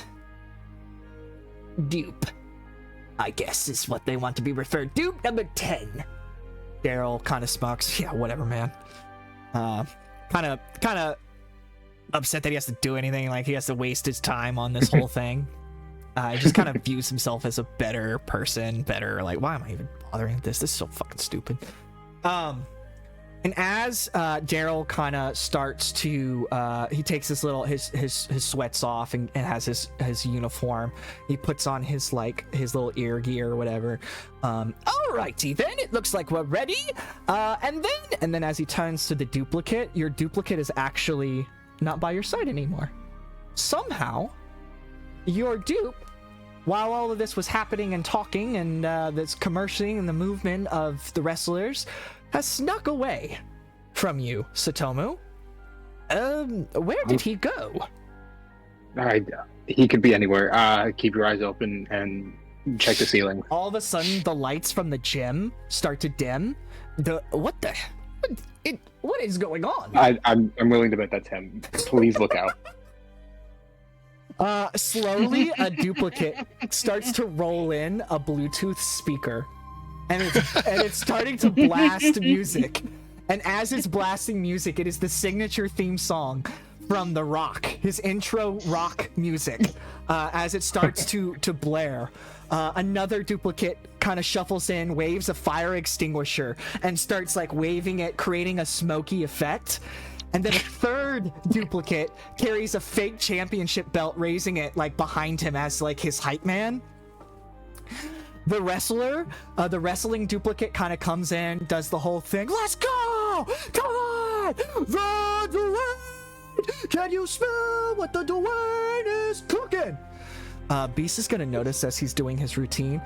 dupe, I guess is what they want to be referred to. Dupe number 10. Daryl kind of smirks. Yeah, whatever, man. Kind of upset that he has to do anything. Like, he has to waste his time on this whole thing. He just kind of views himself as a better person, like, why am I even bothering with this? This is so fucking stupid. And as Daryl kind of starts to, he takes his sweats off and has his uniform. He puts on his little ear gear or whatever. Alrighty then, it looks like we're ready. And then as he turns to the duplicate, your duplicate is actually not by your side anymore. Somehow, your dupe, while all of this was happening and talking and this commercialing and the movement of the wrestlers, has snuck away from you, Tsutomu. Where did he go? He could be anywhere. Keep your eyes open and check the ceiling. All of a sudden, the lights from the gym start to dim. What is going on? I'm willing to bet that's him. Please look out. Slowly, a duplicate starts to roll in a Bluetooth speaker. And it's starting to blast music. And as it's blasting music, it is the signature theme song from The Rock, his intro rock music. As it starts to blare, another duplicate kind of shuffles in, waves a fire extinguisher, and starts like waving it, creating a smoky effect. And then a third duplicate carries a fake championship belt, raising it like behind him as like his hype man. The wrestling duplicate kind of comes in, does the whole thing. Let's go! Come on! The Dwayne! Can you smell what the Dwayne is cooking? Beast is going to notice as he's doing his routine.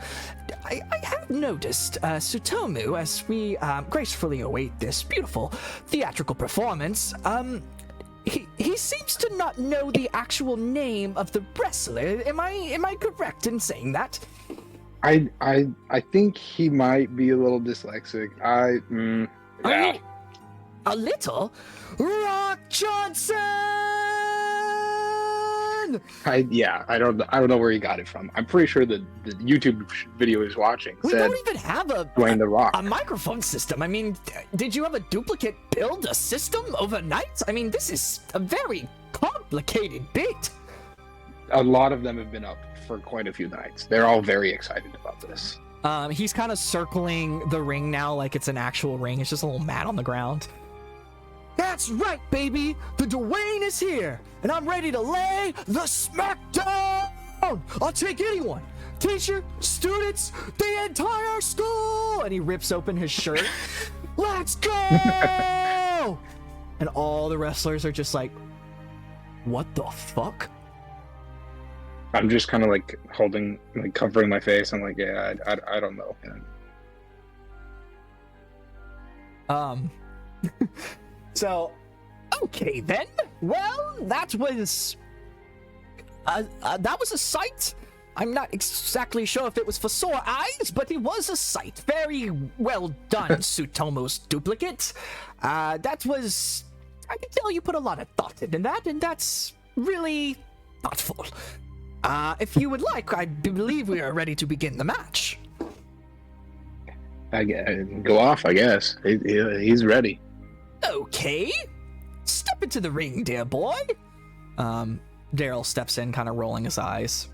I have noticed, Tsutomu, as we gracefully await this beautiful theatrical performance, he seems to not know the actual name of the wrestler. Am I correct in saying that? I think he might be a little dyslexic. Yeah. A little? Rock Johnson! on! I don't know where he got it from. I'm pretty sure the YouTube video he's watching We said don't even have Dwayne the Rock. a microphone system. I mean, did you have a duplicate build a system overnight? I mean, this is a very complicated bit. A lot of them have been up for quite a few nights. They're all very excited about this. He's kind of circling the ring now like it's an actual ring. It's just a little mat on the ground. That's right, baby! The Dwayne is here, and I'm ready to lay the smackdown! I'll take anyone! Teacher, students, the entire school! And he rips open his shirt. Let's go! And all the wrestlers are just like, what the fuck? I'm just kind of like holding, like covering my face. I'm like, yeah, I don't know. So, okay then. Well, that was a sight. I'm not exactly sure if it was for sore eyes, but it was a sight. Very well done, Tsutomu's duplicate. That was, I can tell you put a lot of thought into that, and that's really thoughtful. If you would like, I believe we are ready to begin the match. Go off, I guess. He's ready. Okay. Step into the ring, dear boy. Daryl steps in, kind of rolling his eyes.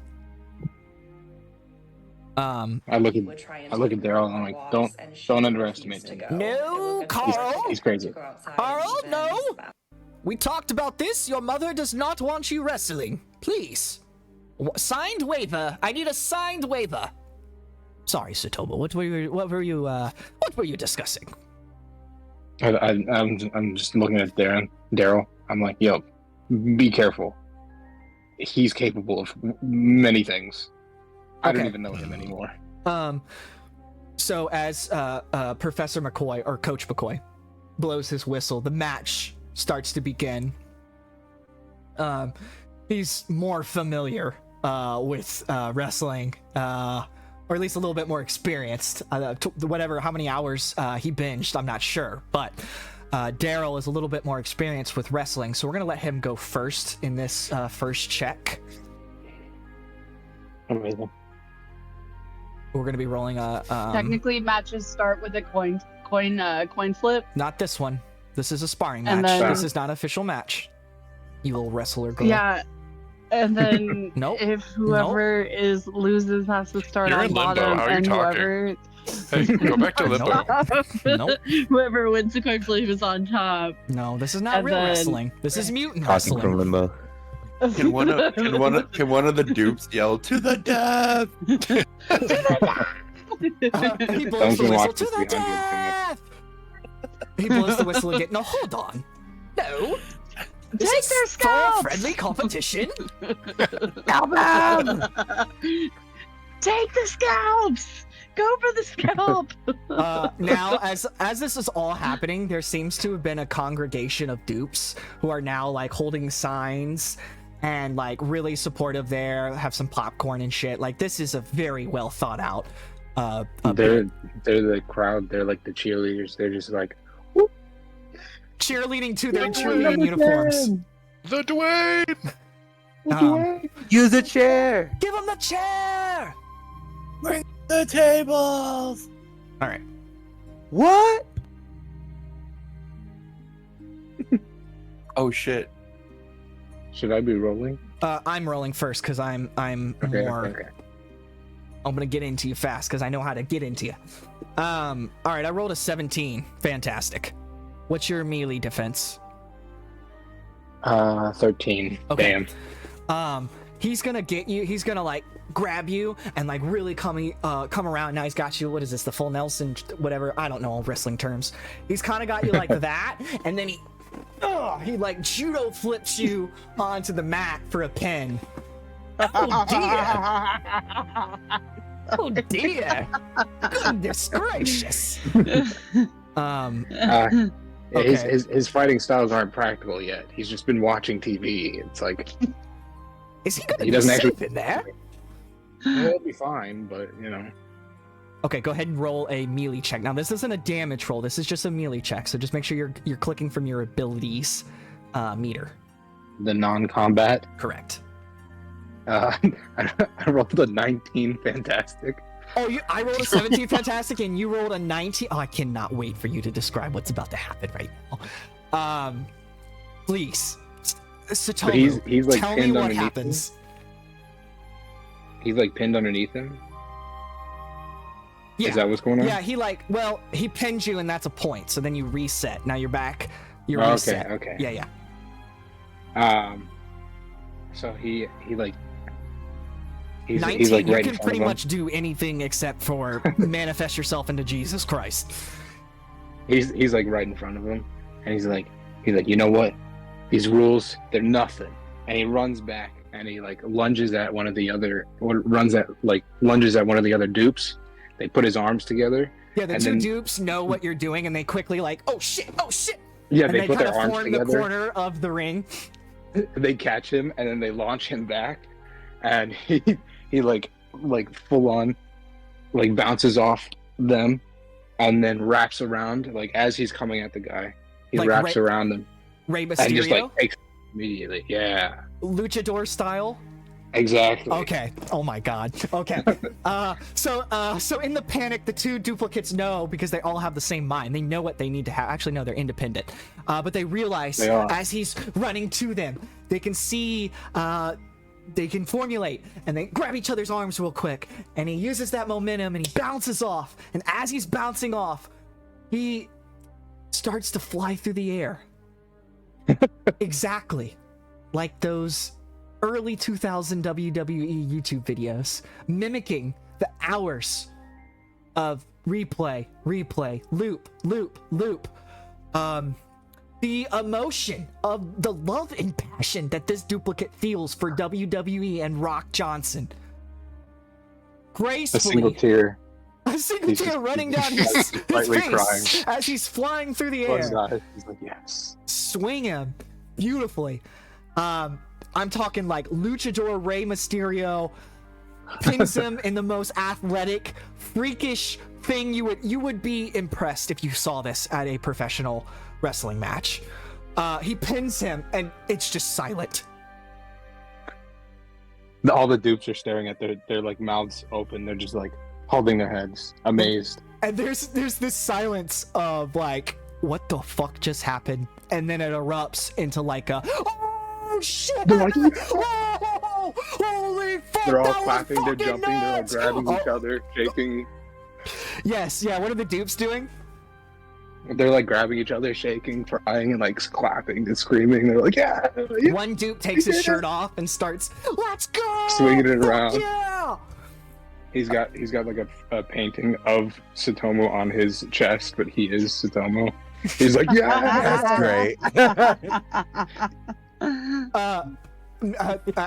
I look at Daryl and I'm like, don't underestimate him. No, Carl. He's crazy. Carl, no. We talked about this. Your mother does not want you wrestling. Please. Signed waiver. I need a signed waiver. Sorry, Tsutomu. What were you discussing? I'm just looking at Daryl. I'm like, yo, be careful. He's capable of many things. I don't even know him anymore. So as Professor McCoy or Coach McCoy blows his whistle, the match starts to begin. He's more familiar with wrestling, or at least a little bit more experienced. How many hours he binged, I'm not sure, but Daryl is a little bit more experienced with wrestling, so we're gonna let him go first in this first check. Amazing. We're gonna be rolling a. Technically, matches start with a coin flip. Not this one. This is a sparring And match. then- This is not an official match. You little wrestler girl. Yeah, and then Nope. if whoever loses has to start You're on in Limbo. bottom, How are you and talking? whoever Hey, go back to Limbo. Nope. whoever wins the coin flip is on top. No, this is not And real then- wrestling. This is mutant Talking from wrestling. Limbo. Can one of the dupes yell to the death? He blows Don't the you whistle watch to this the behind you, death. He blows the whistle again. No, hold on. No. This Take is their for scalps! friendly competition. Take the scalps! Go for the scalp! Now, as this is all happening, there seems to have been a congregation of dupes who are now like holding signs and like really supportive there, have some popcorn and shit. Like this is a very well thought out. They're the crowd. They're like the cheerleaders. They're just like cheerleading to their cheerleading uniforms. The Dwayne! Use a chair. Give him the chair. Bring the tables. All right. What? Oh shit. Should I be rolling? I'm rolling first because I'm more. Okay. I'm gonna get into you fast because I know how to get into you. All right, I rolled a 17. Fantastic. What's your melee defense? 13. Okay. Damn. He's gonna get you. He's gonna like grab you and like really come around. Now he's got you. What is this? The full Nelson, whatever. I don't know wrestling terms. He's kind of got you like that, and then he like judo flips you onto the mat for a pin. Oh dear. Oh dear. Goodness gracious. Okay. His fighting styles aren't practical yet. He's just been watching TV. It's like Is he gonna he be doesn't safe actually in there? He'll be fine, but you know. Okay, go ahead and roll a melee check. Now this isn't a damage roll. This is just a melee check. So just make sure you're clicking from your abilities meter. The non-combat. Correct. I rolled a 19 fantastic. Oh, I rolled a 17 fantastic and you rolled a 19. Oh, I cannot wait for you to describe what's about to happen right now. Please, Tsutomu, He's like tell me pinned what underneath happens. He's like pinned underneath him. Yeah. Is that what's going on? Yeah, he pinned you and that's a point. So then you reset. Now you're back. You're Oh, reset. okay. Yeah. So he like. 19, he's like you right can in front pretty of him. much do anything except for manifest yourself into Jesus Christ. He's like right in front of him, and he's like, you know what? These rules, they're nothing. And he runs back and he like lunges at one of the other dupes. They put his arms together. Yeah, the two dupes know what you're doing, and they quickly like, oh shit. Yeah, And they put their arms form together. the corner of the ring. They catch him and then they launch him back, and he like full on like bounces off them, and then wraps around like as he's coming at the guy. He Like wraps around him Rey Mysterio? and just like takes immediately. Yeah, Luchador style. exactly. Okay. Oh my God. Okay. So in the panic, the two duplicates know, because they all have the same mind. They know what they need to have. Actually, no, they're independent. But they realize as he's running to them, they can see. They can formulate, and they grab each other's arms real quick. And he uses that momentum, and he bounces off. And as he's bouncing off, he starts to fly through the air. Exactly like those early 2000 WWE YouTube videos, mimicking the hours of replay, loop. The emotion of the love and passion that this duplicate feels for WWE and Rock Johnson. Gracefully. A single tear running down his face crying. as he's flying through the air. He's like, yes. Swing him beautifully. I'm talking like Luchador Rey Mysterio pins him in the most athletic, freakish thing. You would be impressed if you saw this at a professional wrestling match. He pins him, and it's just silent. All the dupes are staring at their like mouths open. They're just like holding their heads, amazed. And there's this silence of like, what the fuck just happened? And then it erupts into like a, oh shit! They're like, oh, holy fuck! They're all that was clapping, they're fucking jumping, they're all nuts! grabbing each other, shaking. Yes, yeah. What are the dupes doing? They're like grabbing each other, shaking, crying, and like clapping and screaming. They're like, yeah. One dupe takes his shirt off and starts, let's go! Swinging it around. Yeah! He's got like a painting of Tsutomu on his chest, but he is Tsutomu. He's like, yeah, That's great.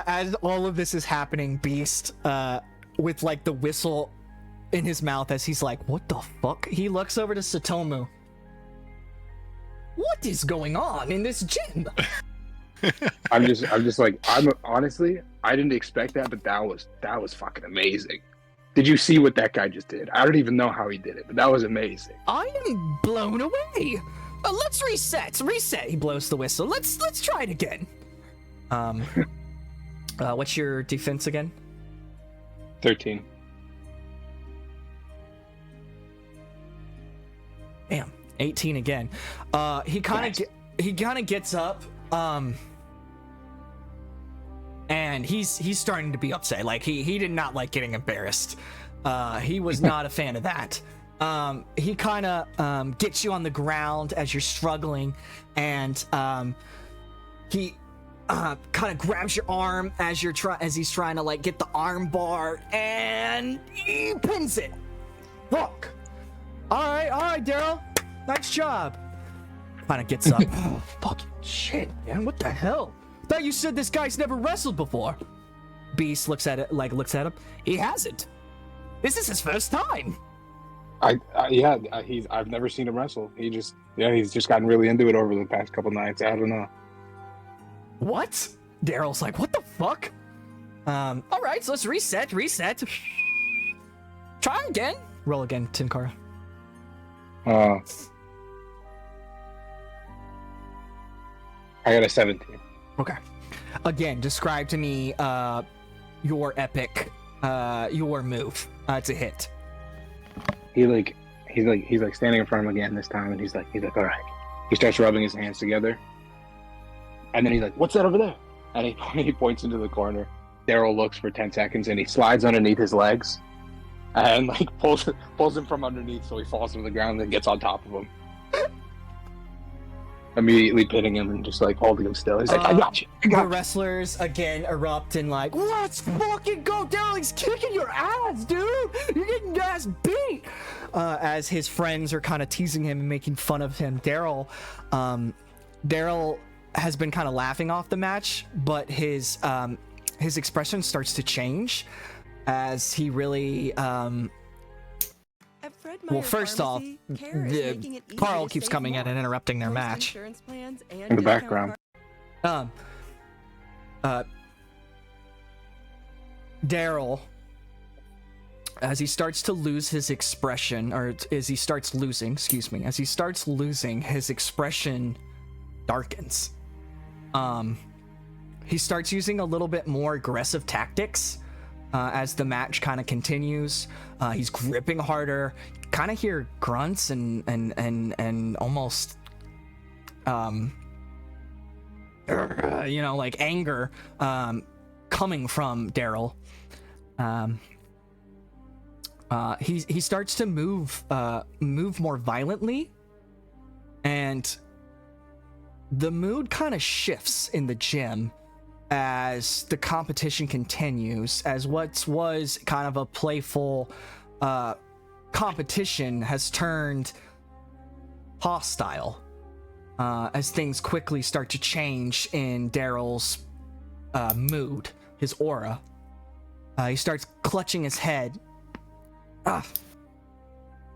As all of this is happening, Beast, with like the whistle in his mouth, as he's like, what the fuck? He looks over to Tsutomu. What is going on in this gym? I'm just like, honestly, I didn't expect that, but that was fucking amazing. Did you see what that guy just did? I don't even know how he did it, but that was amazing. I am blown away. Let's reset. He blows the whistle. Let's try it again. What's your defense again? 13. Damn, 18 again. He kind of gets up. And he's starting to be upset. Like he did not like getting embarrassed. He was not a fan of that. He kind of gets you on the ground as you're struggling, and he kind of grabs your arm as he's trying to like get the arm bar, and he pins it. Fuck. All right, Daryl. Nice job. Kind of gets up. Oh, fucking shit, man. What the hell? Thought you said this guy's never wrestled before. Beast looks at him. He hasn't. This is his first time. I've never seen him wrestle. He's just gotten really into it over the past couple nights. I don't know. What? Daryl's like, what the fuck? All right, so let's reset. Try again. Roll again, Tinkara. I got a 17. Okay. Again, describe to me your epic, your move to hit. He's standing in front of him again this time, and he's like, all right. He starts rubbing his hands together, and then he's like, "What's that over there?" And he points into the corner. Daryl looks for 10 seconds, and he slides underneath his legs, and like pulls him from underneath, so he falls to the ground and gets on top of him, immediately pinning him and just like holding him still. He's like, "I got you." The wrestlers again erupt in like, "Let's fucking go, Daryl! He's kicking your ass, dude! You're getting your ass beat!" As his friends are kind of teasing him and making fun of him. Daryl has been kind of laughing off the match, but his expression starts to change as he really well, first off, Carl keeps coming in and interrupting their match in the background. Daryl, as he starts to lose his expression, or as he starts losing his expression darkens. He starts using a little bit more aggressive tactics as the match kind of continues. He's gripping harder. Kind of hear grunts and almost like anger coming from Daryl. He starts to move more violently, and the mood kind of shifts in the gym as the competition continues, as what was kind of a playful competition has turned hostile, as things quickly start to change in Daryl's mood, his aura. He starts clutching his head.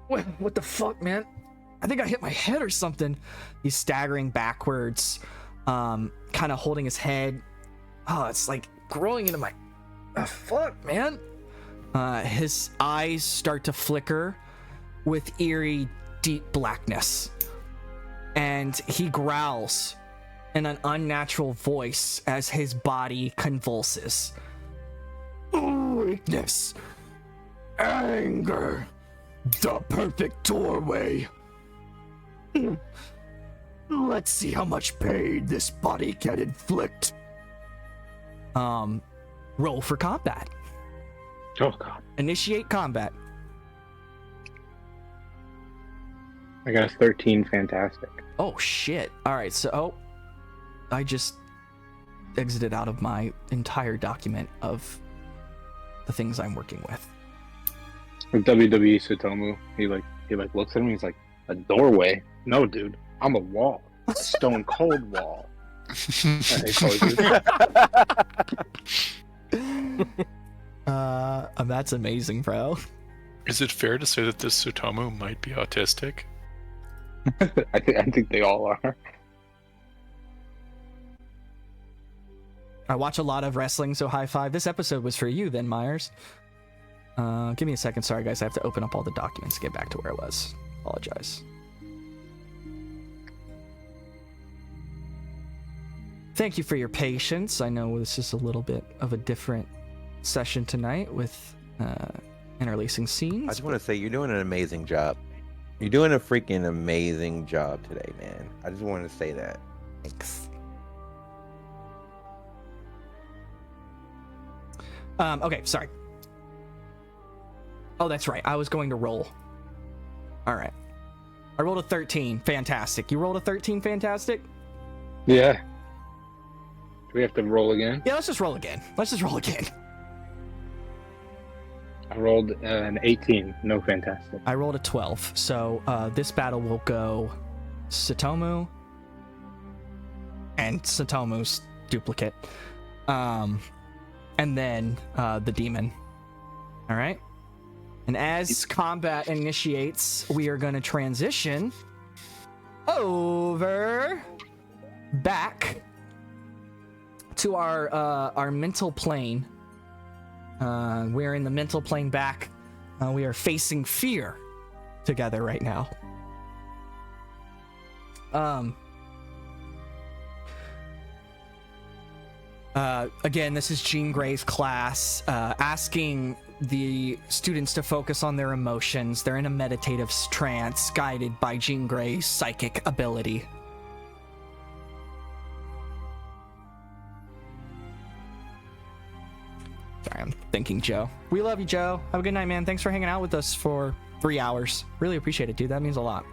What the fuck, man? I think I hit my head or something. He's staggering backwards, kind of holding his head. Oh, it's like growing into my... fuck, man. His eyes start to flicker with eerie, deep blackness. And he growls in an unnatural voice as his body convulses. Weakness. Anger. The perfect doorway. Let's see how much pain this body can inflict. Roll for combat. Oh god. Initiate combat. I got a 13 fantastic. Oh shit. Alright, so I just exited out of my entire document of the things I'm working with. With WWE Tsutomu, he looks at him, he's like, "A doorway? No, dude, I'm a wall. A stone cold wall." And he closes. That's amazing, bro. Is it fair to say that this Tsutomu might be autistic? I think they all are. I watch a lot of wrestling, so high five. This episode was for you then, Myers. Give me a second. Sorry, guys. I have to open up all the documents to get back to where I was. Apologize. Thank you for your patience. I know this is a little bit of a different session tonight with interlacing scenes. I just want to say you're doing an amazing job. You're doing a freaking amazing job today, man. I just wanted to say that. Thanks. Okay, sorry. Oh, that's right. I was going to roll. All right. I rolled a 13. Fantastic. You rolled a 13. Fantastic? Yeah. Do we have to roll again? Yeah, let's just roll again. I rolled an 18. No fantastic. I rolled a 12. So this battle will go Tsutomu and Tsutomu's duplicate. And then the demon. All right? And as combat initiates, we are going to transition over back to our mental plane. We're in the mental plane back. We are facing fear together right now. Again, this is Jean Grey's class, asking the students to focus on their emotions. They're in a meditative trance, guided by Jean Grey's psychic ability. Sorry, I'm thinking Joe. We love you, Joe. Have a good night, man. Thanks for hanging out with us for 3 hours. Really appreciate it, dude. That means a lot.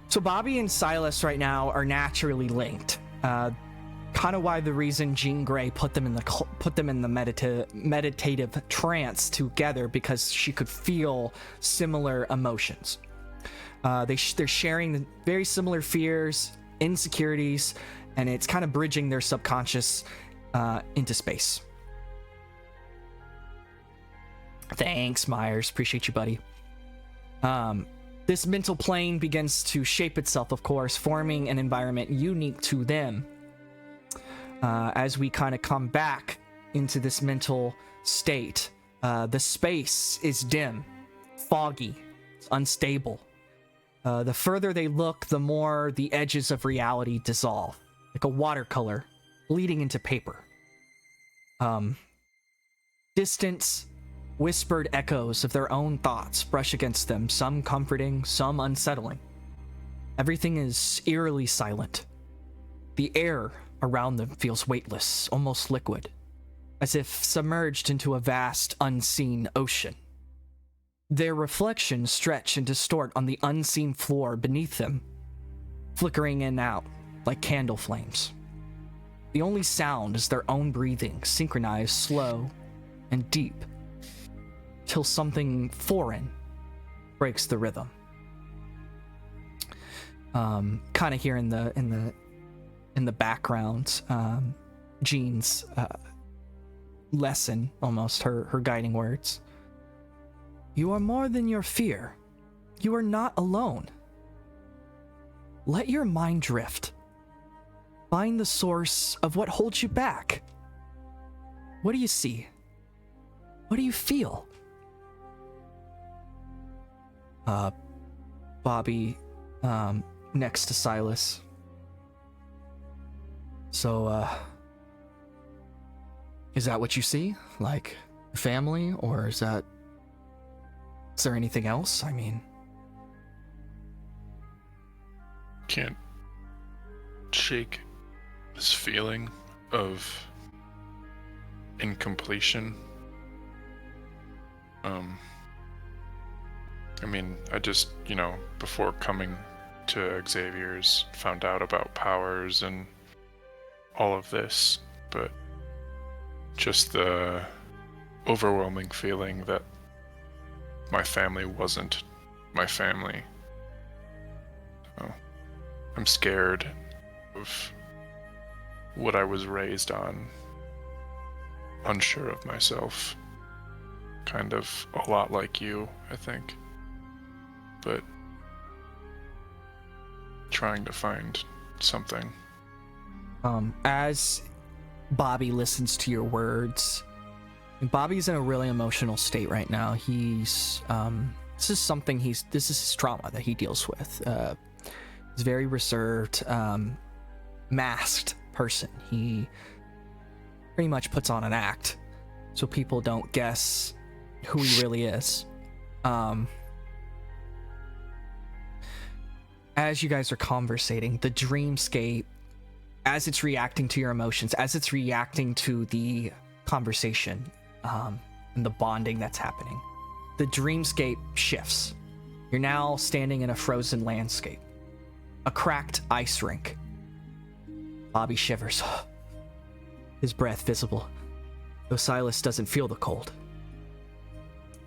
So Bobby and Silas right now are naturally linked. Kind of why the reason Jean Grey put them in the meditative trance together, because she could feel similar emotions. They're sharing very similar fears, insecurities, and it's kind of bridging their subconscious into space. Thanks, Myers. Appreciate you, buddy. This mental plane begins to shape itself, of course, forming an environment unique to them. As we kind of come back into this mental state, the space is dim, foggy, it's unstable. The further they look, the more the edges of reality dissolve, like a watercolor bleeding into paper. Distant, whispered echoes of their own thoughts brush against them, some comforting, some unsettling. Everything is eerily silent. The air around them feels weightless, almost liquid, as if submerged into a vast, unseen ocean. Their reflections stretch and distort on the unseen floor beneath them, flickering in and out like candle flames. The only sound is their own breathing, synchronized, slow, and deep, till something foreign breaks the rhythm. Kind of here in the background, Jean's lesson, almost her guiding words. You are more than your fear. You are not alone. Let your mind drift. Find the source of what holds you back. What do you see? What do you feel? Bobby, next to Silas. So, is that what you see? Like, family? Or is there anything else? I mean... Can't shake this feeling of incompletion. I mean, I just, before coming to Xavier's, found out about powers and all of this, but just the overwhelming feeling that my family wasn't my family. So, I'm scared of what I was raised on, unsure of myself, kind of a lot like you, I think, but trying to find something. As Bobby listens to your words, Bobby's in a really emotional state right now. He's this is his trauma that he deals with. He's a very reserved, masked person. He pretty much puts on an act so people don't guess who he really is. As you guys are conversating, the dreamscape, as it's reacting to your emotions, as it's reacting to the conversation, and the bonding that's happening, the dreamscape shifts. You're now standing in a frozen landscape, a cracked ice rink. Bobby shivers, his breath visible, though Silas doesn't feel the cold.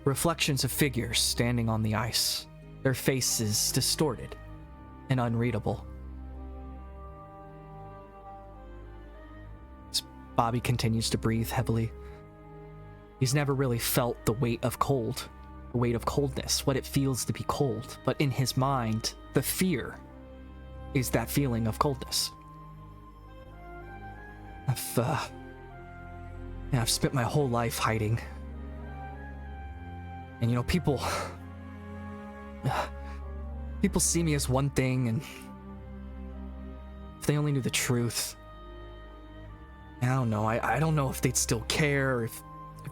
Reflections of figures standing on the ice, their faces distorted and unreadable. As Bobby continues to breathe heavily, he's never really felt the weight of cold, the weight of coldness, what it feels to be cold, but in his mind, the fear is that feeling of coldness. I've spent my whole life hiding. And people see me as one thing, and if they only knew the truth, I don't know. I don't know if they'd still care, if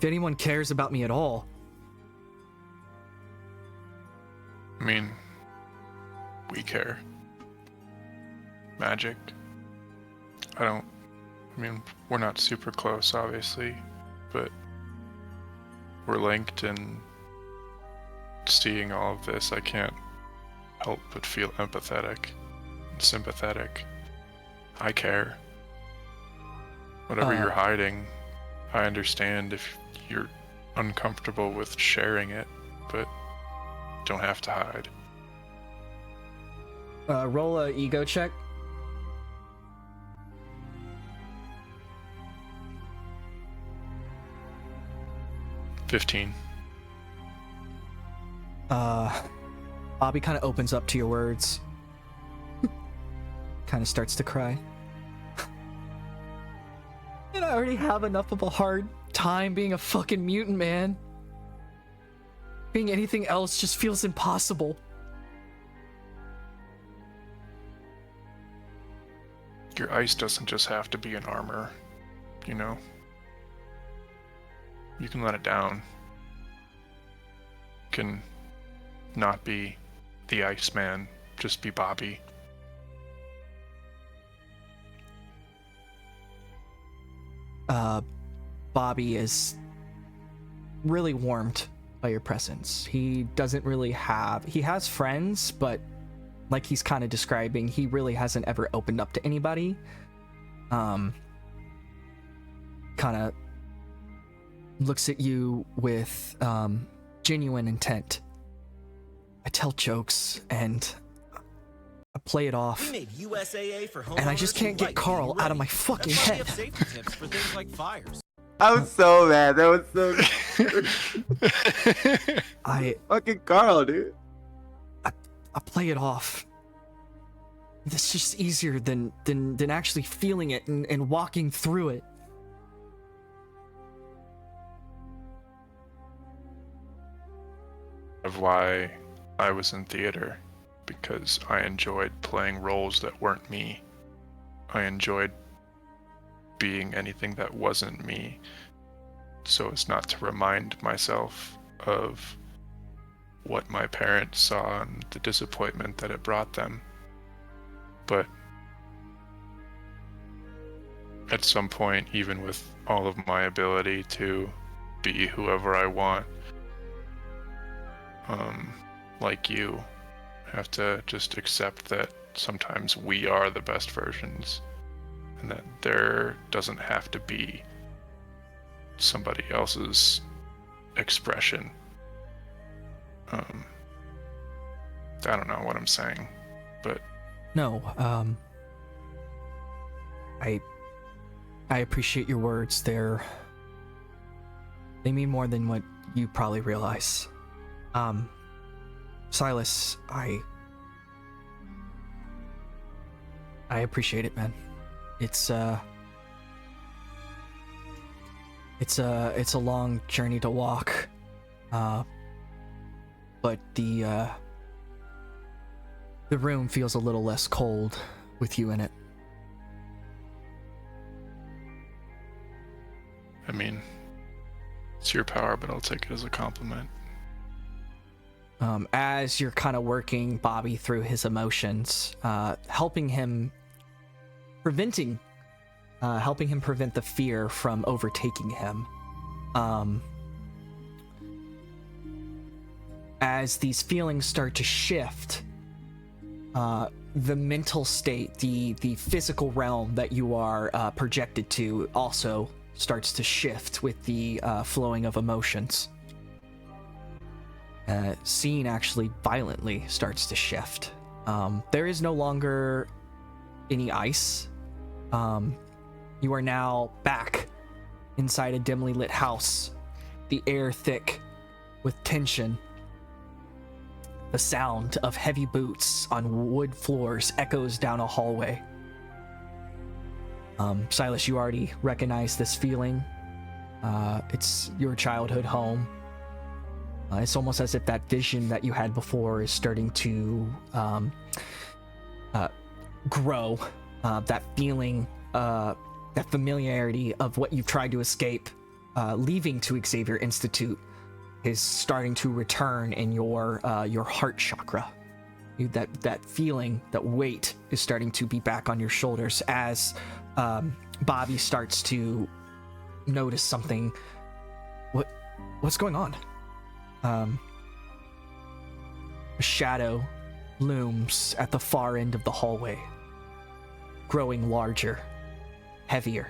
anyone cares about me at all. I mean, we care. Magic. I mean, we're not super close, obviously, but we're linked, and seeing all of this, I can't help but feel empathetic and sympathetic. I care. Whatever you're hiding, I understand if you're uncomfortable with sharing it, but don't have to hide. Roll a ego check. $15. Bobby kind of opens up to your words. Kind of starts to cry. And I already have enough of a hard time being a fucking mutant, man. Being anything else just feels impossible. Your ice doesn't just have to be an armor, you know? You can let it down. You can not be the Iceman, just be Bobby. Bobby is really warmed by your presence. He doesn't really he has friends, but like he's kind of describing, he really hasn't ever opened up to anybody. Kind of looks at you with genuine intent. I tell jokes and I play it off, and I just can't get Carl out of my fucking head. I'm so mad. That was so good. Fucking Carl, dude. I play it off. It's just easier than actually feeling it and walking through it. Of why I was in theater, because I enjoyed playing roles that weren't me. I enjoyed being anything that wasn't me, so as not to remind myself of what my parents saw and the disappointment that it brought them. But at some point, even with all of my ability to be whoever I want, like you, have to just accept that sometimes we are the best versions, and that there doesn't have to be somebody else's expression. I don't know what I'm saying, but no, I appreciate your words. They mean more than what you probably realize. Silas, I appreciate it, man. It's a long journey to walk, but the room feels a little less cold with you in it. I mean, it's your power, but I'll take it as a compliment. As you're kind of working Bobby through his emotions, helping him prevent the fear from overtaking him. As these feelings start to shift, the mental state, the physical realm that you are projected to also starts to shift with the flowing of emotions. Scene actually violently starts to shift. There is no longer any ice. You are now back inside a dimly lit house, the air thick with tension. The sound of heavy boots on wood floors echoes down a hallway. Silas, you already recognize this feeling. It's your childhood home. It's almost as if that vision that you had before is starting to grow. That feeling that familiarity of what you've tried to escape, leaving to Xavier Institute, is starting to return in your heart chakra. That feeling, that weight is starting to be back on your shoulders as Bobby starts to notice something. What's going on? A shadow looms at the far end of the hallway, growing larger, heavier.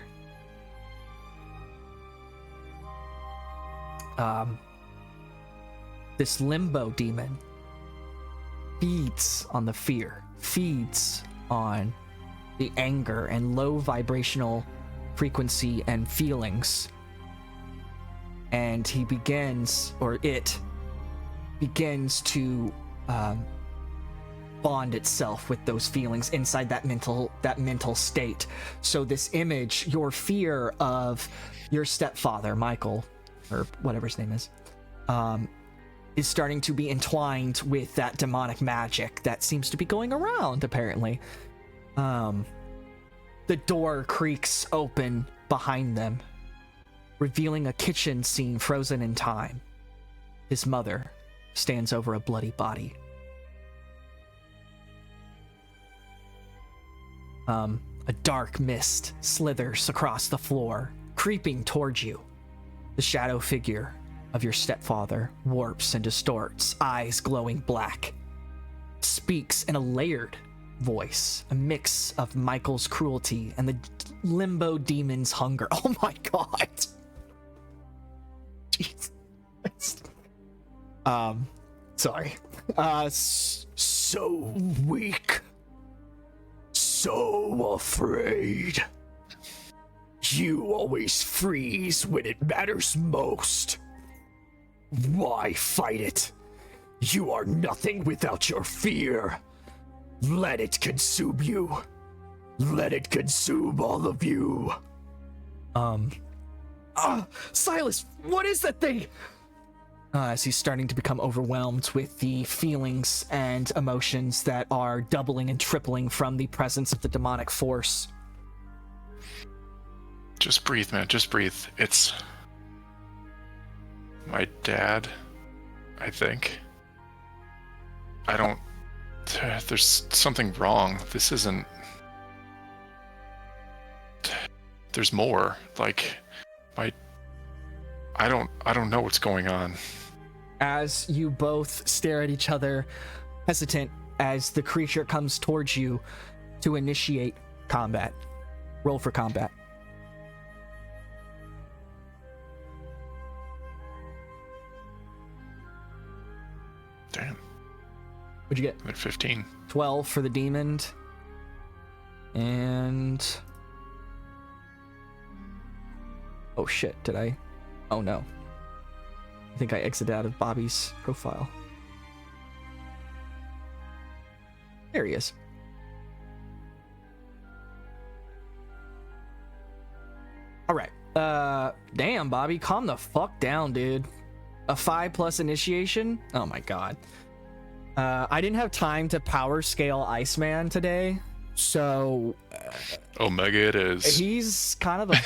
This Limbo demon feeds on the fear, feeds on the anger and low vibrational frequency and feelings. And he begins, or it begins to bond itself with those feelings inside that mental state. So this image, your fear of your stepfather, Michael, or whatever his name is starting to be entwined with that demonic magic that seems to be going around, apparently. The door creaks open behind them, revealing a kitchen scene frozen in time. His mother stands over a bloody body. A dark mist slithers across the floor, creeping towards you. The shadow figure of your stepfather warps and distorts, eyes glowing black, speaks in a layered voice, a mix of Michael's cruelty and the Limbo demon's hunger. Oh my god. Jesus. Sorry. So weak. So afraid. You always freeze when it matters most. Why fight it? You are nothing without your fear. Let it consume you. Let it consume all of you. Silas, what is that thing? As he's starting to become overwhelmed with the feelings and emotions that are doubling and tripling from the presence of the demonic force. Just breathe, man. Just breathe. It's my dad, I think. There's something wrong. This isn't... There's more. Like, I don't know what's going on. As you both stare at each other, hesitant as the creature comes towards you to initiate combat. Roll for combat. Damn. What'd you get? I'm at 15. 12 for the demon. And... oh shit, did I? Oh no. I think I exited out of Bobby's profile. There he is. Alright. Damn, Bobby, calm the fuck down, dude. A 5+ initiation? Oh my god. I didn't have time to power scale Iceman today, so... Omega it is. He's kind of a...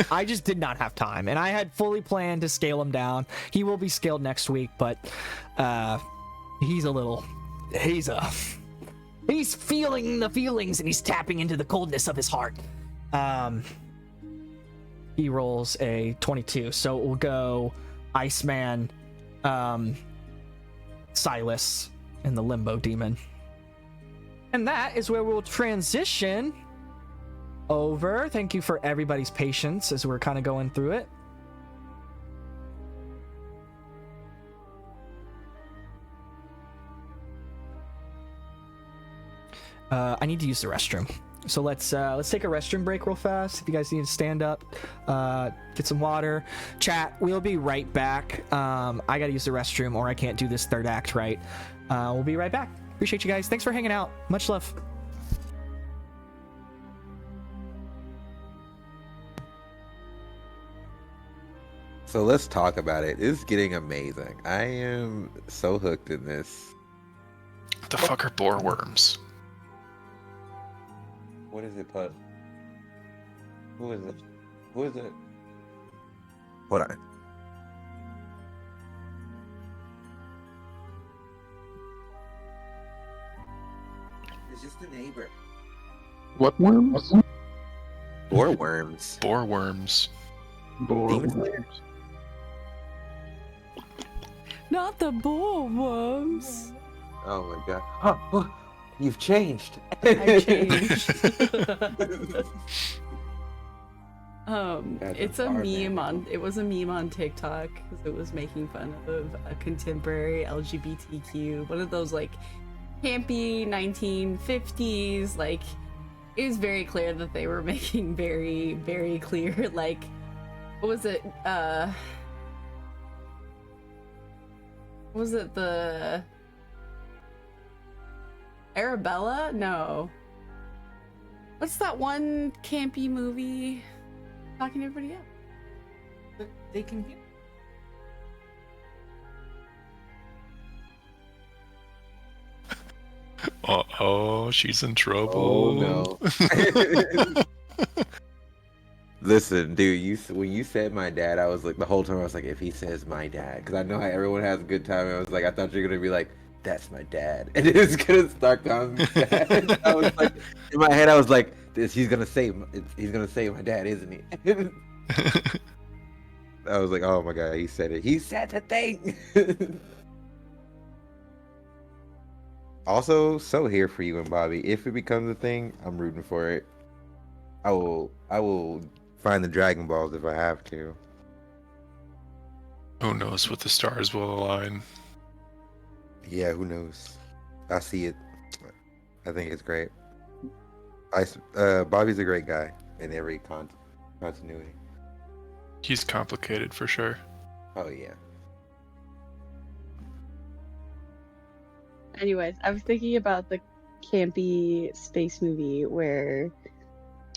I just did not have time, and I had fully planned to scale him down. He will be scaled next week, but he's a little... He's feeling the feelings, and he's tapping into the coldness of his heart. He rolls a 22, so it will go Iceman, Silas, and the Limbo demon. And that is where we'll transition over. Thank you for everybody's patience as we're kind of going through it. I need to use the restroom. So let's take a restroom break real fast. If you guys need to stand up, get some water. Chat, we'll be right back. I gotta use the restroom or I can't do this third act right. We'll be right back. Appreciate you guys. Thanks for hanging out. Much love. So let's talk about it. It's getting amazing. I am so hooked in this. What the fuck are boar worms? What is it, Pud? Who is it? Who is it? Hold on. It's just a neighbor. What worms? Or worms. Boar worms. Demon Slayers. Not the bullworms. Oh my god. Oh, you've changed. I changed. That's It's a a far meme back. on. It was a meme on TikTok because it was making fun of a contemporary LGBTQ, one of those like campy 1950s. Like it was very clear that they were making very, very clear. Like, what was it? Was it the Arabella? No. What's that one campy movie? Talking to everybody else. They can hear. Oh, she's in trouble. Oh no. Listen, dude, when you said my dad, I was like, the whole time I was like, if he says my dad, because I know how everyone has a good time. I was like, I thought you were gonna be like, that's my dad, and it was gonna start calling me dad. I was like, in my head, I was like, he's gonna say my dad, isn't he? I was like, oh my god, he said it. He said the thing. Also, so here for you and Bobby. If it becomes a thing, I'm rooting for it. I will find the Dragon Balls if I have to. Who knows what the stars will align? Yeah, who knows? I see it. I think it's great. Bobby's a great guy in every continuity. He's complicated for sure. Oh yeah. Anyways, I was thinking about the campy space movie where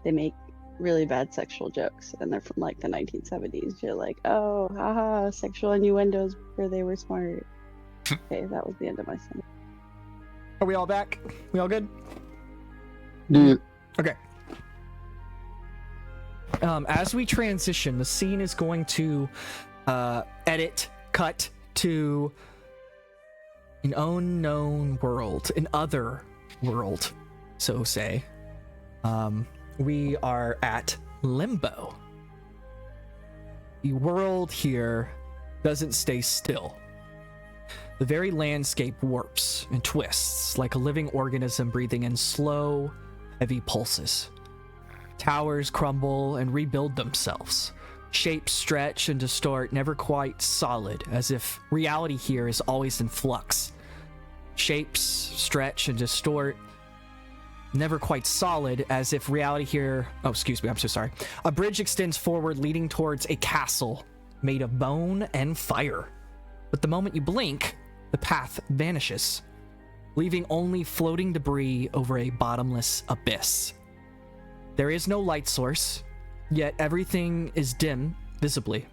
they make really bad sexual jokes and they're from like the 1970s. You're like, oh, haha, sexual innuendos where they were smart. Okay, that was the end of my sentence. Are we all back? We all good? Yeah. Okay. As we transition, the scene is going to cut to an unknown world, an other world, so say. We are at Limbo. The world here doesn't stay still. The very landscape warps and twists like a living organism breathing in slow, heavy pulses. Towers crumble and rebuild themselves. Shapes stretch and distort, never quite solid, as if reality here is always in flux. Shapes stretch and distort, never quite solid, as if reality here... Oh, excuse me, I'm so sorry. A bridge extends forward, leading towards a castle made of bone and fire. But the moment you blink, the path vanishes, leaving only floating debris over a bottomless abyss. There is no light source, yet everything is dim visibly,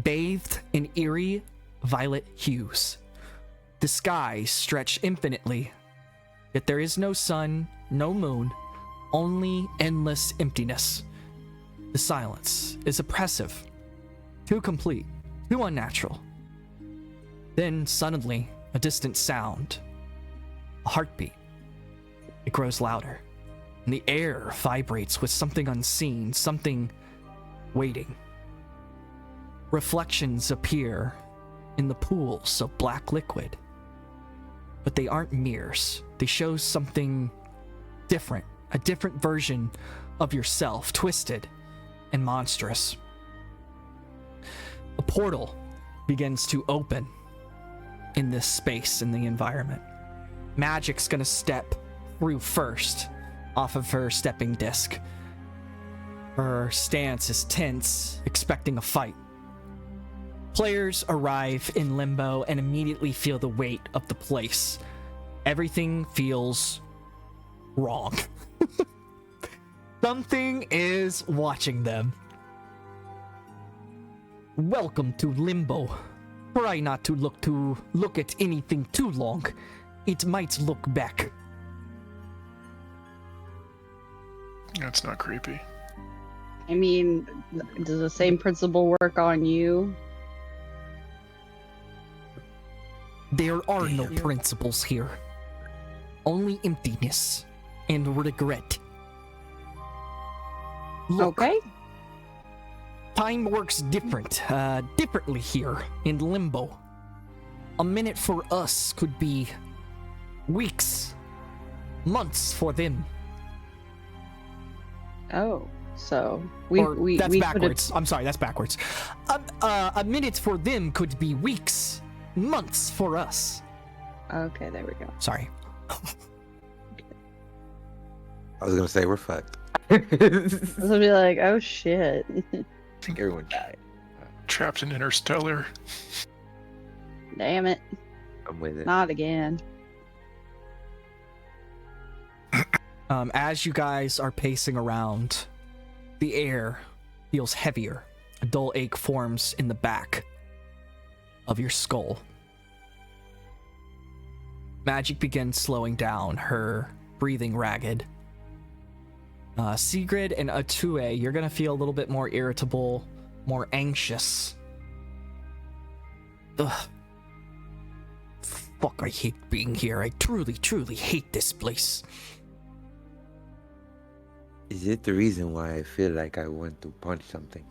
bathed in eerie violet hues. The skies stretch infinitely, yet there is no sun, no moon, only endless emptiness. The silence is oppressive, too complete, too unnatural. Then suddenly, a distant sound, a heartbeat. It grows louder, and the air vibrates with something unseen, something waiting. Reflections appear in the pools of black liquid, but they aren't mirrors. They show something different, a different version of yourself, twisted and monstrous. A portal begins to open in this space, in the environment. Magic's gonna step through first, off of her stepping disc. Her stance is tense, expecting a fight. Players arrive in Limbo and immediately feel the weight of the place. Everything feels wrong. Something is watching them. Welcome to Limbo. Try not to look at anything too long. It might look back. That's not creepy. I mean, does the same principle work on you? There are no principles here. Only emptiness and regret. Look, Okay. time works differently here in Limbo. A minute for us could be weeks, months for them. Oh, so That's we backwards. I'm sorry, that's backwards. A minute for them could be weeks, months for us. Okay, there we go. Sorry. I was gonna say we're fucked. This will be like, oh shit. I think everyone died. Trapped in Interstellar. Damn it. I'm with it. Not again. As you guys are pacing around, the air feels heavier. A dull ache forms in the back of your skull. Magic begins slowing down, her breathing ragged. Sigrid and Ottuwei, you're gonna feel a little bit more irritable, more anxious. Ugh. Fuck, I hate being here. I truly, truly hate this place. Is it the reason why I feel like I want to punch something?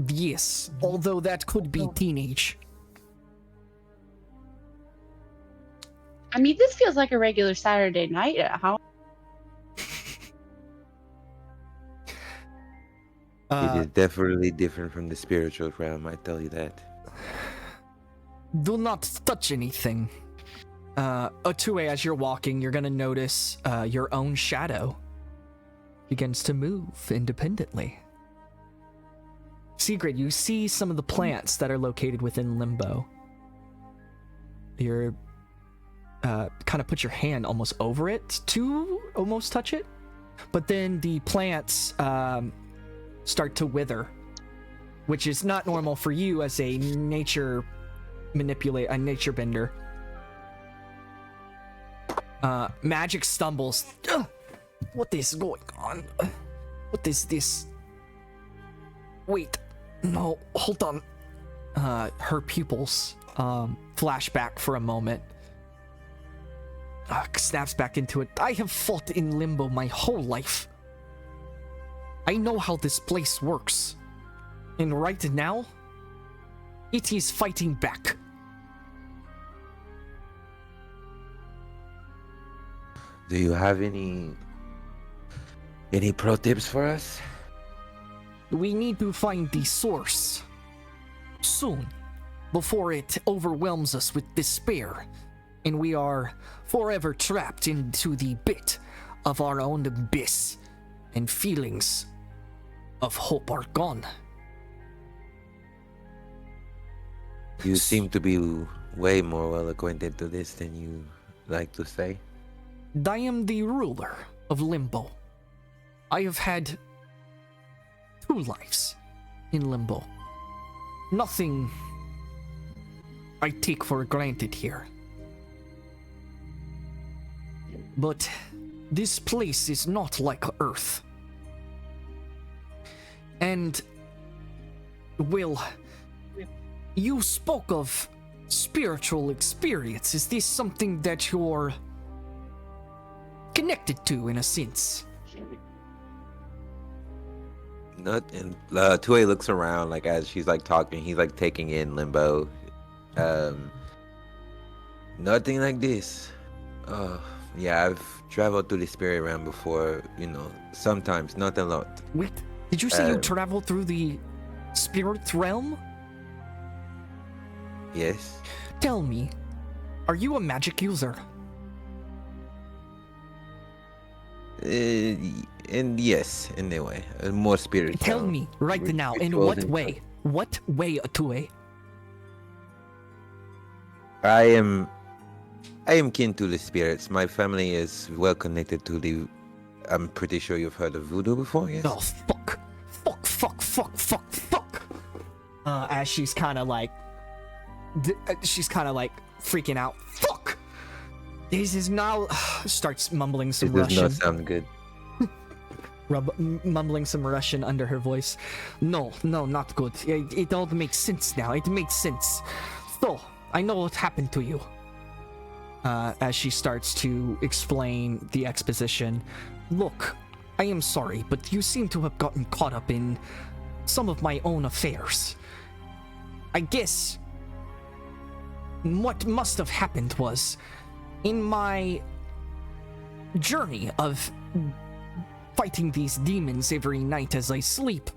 Yes, although that could be teenage. I mean, this feels like a regular Saturday night at home. It is definitely different from the spiritual realm, I tell you that. Do not touch anything. Ottuwei, as you're walking, you're gonna notice your own shadow begins to move independently. Sigrid, you see some of the plants that are located within Limbo. You're kind of put your hand almost over it to almost touch it, but then the plants start to wither, which is not normal for you as a nature bender. Magic stumbles. Ugh! What is going on? What is this? Wait, no, hold on. Her pupils flashback for a moment. Snaps back into it. I have fought in Limbo my whole life. I know how this place works. And right now, it is fighting back. Do you have any pro tips for us? We need to find the source soon, before it overwhelms us with despair, and we are forever trapped into the pit of our own abyss, and feelings of hope are gone. You seem to be way more well acquainted to this than you like to say. I am the ruler of Limbo. I have had 2 lives in Limbo. Nothing I take for granted here. But this place is not like Earth. And, well, you spoke of spiritual experience. Is this something that you're connected to in a sense? Ottuwei looks around, like, as she's like talking, he's like taking in Limbo. Nothing like this. Yeah, I've traveled through the spirit realm before, sometimes, not a lot. Wait, did you say you traveled through the spirit realm? Yes. Tell me, are you a magic user? And yes, in a way, more spiritual. Tell me right now, in what way? What way, Ottuwei? I am kin to the spirits. My family is well connected to the. I'm pretty sure you've heard of voodoo before, yes? Oh, fuck. As she's kind of like freaking out. Fuck! This is now. Starts mumbling some It does Russian. not sound good. mumbling some Russian under her voice. No, not good. It all makes sense now. It makes sense. So, I know what happened to you. As she starts to explain the exposition. Look, I am sorry, but you seem to have gotten caught up in some of my own affairs. I guess what must have happened was, in my journey of fighting these demons every night as I sleep,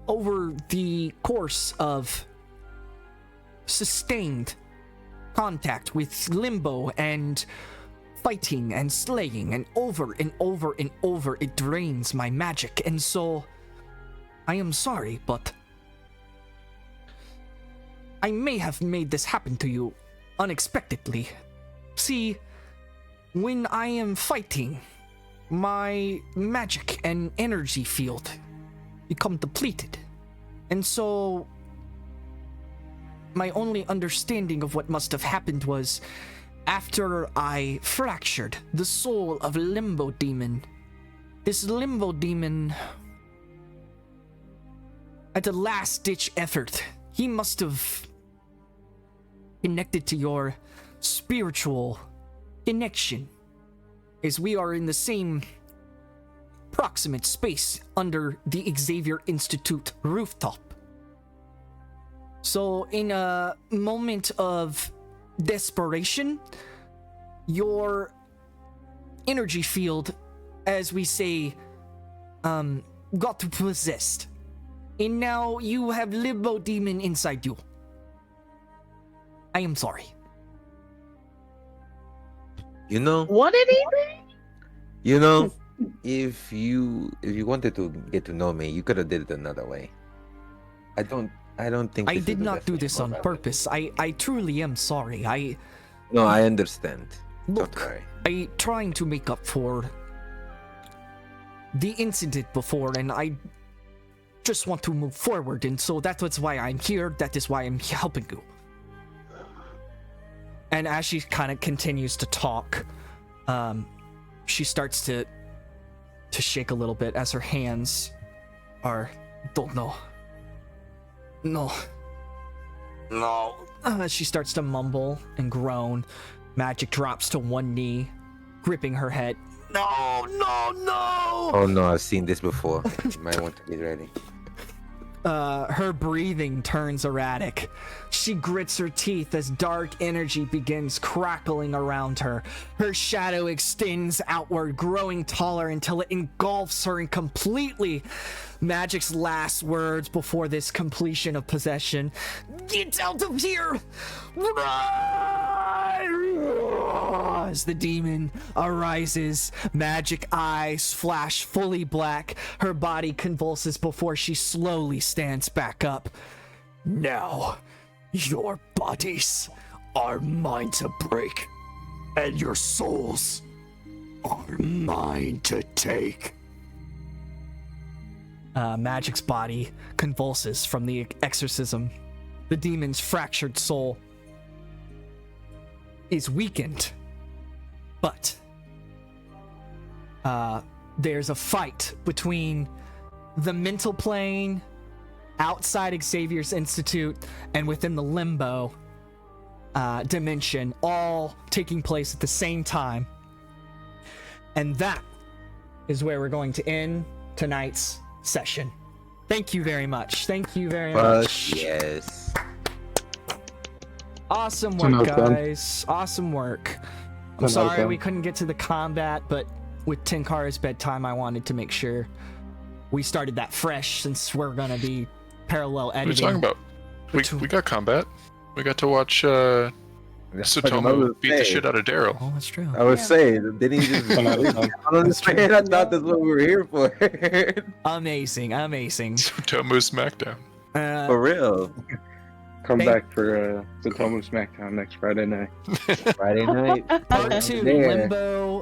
over the course of sustained contact with Limbo and fighting and slaying, and over and over and over, it drains my magic. And so I am sorry, but I may have made this happen to you unexpectedly. See, when I am fighting, my magic and energy field become depleted. And so my only understanding of what must have happened was, after I fractured the soul of a Limbo demon, this Limbo demon, at a last-ditch effort, he must have connected to your spiritual connection, as we are in the same proximate space under the Xavier Institute rooftop. So in a moment of desperation, your energy field, as we say, got possessed. And now you have Limbo demon inside you. I am sorry. You know, What did he say? you know, if you wanted to get to know me, you could have did it another way. I don't think I this is did the not best do way to this go on about it. purpose. I truly am sorry. No, I understand. Look, Don't worry. I trying to make up for the incident before, and I just want to move forward, and so that's why I'm here. That is why I'm helping you. And as she kind of continues to talk, she starts to shake a little bit as her hands are, don't know. No. She starts to mumble and groan. Magic drops to one knee, gripping her head. No! Oh no, I've seen this before. You might want to be ready. Her breathing turns erratic. She grits her teeth as dark energy begins crackling around her. Her shadow extends outward, growing taller until it engulfs her completely. Magic's last words before this completion of possession. Get out of here! As the demon arises, magic eyes flash fully black. Her body convulses before she slowly stands back up. Now, your bodies are mine to break, and your souls are mine to take. Magic's body convulses from the exorcism. The demon's fractured soul is weakened, but there's a fight between the mental plane outside Xavier's Institute and within the Limbo dimension, all taking place at the same time. And that is where we're going to end tonight's session. Thank you very much. Thank you very much. Yes. Awesome work, guys. Awesome work. I'm sorry we couldn't get to the combat, but with Tenkara's bedtime, I wanted to make sure we started that fresh, since we're gonna be parallel editing. What are you talking about? We got combat. We got to watch Tsutomu beat the shit out of Daryl. Oh, that's true. I was saying, didn't he just? I don't understand. I thought that's what we were here for. Amazing. Tsutomu SmackDown. For real. Come back for Tsutomu SmackDown next Friday night. Friday night. Part 2, There.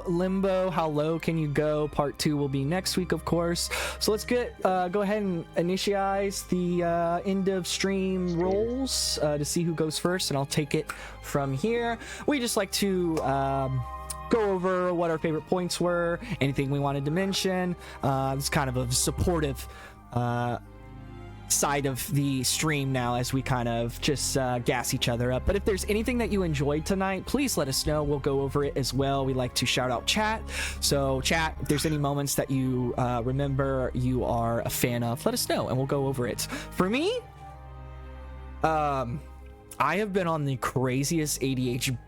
Limbo, how low can you go? Part 2 will be next week, of course. So let's go ahead and initialize the end of stream rolls to see who goes first, and I'll take it from here. We just like to go over what our favorite points were, anything we wanted to mention. It's kind of a supportive side of the stream now as we kind of just gas each other up. But if there's anything that you enjoyed tonight, please let us know. We'll go over it as well. We like to shout out chat. So chat, if there's any moments that you remember you are a fan of, let us know and we'll go over it. For me, I have been on the craziest ADHD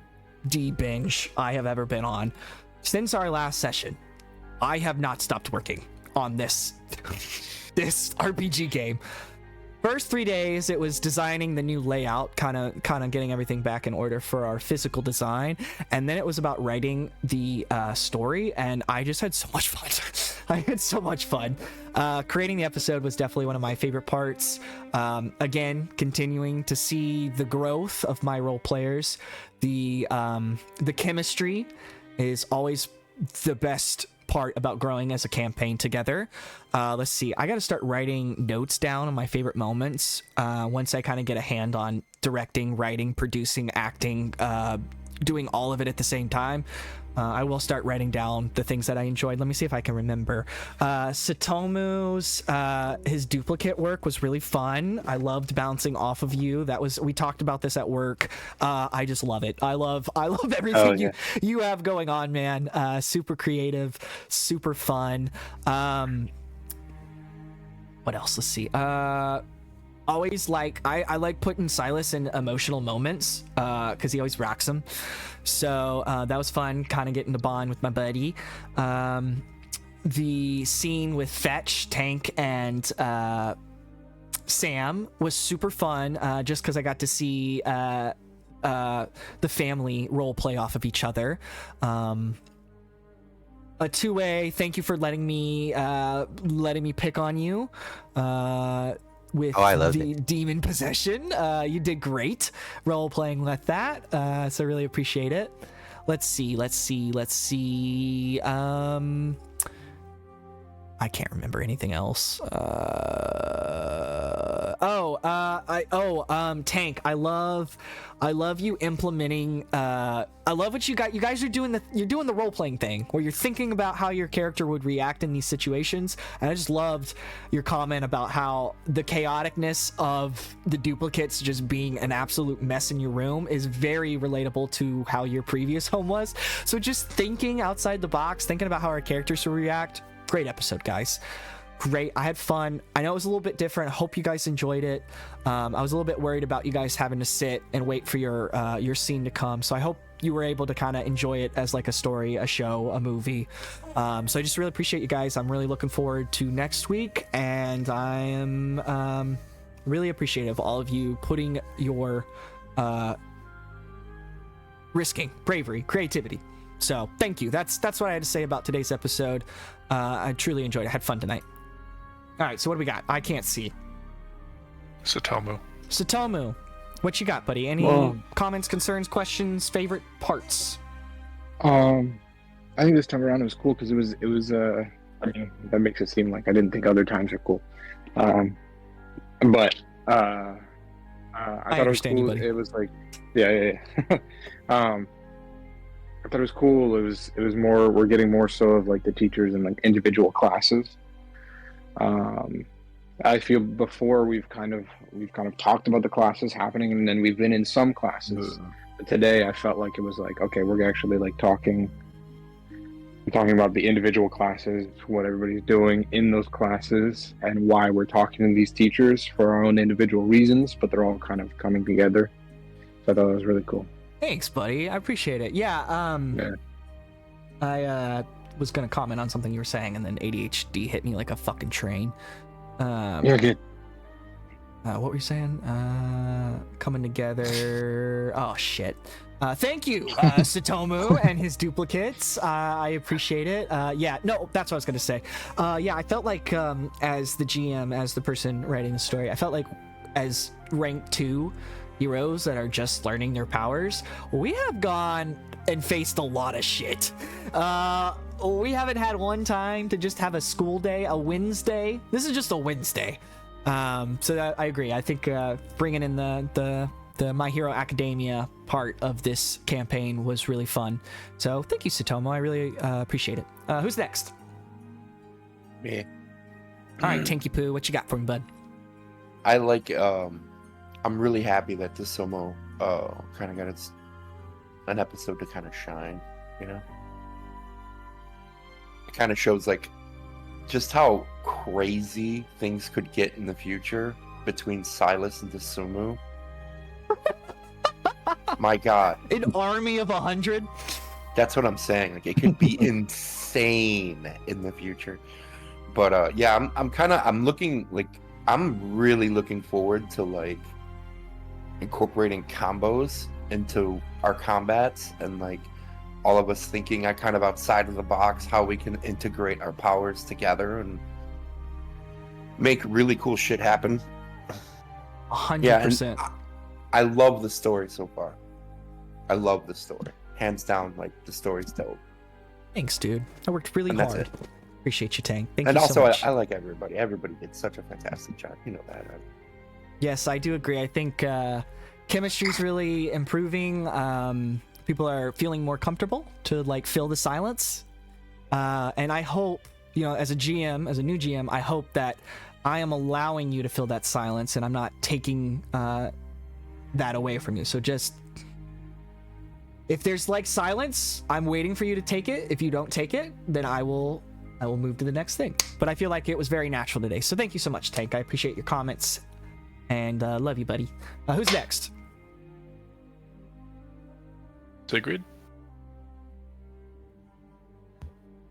binge I have ever been on since our last session. I have not stopped working on this RPG game. First 3 days, it was designing the new layout, kind of getting everything back in order for our physical design, and then it was about writing the story, and I just had so much fun. I had so much fun. Creating the episode was definitely one of my favorite parts. Again, continuing to see the growth of my role players. The chemistry is always the best part about growing as a campaign together. Let's see, I got to start writing notes down on my favorite moments once I kind of get a hand on directing, writing, producing, acting, doing all of it at the same time. I will start writing down the things that I enjoyed. Let me see if I can remember. Tsutomu's his duplicate work was really fun. I loved bouncing off of you. We talked about this at work. I just love it. I love everything you have going on, man. Super creative, super fun. What else? Let's see. Always I like putting Silas in emotional moments because he always rocks them. So that was fun, kind of getting to bond with my buddy. The scene with Fetch, Tank, and Sam was super fun just because I got to see the family role play off of each other. Ottuwei, thank you for letting me pick on you. With the demon possession. You did great role playing with that. So I really appreciate it. Let's see. I can't remember anything else. Tank, I love you implementing. I love what you guys are doing. You're doing the role playing thing where you're thinking about how your character would react in these situations. And I just loved your comment about how the chaoticness of the duplicates just being an absolute mess in your room is very relatable to how your previous home was. So just thinking outside the box, thinking about how our characters will react. Great episode, guys. Great. I had fun. I know it was a little bit different. I hope you guys enjoyed it. I was a little bit worried about you guys having to sit and wait for your scene to come. So I hope you were able to kind of enjoy it as like a story, a show, a movie. So I just really appreciate you guys. I'm really looking forward to next week, and I am really appreciative of all of you putting your risking bravery, creativity. So thank you. That's what I had to say about today's episode. I truly enjoyed it. I had fun tonight. All right, so what do we got? I can't see. Tsutomu, what you got, buddy? Any comments, concerns, questions, favorite parts? I think this time around it was cool because it was I mean, that makes it seem like I didn't think other times are cool. But I thought it was cool. It was like yeah. I thought it was cool. It was more. We're getting more so of like the teachers and like individual classes. I feel before we've kind of talked about the classes happening, and then we've been in some classes. But today I felt like it was like, okay, we're actually like talking about the individual classes, what everybody's doing in those classes, and why we're talking to these teachers for our own individual reasons, but they're all kind of coming together. So I thought it was really cool. Thanks, buddy. I appreciate it. I was gonna comment on something you were saying, and then ADHD hit me like a fucking train. You're good. What were you saying? Coming together. Oh shit. Thank you, Tsutomu and his duplicates. I appreciate it. That's what I was gonna say. I felt like as the GM, as the person writing the story, I felt like as rank 2 heroes that are just learning their powers, we have gone and faced a lot of shit. We haven't had one time to just have a school day, a Wednesday. This is just a Wednesday. So I agree. I think bringing in the the My Hero Academia part of this campaign was really fun. So thank you, Tsutomu. I really appreciate it. Who's next? Me. All right, Tinky Poo, what you got for me, bud? I like. I'm really happy that Tsutomu kind of got an episode to kind of shine. You know, it kind of shows like just how crazy things could get in the future between Silas and Tsutomu. My God, An army of 100. that's what I'm saying. Like it could be insane in the future. But yeah, I'm really looking forward to like incorporating combos into our combats and like all of us thinking kind of outside of the box how we can integrate our powers together and make really cool shit happen. 100%. Yeah, I love the story so far. I love the story. Hands down, like the story's dope. Thanks, dude. I worked really And that's hard. it. Appreciate you, Tang. Thank And you also, so much. I like everybody. Everybody did such a fantastic job. You know that. Right? Yes, I do agree. I think chemistry's really improving. People are feeling more comfortable to like fill the silence. And I hope, as a GM, as a new GM, I hope that I am allowing you to fill that silence and I'm not taking that away from you. So just, if there's like silence, I'm waiting for you to take it. If you don't take it, then I will move to the next thing. But I feel like it was very natural today. So thank you so much, Tank. I appreciate your comments and love you, buddy. Who's next? Sigrid?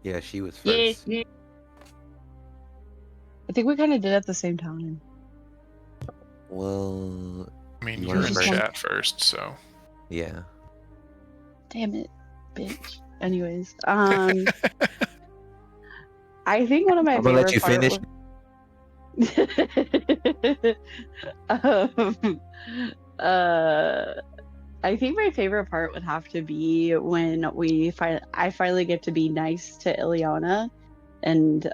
Yeah, she was first. Yeah. I think we kind of did at the same time. Well, I mean, You you're wanna in first? chat first, so. yeah. Damn it, bitch. Anyways, I think one of my I'm gonna favorite let you I think my favorite part would have to be when I finally get to be nice to Ileana, and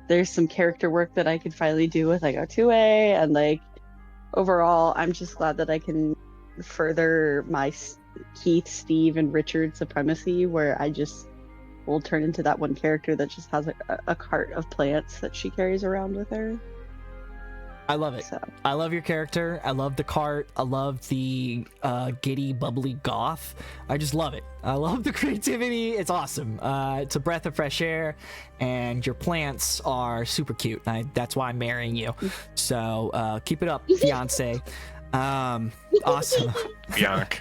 there's some character work that I could finally do with like Ottuwei, and like overall, I'm just glad that I can further my Keith, Steve, and Richard supremacy, where I just will turn into that one character that just has a cart of plants that she carries around with her. I love it. So. I love your character. I love the cart. I love the giddy, bubbly goth. I just love it. I love the creativity. It's awesome. It's a breath of fresh air, and your plants are super cute. That's why I'm marrying you. So keep it up, fiance. Awesome. Bianca.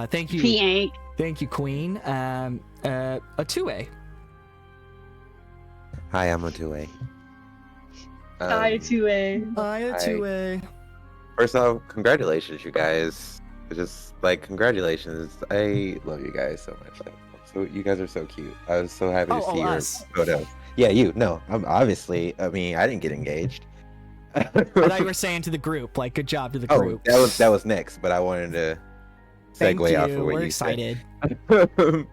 Thank you. Bianca. Thank you, Queen. Ottuwei. Hi, I'm Ottuwei. Hi, Ottuwei. Hi, Ottuwei. First off, congratulations, you guys. Just like congratulations. I love you guys so much. So you guys are so cute. I was so happy to see your us. photo. Yeah, you. No, I'm obviously. I mean, I didn't get engaged. I thought you were saying to the group, like, good job to the group. That was next, but I wanted to Thank segue you. off of what We're you excited. said.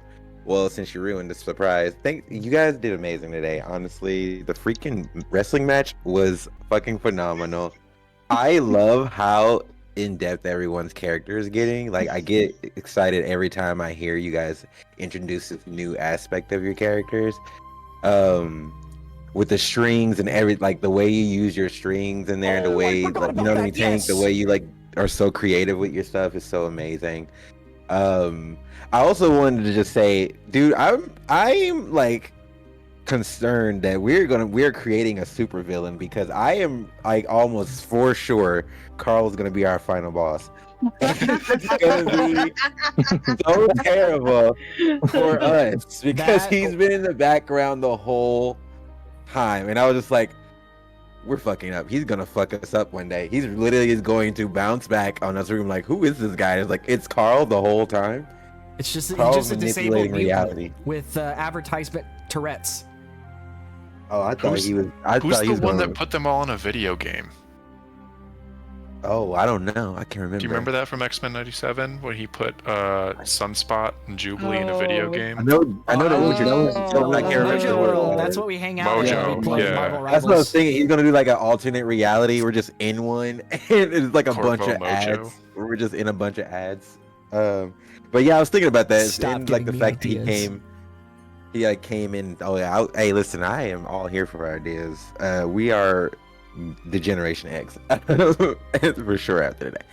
Well, since you ruined the surprise, you guys did amazing today. Honestly, the freaking wrestling match was fucking phenomenal. I love how in-depth everyone's character is getting. Like, I get excited every time I hear you guys introduce this new aspect of your characters. With the strings and the way you use your strings in there, and the way, you know what I mean, Tank? Yes. The way you are so creative with your stuff is so amazing. I also wanted to just say, dude, I'm like concerned that we're creating a supervillain, because I am like almost for sure Carl's gonna be our final boss. It's gonna be so terrible for us because he's been in the background the whole time, and I was just like, we're fucking up. He's gonna fuck us up one day. He's literally is going to bounce back on us. Room like, who is this guy? It's like, it's Carl the whole time. It's just Carl's a disabled manipulating mutant reality. with advertisement Tourette's. Oh, I thought Who's he was. the one that put them all in a video game? Oh, I don't know. I can't remember. Do you remember that from X-Men '97 when he put Sunspot and Jubilee in a video game? I know the original. I can't remember Mojo the World. word. That's what we hang out Mojo, in. We play yeah. Marvel Rivals. That's what I was thinking. He's gonna do like an alternate reality. We're just in one, and it's like a Corvo bunch of Mojo. ads. We're just in a bunch of ads. But yeah, I was thinking about that. Stop And like the giving me fact that ideas. he like came in. Oh yeah. Hey, listen, I am all here for ideas. We are the Generation X for sure after today.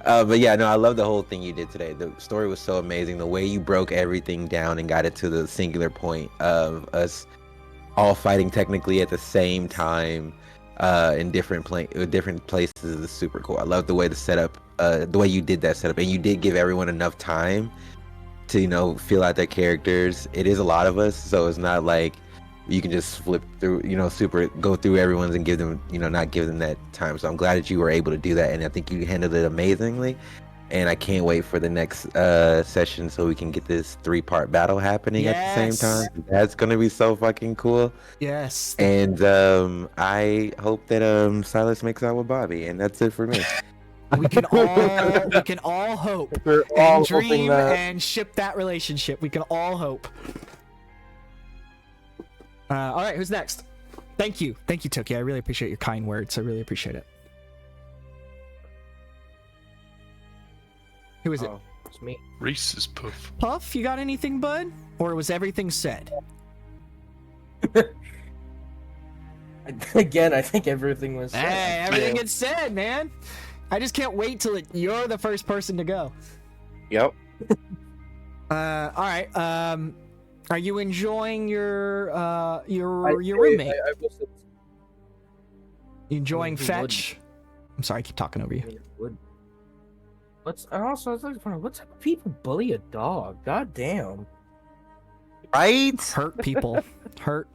But yeah, no, I love the whole thing you did today. The story was so amazing. The way you broke everything down and got it to the singular point of us all fighting technically at the same time in different places is super cool. I love the way the setup, the way you did that setup, and you did give everyone enough time to feel out their characters. It is a lot of us, so it's not like you can just flip through, go through everyone's and give them, not give them that time. So I'm glad that you were able to do that, and I think you handled it amazingly. And I can't wait for the next session so we can get this 3-part battle happening at the same time. That's gonna be so fucking cool. Yes. And I hope that Silas makes out with Bobby, and that's it for me. We can all hope We're all and hoping dream that. and ship that relationship. We can all hope. All right, who's next? Thank you, Toki. I really appreciate your kind words. I really appreciate it. Who is it? Oh, it's me. Reese's Puff. Puff, you got anything, bud? Or was everything said? Again, I think everything was said. Hey, everything gets said, man. I just can't wait till you're the first person to go. Yep. All right. Are you enjoying your roommate? I will say- You enjoying Who fetch? I'm sorry, I keep talking over you. What's what type of people bully a dog? God damn. Right? Hurt people. hurt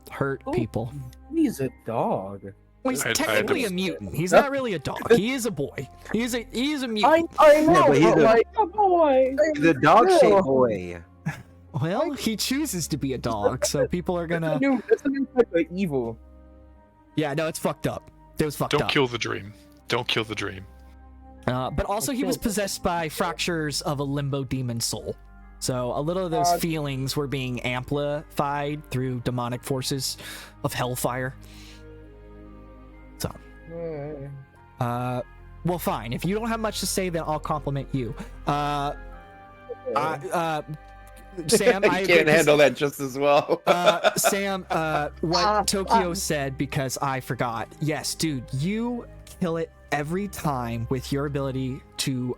people. He's a dog. Well, he's I had technically to- a mutant. He's not really a dog. He is a boy. He is a mutant. I know, Yeah, but he's like a boy. He's a dog-shaped boy. Well, he chooses to be a dog, so people are gonna. That's a new type of evil. Yeah, no, it's fucked up. It was fucked Don't up. kill the dream. Don't kill the dream. But also, he was possessed by fractures of a limbo demon soul. So a little of those feelings were being amplified through demonic forces of hellfire. So, well, fine. If you don't have much to say, then I'll compliment you. Sam, I can't handle that just as well. Sam, what Tokyo said, because I forgot. Yes, dude, you kill it every time with your ability to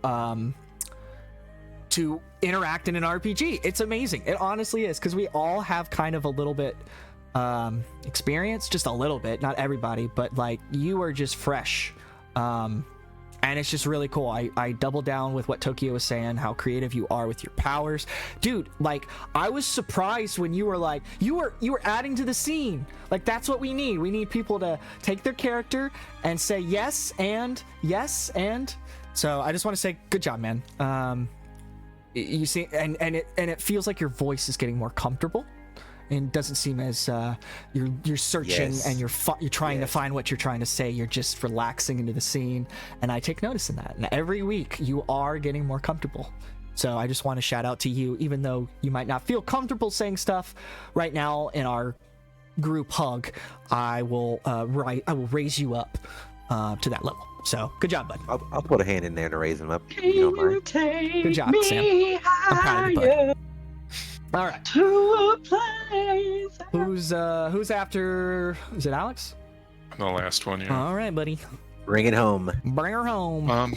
interact in an RPG. It's amazing. It honestly is, because we all have kind of a little bit experience, just a little bit, not everybody, but like you are just fresh. And it's just really cool. I double down with what Tokyo was saying, how creative you are with your powers. Dude, like, I was surprised when you were like, you were adding to the scene. Like, that's what we need. We need people to take their character and say yes and. So I just want to say, good job, man. You see, and it feels like your voice is getting more comfortable. And doesn't seem as you're searching and you're trying to find what you're trying to say. You're just relaxing into the scene, and I take notice in that. And every week you are getting more comfortable. So I just want to shout out to you, even though you might not feel comfortable saying stuff right now in our group hug. I will raise you up to that level. So good job, bud. I'll put a hand in there to raise him up. If you don't mind. Good job, Sam. I'm proud of you, bud. All right. To a place. Who's after? Is it Alex? The last one, yeah. All right, buddy. Bring it home. Bring her home.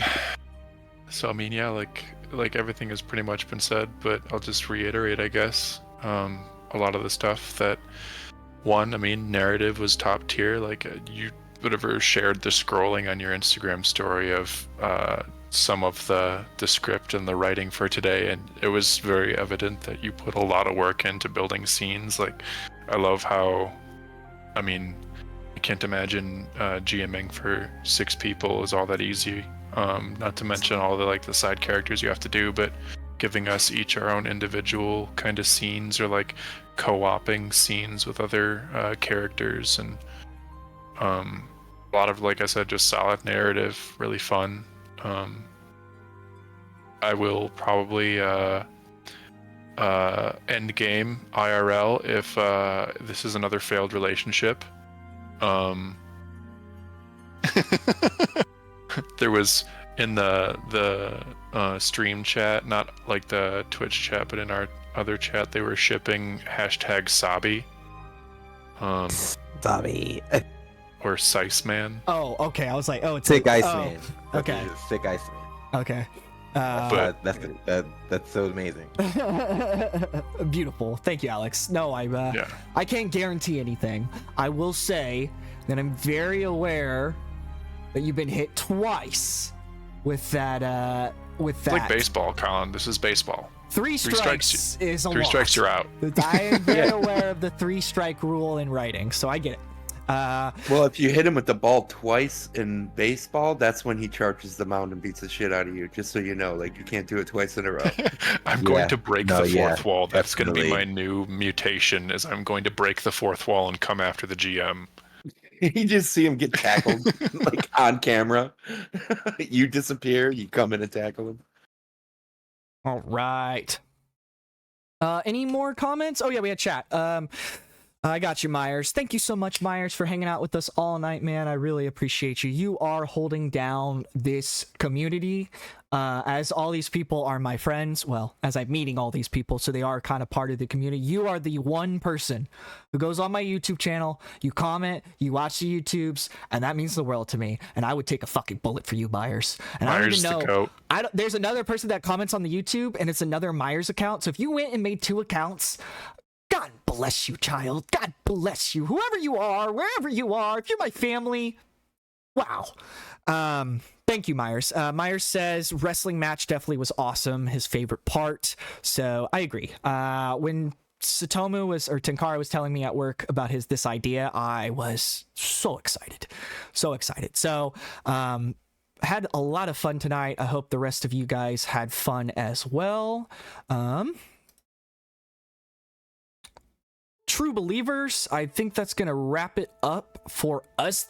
So I mean, yeah, like everything has pretty much been said, but I'll just reiterate, I guess. A lot of the stuff that, one, I mean, narrative was top tier. Like you would have shared the scrolling on your Instagram story of some of the script and the writing for today, and it was very evident that you put a lot of work into building scenes. Like, I love how, I mean, I can't imagine GMing for 6 people is all that easy. Not to mention all the side characters you have to do, but giving us each our own individual kind of scenes, or like co-oping scenes with other characters, and a lot of, like I said, just solid narrative, really fun. I will probably end game IRL if this is another failed relationship. There was in the stream chat, not like the Twitch chat, but in our other chat, they were shipping #Sabi. Sabi. Or Siceman. Oh, okay. I was like, oh, it's Sick like, Iceman. Okay. Sick Iceman. Okay. That's so amazing. Beautiful. Thank you, Alex. No, I can't guarantee anything. I will say that I'm very aware that you've been hit twice with that. With that. It's like baseball, Colin. This is baseball. Three strikes is a lot. 3 strikes, you're out. I am very aware of the 3-strike rule in writing, so I get it. Well, if you hit him with the ball twice in baseball, that's when he charges the mound and beats the shit out of you. Just so you know, like you can't do it twice in a row. I'm going to break the fourth wall. That's going to be my new mutation. Is I'm going to break the fourth wall and come after the GM. You just see him get tackled like on camera. You disappear. You come in and tackle him. All right. Any more comments? Oh yeah, we had chat. I got you, Myers. Thank you so much, Myers, for hanging out with us all night, man. I really appreciate you. You are holding down this community. As all these people are my friends, well, as I'm meeting all these people, so they are kind of part of the community. You are the one person who goes on my YouTube channel, you comment, you watch the YouTubes, and that means the world to me. And I would take a fucking bullet for you, Myers. And Myers, I don't even know. There's another person that comments on the YouTube, and it's another Myers account. So if you went and made 2 accounts, God bless you, child. God bless you. Whoever you are, wherever you are, if you're my family, wow. Thank you, Myers. Myers says wrestling match definitely was awesome. His favorite part. So I agree. When Tenkara was telling me at work about this idea, I was so excited. So excited. So, had a lot of fun tonight. I hope the rest of you guys had fun as well. True Believers, I think that's going to wrap it up for us.